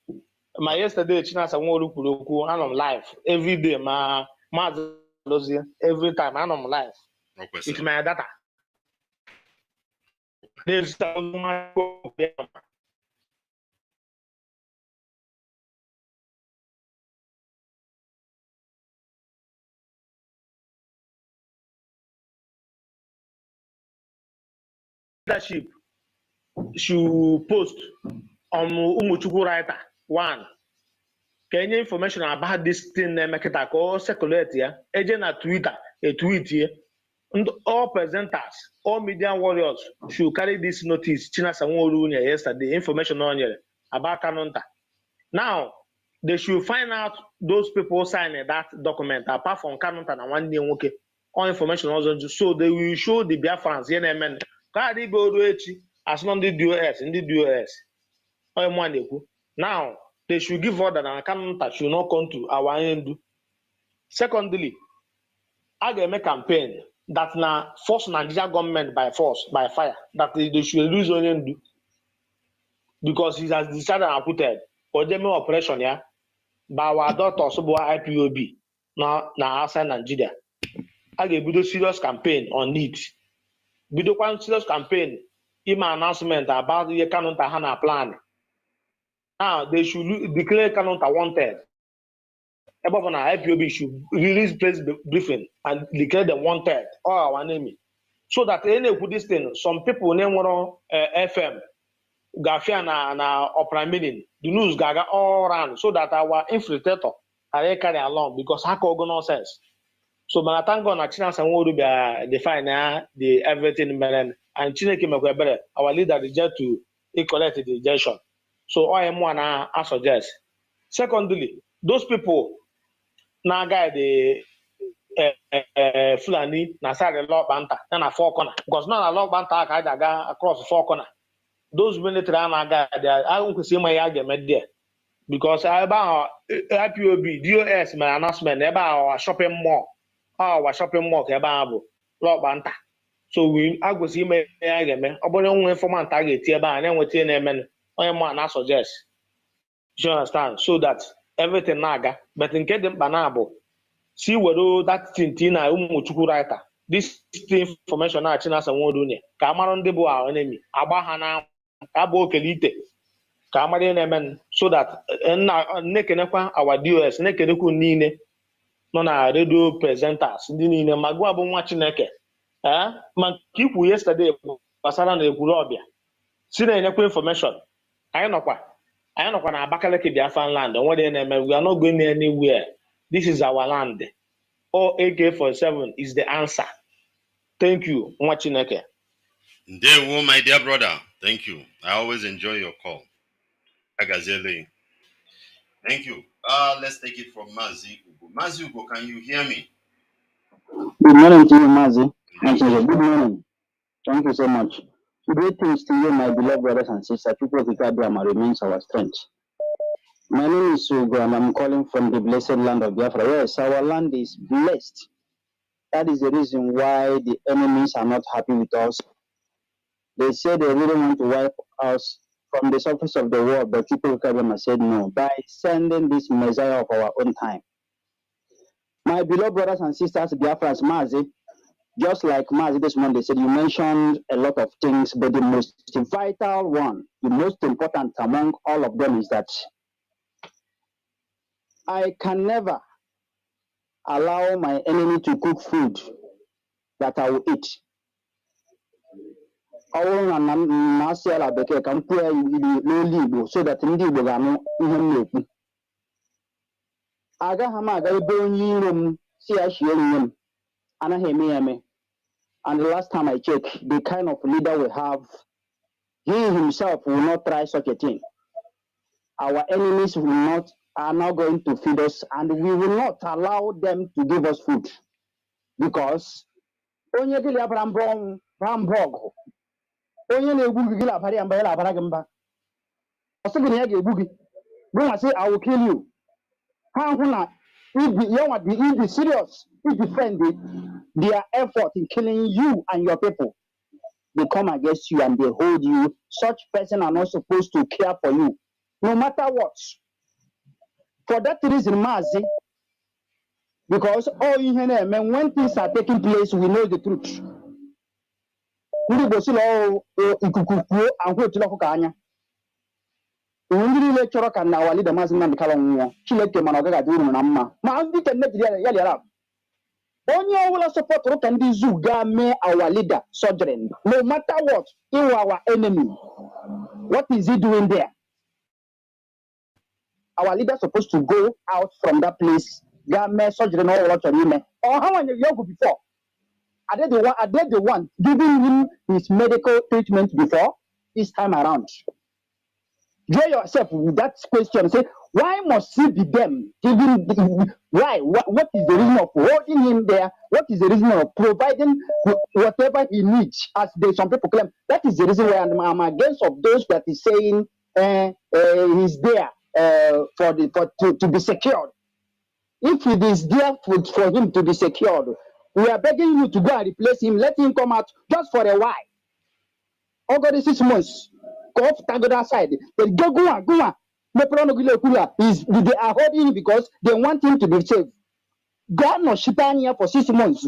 My yesterday Chinasa Nworu kwuru okwu anọ m live every day ma Mazi Lozie every time anọ m live. With my data. Leadership should post on Umuchukwu writer one. Can you information about this thing Meketa or circulate here? Agent at Twitter, a tweet here. And all presenters, all media warriors should carry this notice. China Sanwo yesterday, information on here about Kanunta. Now they should find out those people signing that document apart from Kanunta and one day okay. All information also so they will show the Biafrans yemen. Cardi go as long as the DOS in the DOS. Now they should give order that Kanunta should not come to our end. Secondly, I will make campaign that na force Nigeria government by force, by fire, that they should lose on do because he has decided and put or them operation yeah by our daughter so IPOB now outside Nigeria. I will do serious campaign on it. We do one serious campaign in my announcement about the Kanunta Hana plan. Now they should declare Kanunta wanted. Above on our IPOB should release press briefing and declare them wanted or our enemy. So that any put this thing, some people name one FM, Gafia na opera meeting, the news gaga all around so that our infiltrator are carry along because how can go nonsense. So when I thank God that China and would be define the everything and Chineke Mekwebere, our leader reject to collect the rejection. So I am one I suggest. Secondly, those people now guy the Fulani na side the law banta na four corner because now a law banta ka across four corner. Those military na guy there I won't see my argument there because about IPOB DOS my announcement about our shopping mall about law banta. So we I go see my argument about one informant target here and then we tell them I suggest. You understand? So that everything naga, but in case them banabo, see whether that thing na Umuchukwu writer. This information na China sa wodune. Kamaron debo our enemy. Abahana abo kelite. Kamari nemen so that na nekenekwa our DOS nekeneku nine no na radio presenters ndi nine magwa bo Nwachineke. Man kipu yesterday pasara na ekulobia. See na enyekwa information. Ayi nokwa. I am not going to Abakaliki Biafran land. We are not going anywhere. This is our land. All AK-47 is the answer. Thank you, Nwachineke. Ndewo, my dear brother. Thank you. I always enjoy your call. Agazele. Thank you. Let's take it from Mazi Ugo. Mazi Ugo, can you hear me? Good morning to you, Mazi. Good morning. Thank you so much. Great things to you, my beloved brothers and sisters. People of Ikabiama remains our strength. My name is Ugo and I'm calling from the blessed land of Biafra. Yes, our land is blessed. That is the reason why the enemies are not happy with us. They say they really want to wipe us from the surface of the world, but people of Ikabiama said no by sending this Messiah of our own time. My beloved brothers and sisters, Biafrans, Mazi, just like Mazi this morning, they said you mentioned a lot of things, but the most vital one, the most important among all of them is that I can never allow my enemy to cook food that I will eat. So that and the last time I checked, the kind of leader we have, he himself will not try such a thing. Our enemies are not going to feed us, and we will not allow them to give us food. Because I will kill you. if the serious, if defend their effort in killing you and your people, they come against you and they hold you. Such person are not supposed to care for you, no matter what. For that reason, Mazi, because all you hear, man, when things are taking place, we know the truth. We go see all ikukuku and go to Lokanya. We really lecture can now lead the Mazi man the Kalon. She let him and I do Namma. Mazi can make the only will support Rokandi Zuga me our leader, Sovereign. No matter what, he our enemy. What is he doing there? Our leader supposed to go out from that place. Game Sovereign or what you mean? Or how many years before? Are they the one giving him his medical treatment before this time around? Join yourself with that question. Say, why must he be them? Why? What is the reason of holding him there? What is the reason of providing whatever he needs? As some people claim, that is the reason why I'm against of those that is saying he's there to be secured. If it is there for him to be secured, we are begging you to go and replace him. Let him come out just for a while. Over 6 months. Go off Tagoda side. They go on. They are holding him because they want him to be safe. God no shipping here for 6 months.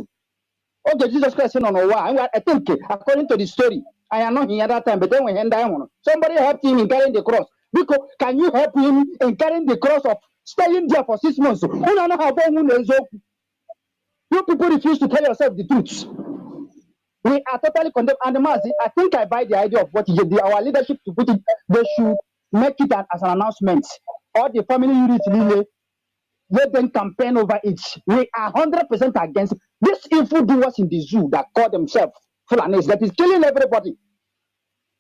Okay, Jesus Christ on a while. I think according to the story, I am not here that time, but then when somebody helped him in carrying the cross. Because can you help him in carrying the cross of staying there for 6 months? You people refuse to tell yourself the truth. We are totally condemned. And Mazi, I think I buy the idea of what our leadership to put it. They should make it as an announcement. All the family units really let them campaign over it. We are 100% against these evildoers in the zoo that call themselves Fulanis that is killing everybody.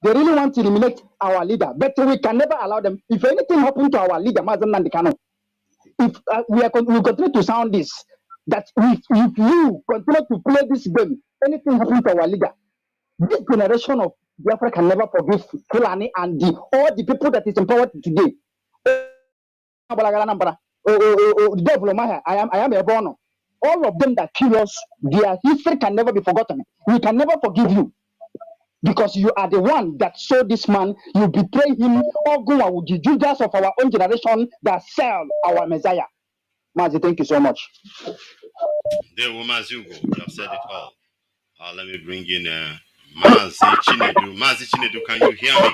They really want to eliminate our leader, but we can never allow them. If anything happens to our leader, Mazi Nwachineke, if we continue to sound this, that if you continue to play this game, anything happens to our leader, this generation of Biafra can never forgive Fulani and all the people that is empowered today. I am a bono. All of them that kill us, their history can never be forgotten. We can never forgive you. Because you are the one that saw this man, you betray him, or go with the Judas of our own generation that sell our Messiah. Mazi, thank you so much. There, Mazi, you have said it all. Let me bring in Mazi Chinedu. Mazi Chinedu, can you hear me?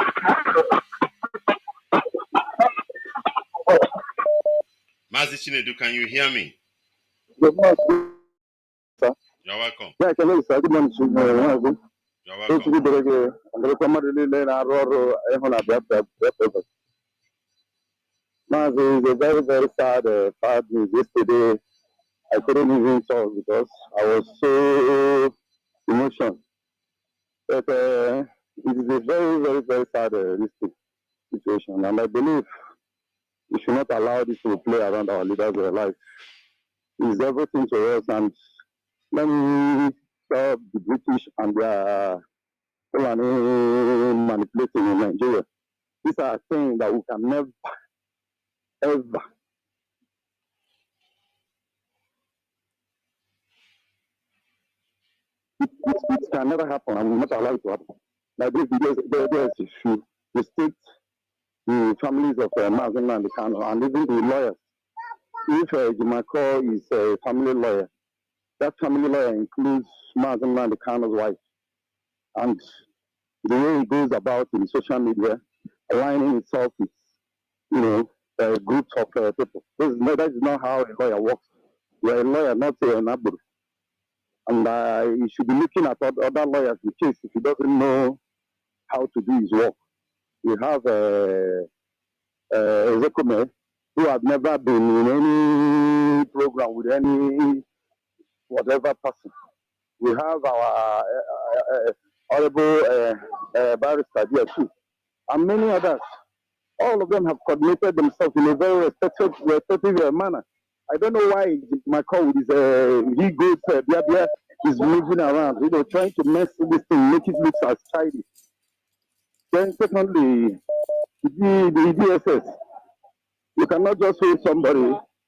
Mazi Chinedu, can you hear me? Good morning, sir. You're welcome. Yeah, I can hear you, sir. Good morning, sir. You're welcome. Mazi, it's a very, very sad news. Yesterday, I couldn't even talk because I was so emotional. But it is a very, very, very sad situation. And I believe we should not allow this to play around our leaders' lives. It's everything to us. And let me stop the British and their manipulating in Nigeria. These are things that we can never, ever. It can never happen, and we must allow it to happen. Like this, there's a should restrict the families of Mazi Nwachineke and even the lawyers. If Jimako is a family lawyer, that family lawyer includes Mazi Nwachinike's wife. And the way he goes about in social media, aligning itself with, groups of people. That is not how a lawyer works. You are a lawyer, not an abur. And he should be looking at other lawyers in case if he doesn't know how to do his work. We have Ezekome, who have never been in any program with any whatever person. We have our honorable barrister here too, and many others. All of them have coordinated themselves in a very respectful manner. I don't know why my call with his good Biafra is moving around, trying to mess with this thing, make it look as tidy. Then secondly, the DSS. You cannot just hold somebody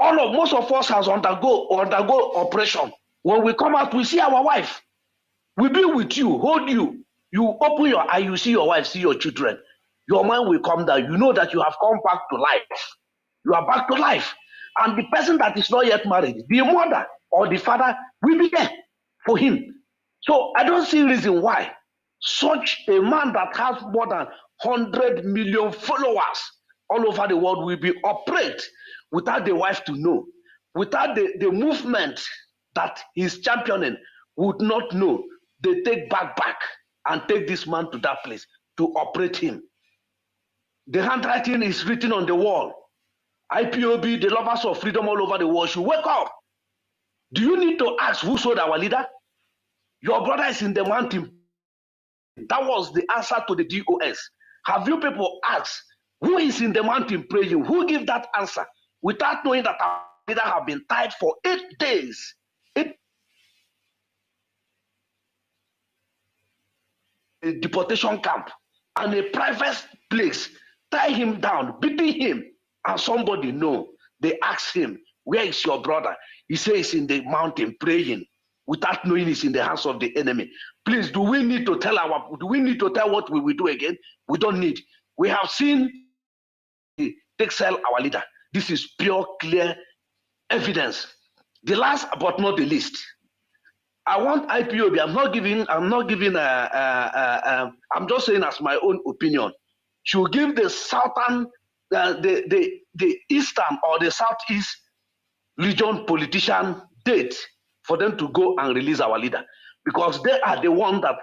Most of us has undergo operation. When we come out, we see our wife. We be with you, hold you. You open your eye, you see your wife, see your children. Your mind will come down. You know that you have come back to life. You are back to life. And the person that is not yet married, the mother or the father will be there for him. So I don't see reason why such a man that has more than 100 million followers all over the world will be operate without the wife to know, without the movement that he's championing would not know. They take back and take this man to that place to operate him. The handwriting is written on the wall. IPOB, the lovers of freedom all over the world should wake up. Do you need to ask who sold our leader? Your brother is in the mountain. That was the answer to the DOS. Have you people asked who is in the mountain praying? Who gave that answer without knowing that our leader have been tied for 8 days? A deportation camp and a private place, tie him down, beating him, and somebody know. They ask him, where is your brother? He says in the mountain praying without knowing he's in the hands of the enemy. Please, do we need to tell what we will do again? We don't need. We have seen take sell our leader. This is pure, clear evidence. The last but not the least, I want IPOB. I'm just saying as my own opinion. Should give the southern, the eastern or the southeast region politician date for them to go and release our leader, because they are the one that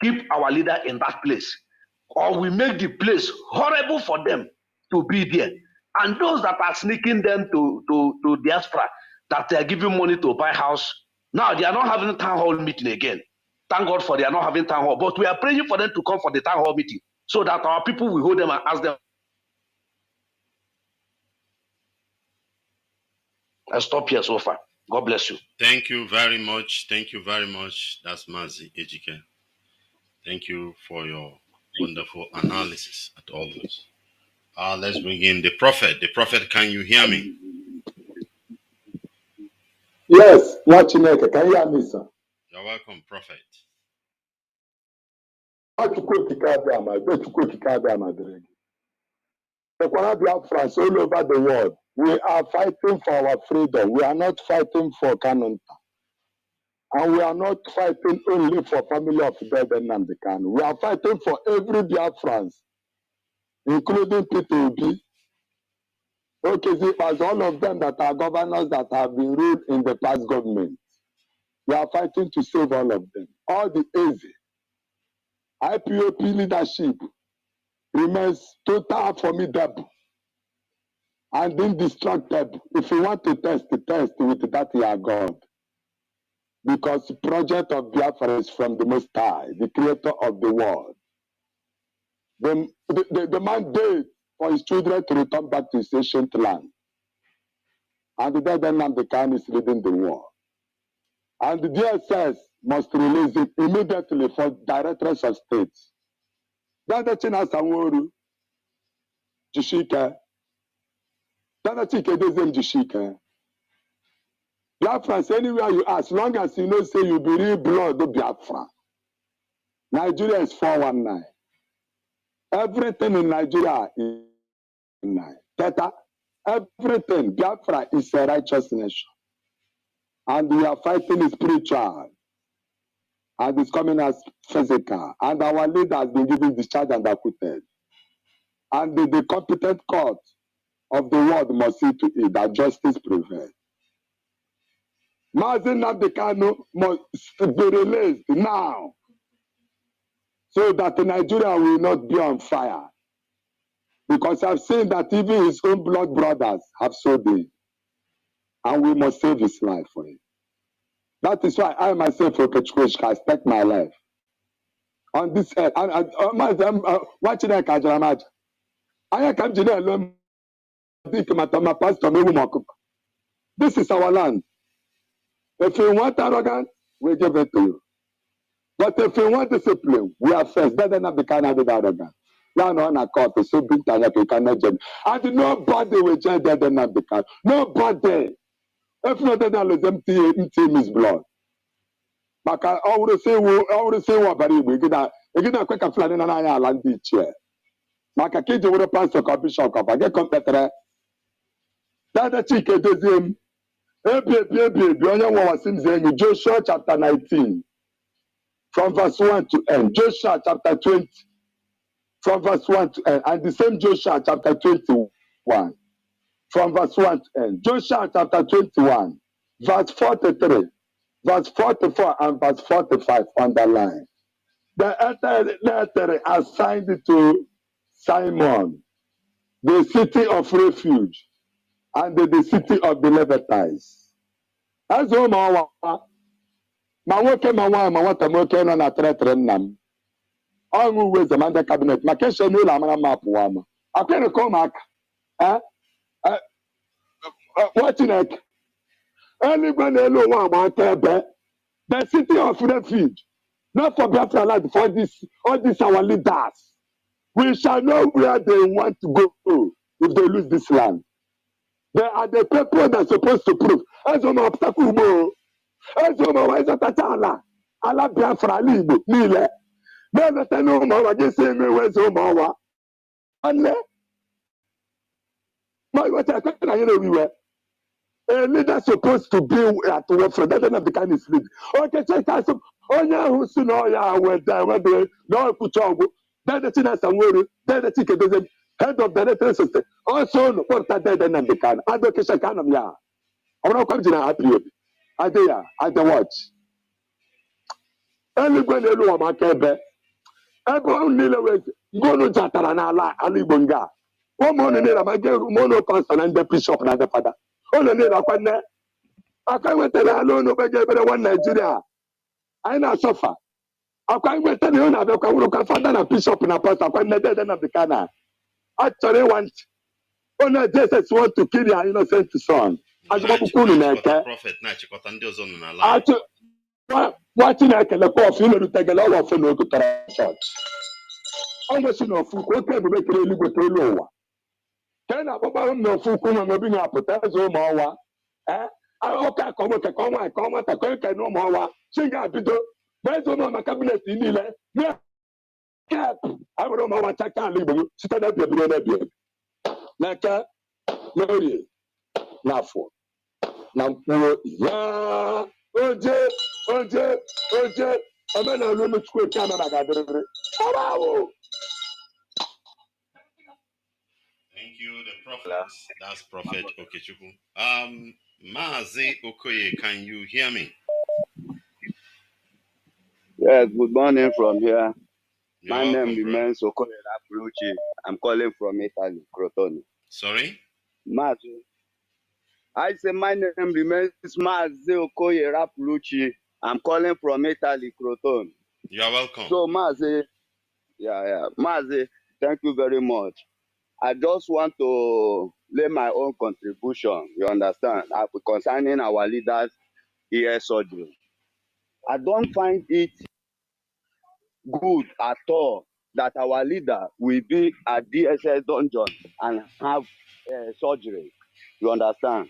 keep our leader in that place, or we make the place horrible for them to be there. And those that are sneaking them to diaspora, that they are giving money to buy house. Now they are not having a town hall meeting again. Thank God for they are not having town hall. But we are praying for them to come for the town hall meeting so that our people will hold them and ask them. I'll stop here so far. God bless you. Thank you very much. Thank you very much. That's Mazi Ejike. Thank you for your wonderful analysis at always. Let's bring in the prophet. The prophet, can you hear me? Yes, Nwachineke, can you hear me, sir? You're welcome, prophet. Biafrans all over the world, we are fighting for our freedom. We are not fighting for Kanu. And we are not fighting only for family of dead Nnamdi Kanu. We are fighting for every Biafrans, including P2B. Okay, as all of them that are governors that have been ruled in the past government. We are fighting to save all of them. All the easy. IPOP leadership remains total formidable and indestructible. If you want to test with that, you are God. Because the project of Biafra is from the Most High, the creator of the world. The mandate for his children to return back to his ancient land. And the dead Nnamdi Kanu is leading the war. And the DSS must release it immediately for directors of states. Dada China Sanworu, Jishika. Dada Chike Dezem Jishika. Biafrans, anywhere you are, as long as you know, say you be real blood of Biafra. Nigeria is 419. Everything in Nigeria is 9. Teta, everything. Biafra is a righteous nation. And we are fighting spiritual. And it's coming as physical. And our leader has been given discharge and acquitted. And the competent court of the world must see to it that justice prevails. Mazi Nwachineke must be released now so that Nigeria will not be on fire. Because I've seen that even his own blood brothers have sold him. And we must save his life for him. That is why I myself, I stake my life on this earth. Watching that Kajamaja. I come to them. This is our land. If you want arrogance, we give it to you. But if you want discipline, we are first. Better not be kind of arrogant. Yeah, no, na court, so big time you cannot judge. And nobody will judge the Nnamdi Kanu. Nobody. If not, then them team is blood. Maka I would say what very we get a quick flan in an island beach. Maka kid with a pastor copy shop up. I get competitor. That the chicken does him. Joshua chapter 19, from verse 1 to end. Joshua chapter 20, from verse 1 to end. And the same Joshua chapter 21, from verse 1 to end. Joshua chapter 21, verse 43, verse 44, and verse 45 underline. The letter assigned to Simon, the city of refuge, and the city of the Levites. As my nwoke ma nwaanyị ma nwata nwoke nọ na tretre nna m ọṅụ uwe zamanda kabinet maka eshe n'ụlọ amara mma pụwa ama akwere ka ụmụaka nwa Chineke eluigwe na elu ụwa agba aka ebe the city of refuge not for Biafra land for all these our leaders. We shall know where they want to go if they lose this land. They are the people that are supposed to prove. As on obstacle, as on my Tachala, Allah Biafra Libo, Nile. Never tell no more against me where's Omawa. And my what I can't everywhere. A leader supposed to be at work for that of the kind of sleep. Okay, check out some. Oh, yeah, who's no, yeah, where they no put on. Then the thing has a word, then the ticket doesn't. Head of the electoral system. Also, no, what that dead and the can. I don't catch a can of ya. I'm not coming to a happy. I dare, I don't watch. Everybody know my cabin. Everyone need a way. Go to Jatarana, Ali Bunga. 1 morning, I get mono pastor and the bishop and the father. Only need a partner. I can't tell you alone over there, one Nigeria. I not suffer. I can't tell you now, the father and bishop and a pastor. I can't tell them the canna. Actually, only Jesus want to kill your innocent son. As what prophet, watching the coffee, you take a lot of fun to the church. Almost no food, okay, we make a little bit lower. Can I go no food, come and bring up a tazo mawa? Eh? I okay, come at a cook, no more. Sing out to do. There's no cabinet in the land. I don't know what I can't live. Stand up your Naka, Lori, Nafo, Nampo, ya, Oje, I'm in a room school camera. Thank you, the prophet. That's Prophet Okechukwu. Mazi Okoye, can you hear me? Yes, good morning from here. You're My welcome, name remains Okoye Rapuluchi. I'm calling from Italy, Crotone. Sorry? Mazi. I say my name remains Mazi Okoye Rapuluchi. I'm calling from Italy, Crotone. You're welcome. So Mazi, Mazi, thank you very much. I just want to lay my own contribution, you understand, concerning our leaders' ear surgery. I don't find it good at all that our leader will be at DSS dungeon and have surgery. You understand?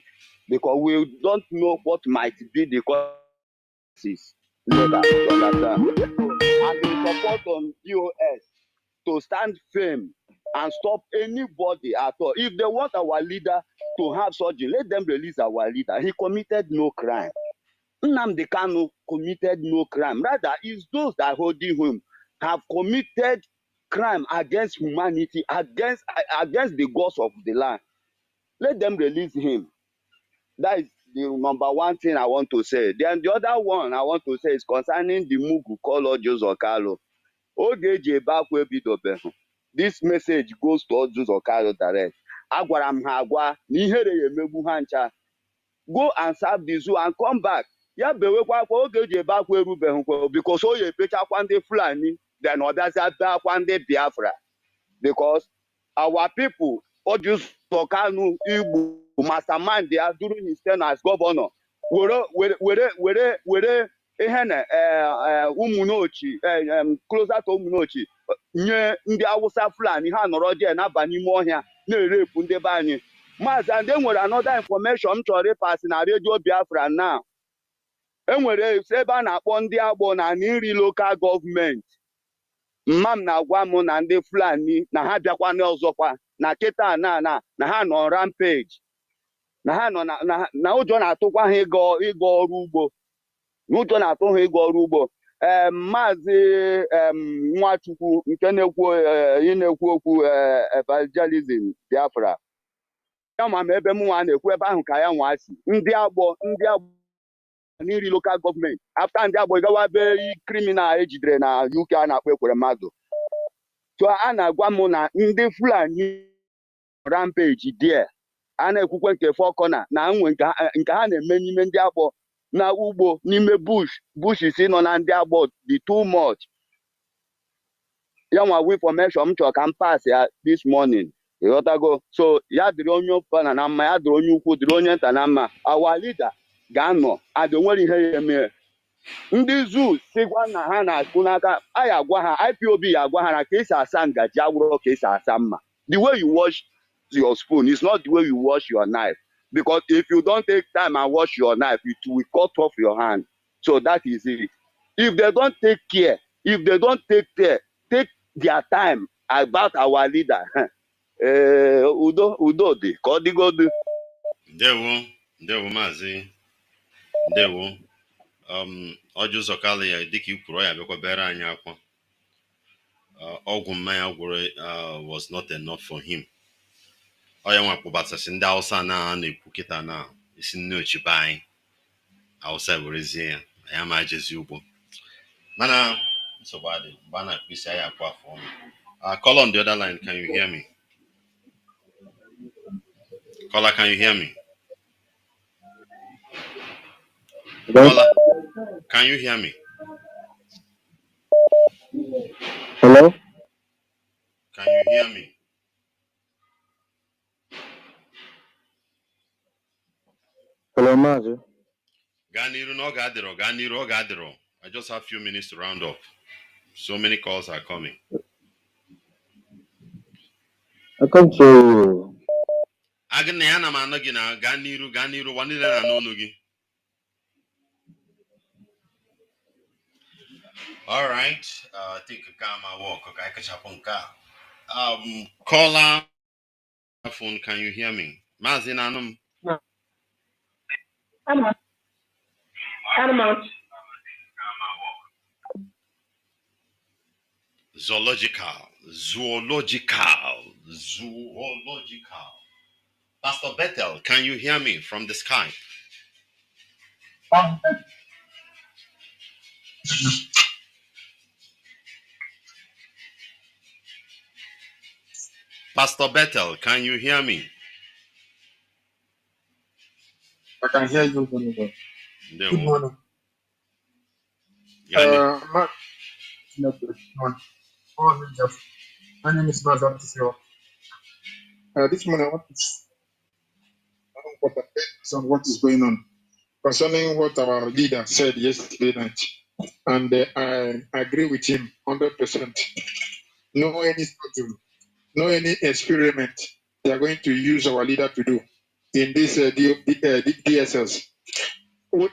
Because we don't know what might be the causes later. You understand? And in support on DOS to stand firm and stop anybody at all. If they want our leader to have surgery, let them release our leader. He committed no crime. Nnamdi Kanu committed no crime. Rather, it's those that are holding him have committed crime against humanity, against the gods of the land. Let them release him. That is the number one thing I want to say. Then the other one I want to say is concerning the Mugu called Joseph Okalo. This message goes to Joseph Okalo direct. Agwaram ha agwa n'ihere ya emegbu ha ncha. Go and serve the zoo and come back. Ya bewekwa akwa oge eji ebe akwa erubeghị because o ya ebechakwa ndị Fulani then ọ bịazi ebe akwa ndị Biafra because our people Ojus Kanu Igbo mastermind there during his tenure as governor were ihe na Umunochi closer to Umunochi nye ndị Awụsa Fulani ha nọrọ je na-aba n'ime ọhịa na-erepụ ndị be anyị. Maazị, and enwere another information m chọrọ ịpasị na redio Biafra na enwere ebe a na-akpọ ndị agbọ na nri lokal gọọmenti. Mma m na-agwa m na ndị Fulani na ha bịakwa n'ọzọkwa na kịta na ha nọ rampage, na ha nọ na ụjọ na-atụkwa ha ịga ọrụ ugbo, n'ụjọ na-atụ ha ịga ọrụ ugbo. Maazị Nwachukwu nke na-ekwu okwu evangelism Biafra, ya ma ebe m nwa na-ekwu ebe ahụ ka ya nwa si ndị agbọ n'iri lokal gọọmenti. Afta ndị agbọ gawa be kriminal ejidere na UK a na-akpọ Ekwere Mmadụ. So a na-agwa m na ndị Fulani rampage die a na-ekwukwe nke fọkọna na nwe nke ha na-eme n'ime ndị agbọ na ugbo n'ime bush si nọ na ndị agbọ dị too much. Ya nwa information m chọrọ ka m pass ya this morning, ịghọtago. So ya dịrị onye ọbụla na mma, ya dịrị onye ukwu, dịrị onye nta na mma. Our leader ga-anọ adị nwere ihe ya eme. Ndị zoo sigwa na ha na-akụ n'aka, a ya agwa ha, IPOB ya agwa ha na ka esi asa ngaji agwụrụ ka esi asa mma. The way you wash your spoon is not the way you wash your knife, because if you don't take time and wash your knife, it will cut off your hand. So that is it. If they don't take care, if they don't take their time about our leader, udo dị ka ọ dịgodu. Ndewo Maazị, ndewo. Ọjụ zọkala ya dịka ikwuru ya bịakwa bere anyị akwa. Ọgwụ mmanya gwụrụ was not enough for him. Ọ ya nwa kpọbatasị ndị Hausa na-ekwu kịta na isi nne ochibe anyị Hausa werezie ya ya ma jezi ugbo. Mana nsogbu adị mgbe a na-akpịsị anyị akwa afọ ọnụ. Call on the other line, can you hear me? Caller, can you hear me? Caller, can you hear me? Hello? Can you hear me? Hello, Mazi. Ganiru, I just have a few minutes to round up. So many calls are coming. I can't hear you. Ganiru, wanile na nonugi. All right. I think I walk. Caller phone, can you hear me? Mazi nanum. Zoological. Pastor Bethel, can you hear me from the Skype? Pastor Bethel, can you hear me? I can hear you very well. Good morning. My name is Mazi Nwachineke. This morning I want to put a bit on what is going on concerning what our leader said yesterday night, and I agree with him 100%. No any struggle, no any experiment they are going to use our leader to do in this DSS.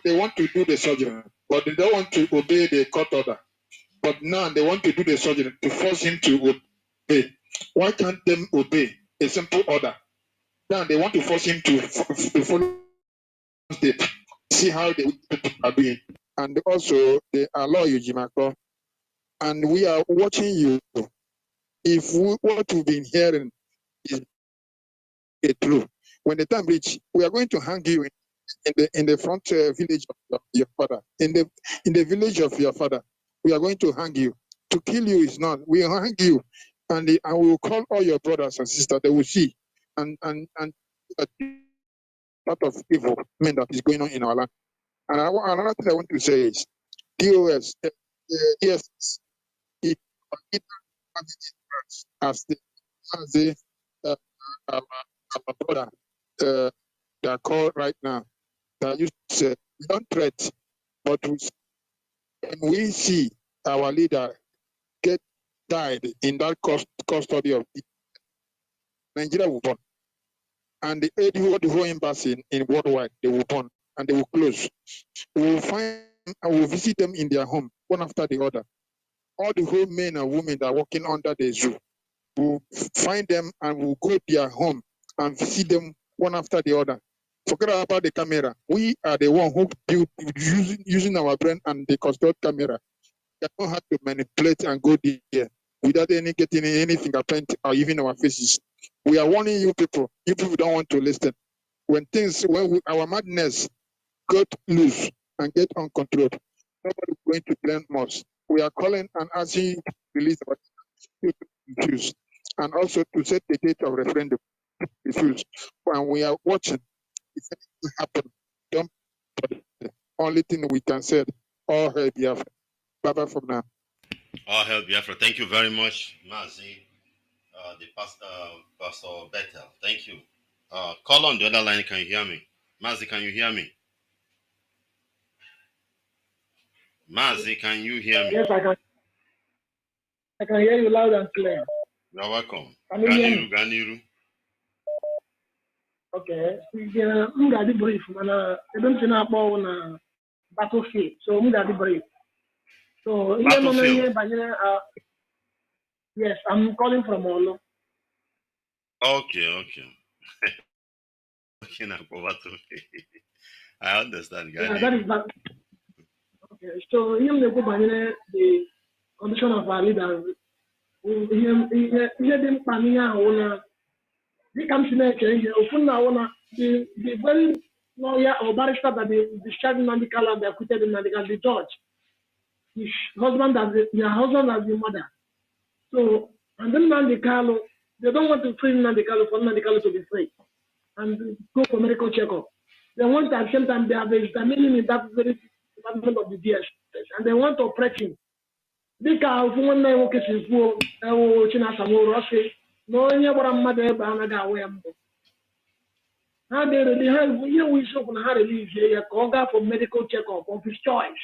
They want to do the surgery, but they don't want to obey the court order. But now they want to do the surgery to force him to obey. Why can't they obey a simple order? Now they want to force him to follow it. See how they are doing. And also they allow you, Jimako. And we are watching you. If what we've been hearing is true, when the time reach, we are going to hang you in the front village of your father. In the village of your father, we are going to hang you. To kill you is not. We will hang you, and we will call all your brothers and sisters. They will see, and a lot of evil that is going on in our land. And another thing I want to say is, DOS, yes, as our brother that are called right now, that you said, we don't threat, but when we see our leader get died in that custody of Nigeria will burn. And the whole embassy in worldwide, they will burn and they will close. We will find and we will visit them in their home, one after the other. All the whole men and women that are working under the zoo, we will find them and we will go to their home and visit them one after the other. Forget about the camera. We are the one who build using our brain and the custodial camera. We don't have to manipulate and go there without getting any fingerprint or even our faces. We are warning you people. You people don't want to listen. When our madness got loose and get uncontrolled, nobody is going to blame us. We are calling and asking you to release our refuse and also to set the date of referendum. Refuse. When we are watching, if anything happen, don't. The only thing we can say, all hail Biafra. Bye-bye from now. All hail Biafra. Thank you very much, Mazi, the Pastor Bethel. Thank you. Call on the other line. Can you hear me? Mazi, can you hear me? Mazi, can you hear me? Yes, I can. I can hear you loud and clear. You're welcome. Can you hear me? Ganiru. Okay. I'm going to be brief. I don't know about battlefield. So I'm going to be brief. So Battlefield. Yes, I'm calling from Olo. Okay. I understand. Yeah, that is that. Okay. So the condition of our leaders. The very lawyer or barrister that they discharged Nnamdi and they acquitted Nnamdi as the judge. His husband as the mother. So, and then Nnamdi, they don't want to free Nnamdi for Nnamdi to be free and go for medical checkup. They want at the same time they have examined him in that very department of the DSS and they want to oppress him. Dịka one nwoke si kwuo Chinasamoro ọsị na onye gbara mmadụ ebe anaghị awụ ya mbụ. Ha dịrị ha ihe nwe isiokwu na ha relizie ya ka ọ gaa for medical check-up of his choice.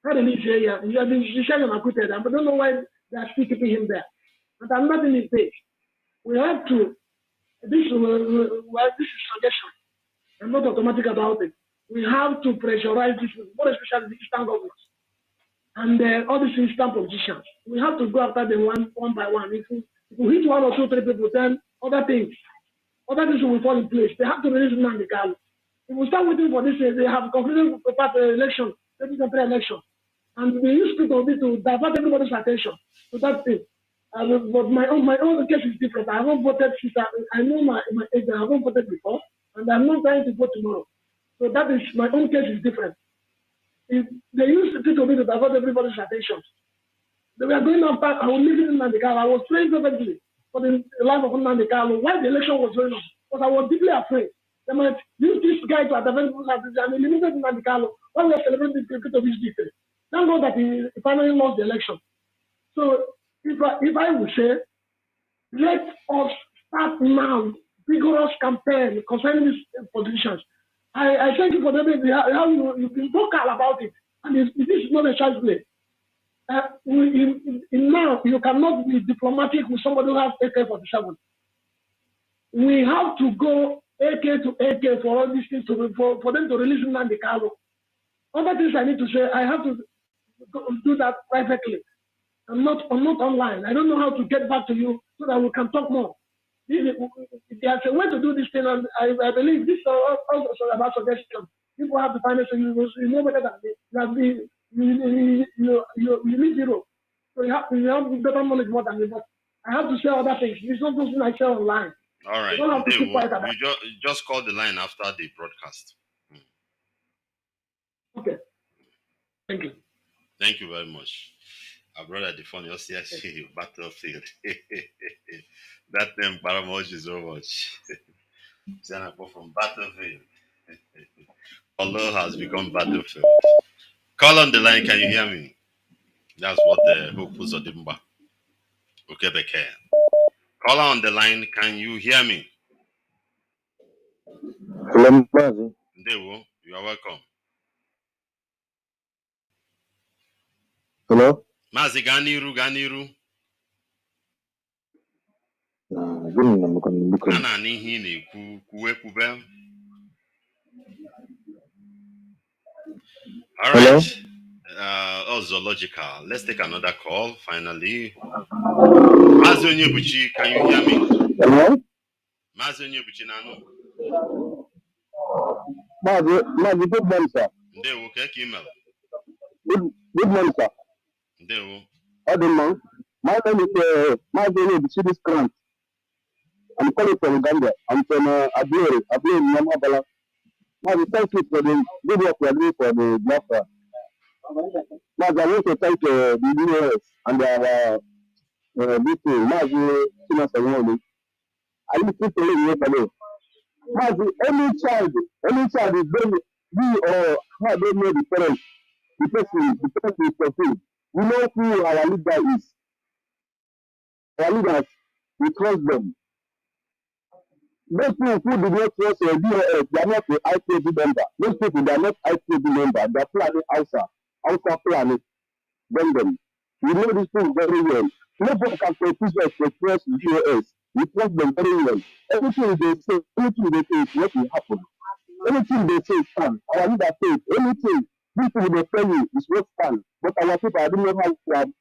Ha relizie ya the decision acquitted, but I don't know why they are still keeping him there. But I'm not in his page. We have to, this is suggestion. I'm not automatic about it. We have to pressurize this, more especially the Eastern governments. And all these Eastern politicians, we have to go after them one by one. If we hit one or two, three people, then other things will fall in place. They have to release Nnamdi. If we start waiting for this, they have concluded the election, 2023 election, and they use people to divert everybody's attention to that thing. But my own case is different. I haven't voted since I know my age. I haven't voted before, and I'm not trying to vote tomorrow. So that is my own case is different. If they used to divert everybody's attention. They were going after, I was living in Nnamdi. I was praying perfectly for the life of Nnamdi while the election was going on. Because I was deeply afraid. They might use this guy to divert people's attention and eliminate Nnamdi while we are celebrating the victory of his victory. Thank God that he finally lost the election. So if I would say, let us start now vigorous campaign concerning these positions. I thank you for how you've been vocal about it. And this is not a child's play. Now, you cannot be diplomatic with somebody who has AK-47. We have to go AK to AK for all these things, for them to release Nnamdi. Other things I need to say, I have to do that privately. I'm not online. I don't know how to get back to you so that we can talk more. There's a way to do this thing, and I believe this is also about suggestion. People have to find it, so you know better than me. You need zero. So you have better knowledge more than me, but I have to say other things. It's not something I say online. All right. You don't have to keep quiet about it. You just call the line after the broadcast. Okay. Thank you. Thank you very much. Our brother, the funny OCSC battlefield. That name Paramoji so much. Senator from battlefield. Olo has become battlefield. Call on the line, can you hear me? That's what the Hopus of Dimba. Okay, Beke. Call on the line, can you hear me? Hello, Mazi. Ndewo, you are welcome. Hello? Mazi Ganiru. All right. Zoological. Let's take another call. Finally, Mazi Nwachineke, can you hear me? Hello? Mazi Nwachineke, Nanu. Mazi, good morning, sir. Ndewo, ke email. Good morning, sir. Ndewo. Good morning. My name is Mazi Nwachineke. I'm calling from Gambia. I'm from Ablere, Nyamabala. Mazi, thank you for the good work you are doing for the Biafra. Mazi, I want to thank the US and our people, Mazi Nwachineke. I need to tell you yesterday. Mazi, any child is going to be or how they know the parents, the person is fulfilled. We know who our leader is. Our leaders, we trust them. Those people who do not trust BOS, they are not the IPOB member. Those people, they are not IPOB member. They are planning outside planning. Them. We know these things very well. Nobody can confuse us to trust BOS. We trust them very well. Everything they say is what will happen. Anything they say stand. Our leader says anything. People will tell you is what stand. But our people, I don't know how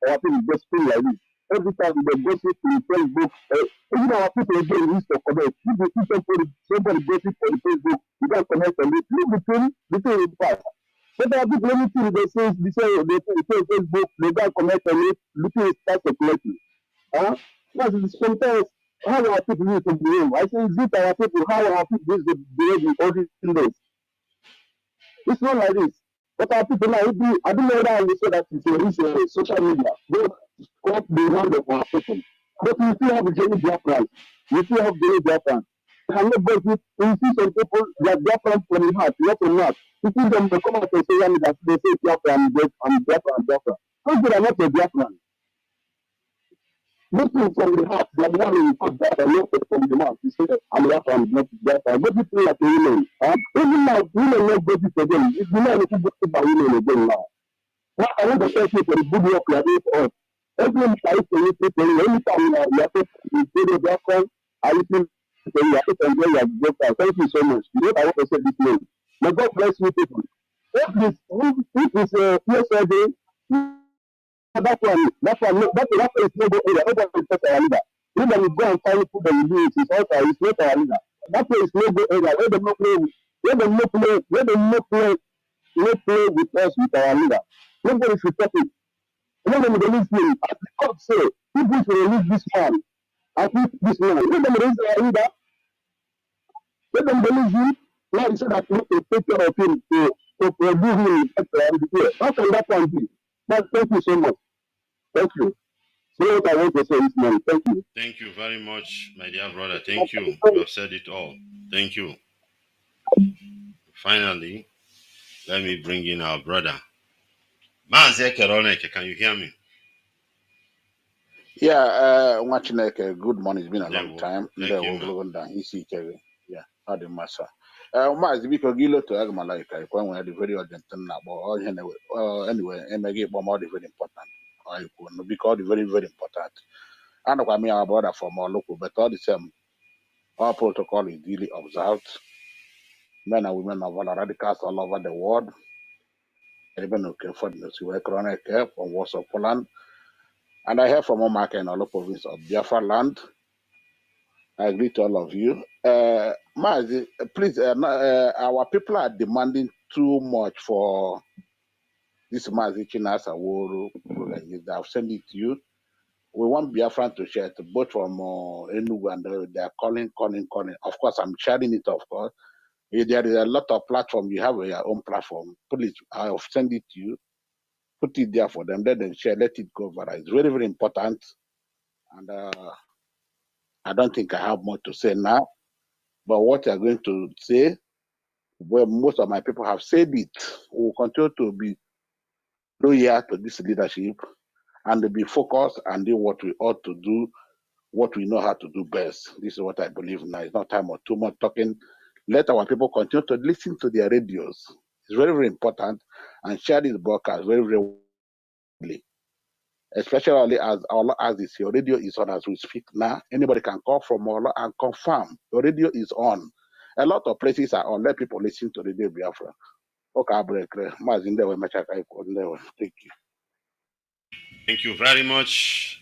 our people just feel like this. Every time they gossip in Facebook, even our people again used to connect. If you see somebody gossip on Facebook, you can connect and leave between the past. But our people, anything they say Facebook, they can connect and leave between start circulating. Sometimes how our people used to behave. I say, is it our people, how our people used to behave in all these days? It's not like this. But our people now, I don't know whether I will say that it's social media. They got the hand of our people. But we still have the Jenny Biafrans. We still have Jenny Biafrans. And nobody, we see some people, they are Biafrans from the heart, not from not. You see them, they come out and say, that they say Biafra and Biafra. Those people are not a Biafran. Looking from the heart, they are the one who put that and not from the mouth. You say, I'm Biafra, I'm not Biafra. Go people like women. Even now, women not go to them. It's the man who go to by women again now. Now, I want to thank you for the good work you are doing for us. Every time I say you people, anytime you are taking the Biafra, I listen to you, I take enjoy your Biafra. Thank you so much. You know I want to say this name. May God bless you people. If this PSLD, that one is no go area. Nobody is not our leader. Even if go and find food and do it, it's also it's not our leader. That place is no go area. Where them no play with us with our leader. Nobody should talk it. Let them release him. As the court say, people should release this man. I think this man. Let them release our leader. Let them release him. Now he said that we need to take care of him to produce him and declare. How can that one be? But thank you so much. Thank you. So what I want to say this morning. Thank you. Thank you very much, my dear brother. Thank you. You have said it all. Thank you. Finally, let me bring in our brother. Mazi Nwachineke, can you hear me? Yeah, Nwachineke, good morning. It's been a long time. Thank you, man. Yeah, had a massa. Mazi, because Gilo to Agmalaka, when we had a very urgent anyway, and I get more very important. Because very, very important. And I mean, our brother from our local, but all the same, our protocol is duly observed. Men and women of all radicals all over the world. Even okay for the chronic care from Warsaw, Poland. And I hear from Omaka in all province of Biafra land. I agree to all of you. Mazi, please, our people are demanding too much for this Mazi Chinasa Woro. I've sent it to you. We want Biafran to share it, both from Enugu and they are calling. Of course, I'm sharing it, of course. There is a lot of platform. You have your own platform. Please, I'll send it to you. Put it there for them. Let them share. Let it go viral. It's very, very important. And I don't think I have more to say now. But what I'm going to say, well, most of my people have said it. We will continue to be loyal to this leadership and to be focused and do what we ought to do, what we know how to do best. This is what I believe now. It's not time or too much talking. Let our people continue to listen to their radios. It's very, very important. And share this broadcast very, very widely. especially as this, your radio is on as we speak now. Anybody can call from Olo and confirm your radio is on. A lot of places are on. Let people listen to Radio Biafra. Okay, break. Mazi Ndewe Mechaka Iko Ndewe. Thank you. Thank you very much,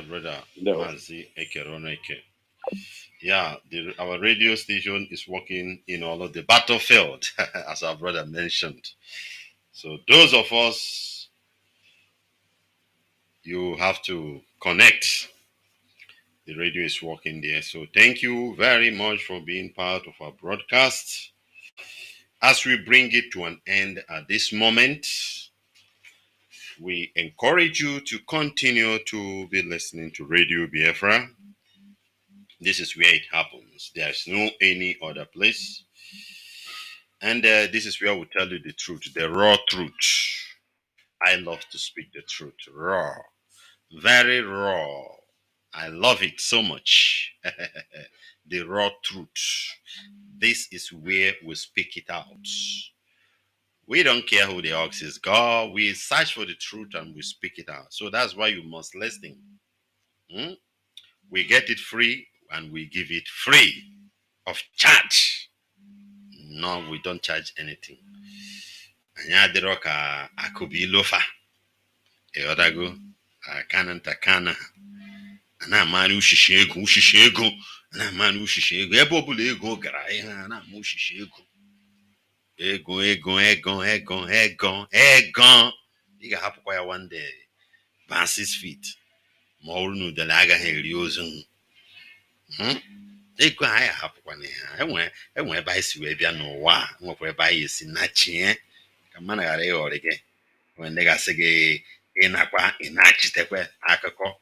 brother Ndewe. Mazi Nwachineke. Yeah, our radio station is working in all of the battlefield, as our brother mentioned. So those of us, you have to connect. The radio is working there. So thank you very much for being part of our broadcast. As we bring it to an end at this moment, we encourage you to continue to be listening to Radio Biafra. This is where it happens. There's no any other place. And this is where we tell you the truth, the raw truth. I love to speak the truth, raw, very raw. I love it so much. The raw truth. This is where we speak it out. We don't care who the ox is. God, we search for the truth and we speak it out. So that's why you must listen. We get it free and we give it free of charge. No, we don't charge anything. Anyadiro ka akubi lofa. Eodago kana takana. Ana mani ushishi ego. Ana mani ushishi ego. Ebe obula ego gara ihe na mu ushishi ego. Ego. You ga hapukwa ya one day. Van 6 feet. Ma ọrụ na udele agaghị eri ozu. Ego anyị ahapụkwa na ya. Enwe ebe anyị si wee bịa n'ụwa. Nwekwa ebe anyị esi nachie. Ka mmadụ ghara ịghọrị gị. Ndị gasị gị ị na-achitekwa akụkọ.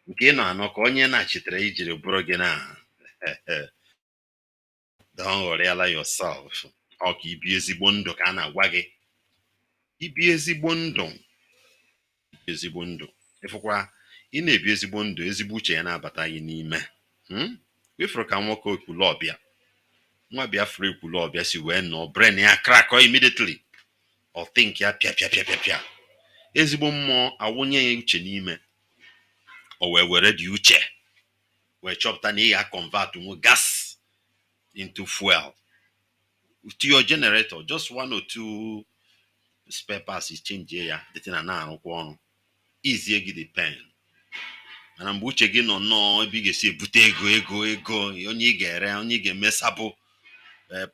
Nke ị nọ anọ ka onye na-achitere ijiri bụrụ gị na. Don't worry yourself. Ọ ka ibi ezigbo ndụ ka a na-agwa gị. Ibi ezigbo ndụ. Ịfụkwa ị na-ebi ezigbo ndụ, ezigbo uche ya na-abata gị n'ime. Wefụrụ ka nwoke Ekwulọbịa, nwa Biafra Ekwulọbịa si wee nọ brain ya crack immediately. Ọ think ya pịa. Ezigbo mmụọ awụnye ya uche n'ime. O wee were dị uche wee chọpụta na ị ga-convert gas into fuel. To your generator, just 1 or 2 spare parts is change ya, the thing na-arụkwa ọrụ. Easy gị the pen. Mana mgbe uche gị nọ nnọọ ebe ị ga-esi ebute ego, onye ị ga-ere, onye ị ga-emesapụ,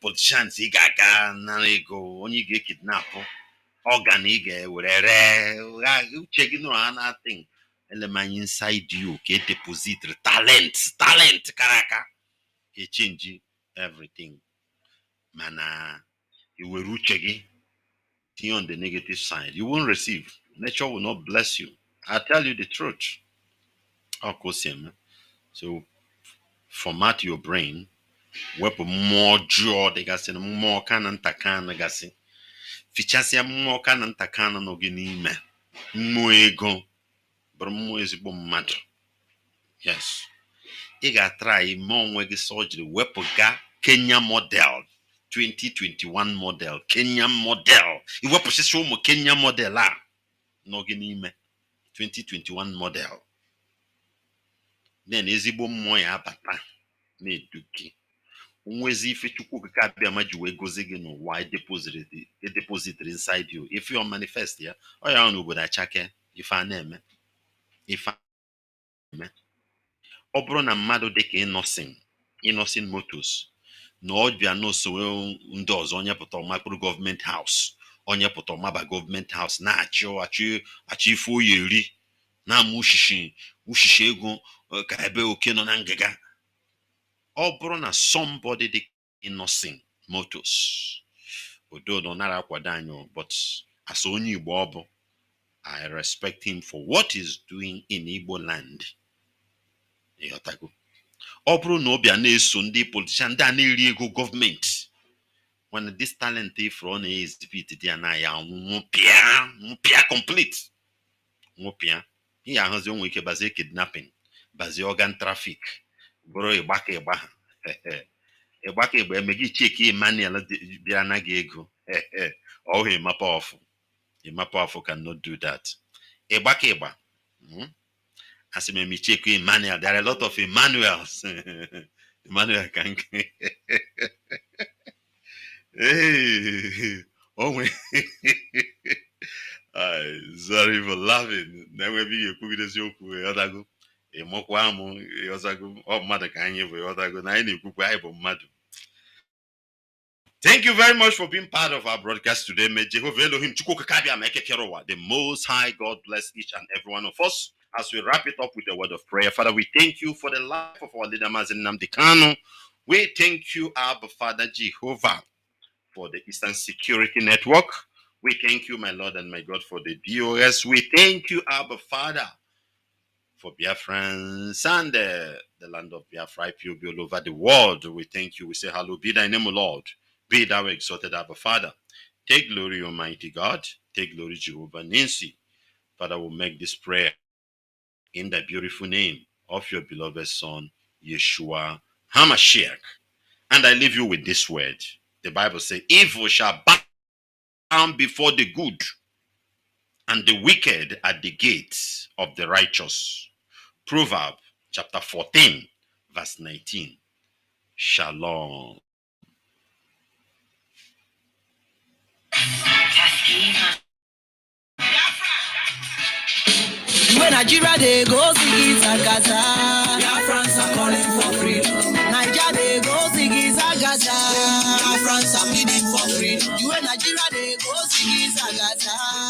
politicians ị ga-aga nara ego, onye ị ga-ekidnapụ, organ ị ga-ewere ree, uche gị nọrọ ha na-think. Element inside you ka deposit talent karaka ka change everything. Mana you will uche gị tinye on the negative side, you won't receive. Nature will not bless you. I tell you the truth. So format your brain. Wepụ mmụọ jụọ dịgasị na mmụọ ka na ntakana gasị. Fichasịa mmụọ ka na ntakana nọ gị n'ime. Mmụọ ego bụrụ mmụọ ezigbo mmadụ. Yes. Ị ga-try mee onwe gị surgery wepụga Kenya model 2021 model Kenya model. Iwepụsịsị ụmụ Kenya model a nọ gị n'ime 2021 model. Then ezigbo mmụọ ya abata na-eduki. Nwezi ife Chukwu okike abịa ma ji wee gozi gị n'ụwa deposit inside you. If you manifest ya, ọ ya n'obodo achake ife a na-eme. Ọ bụrụ na mmadụ dịka Innocent Motors na ọ bịa n'osowe ndị ọzọ, onye pụta ọmakpụrụ gọọmenti haus, onye pụta ọmaba gọọmenti haus na-achị ife oyi eri na-ama ushishi ego ka ebe oke nọ na ngịga. Ọ bụrụ na somebody dị Innocent Motors, odo nọ nara akwado anyị, but as onye Igbo ọ bụ, I respect him for what he's doing in Igbo land. Ọ bụrụ na ọ bịa na-eso ndị politician ndị a na-eri ego gọọmenti, when this talent ifro na exhibit dị ya na ya nwụpịa complete. Nwụpịa. Ihe ahụzi onwe ike bazie kidnapping, bazie organ traffic, bụrụ ịgbaka eme gị cheki Emmanuel bịa na gị ego. Oh, Imapa Ofu cannot do that. Ebakeba. As me check Emmanuel. There are a lot of Emmanuels. Emmanuel can. Hey, oh my. Sorry for laughing. Never be a cookie as you other go. A mokwamo, Yosago, or mother can you for other go. Nine cook madu. Thank you very much for being part of our broadcast today. May Jehovah Elohim Chukukakabia Meke Kerowa. The Most High God bless each and every one of us. As we wrap it up with a word of prayer, Father, we thank you for the life of our leader Mazi Nnamdi Kanu. We thank you, Abba Father Jehovah, for the Eastern Security Network. We thank you, my Lord and my God, for the DOS. We thank you, Abba Father, for Biafrans and the land of Biafra, IPOB all over the world. We thank you. We say, hallowed be thy name, O Lord. Be thou exalted, Abba Father. Take glory, Almighty God. Take glory, Jehovah Ninsi. Father, will make this prayer in the beautiful name of your beloved Son, Yeshua HaMashiach. And I leave you with this word. The Bible says, evil shall bow before the good, and the wicked at the gates of the righteous. Proverbs chapter 14, verse 19. Shalom. When Nigeria they go see Zagaza, Biafrans are calling for freedom. Nigeria they go see Zagaza, Biafrans are pleading for freedom. When Nigeria they go see Zagaza.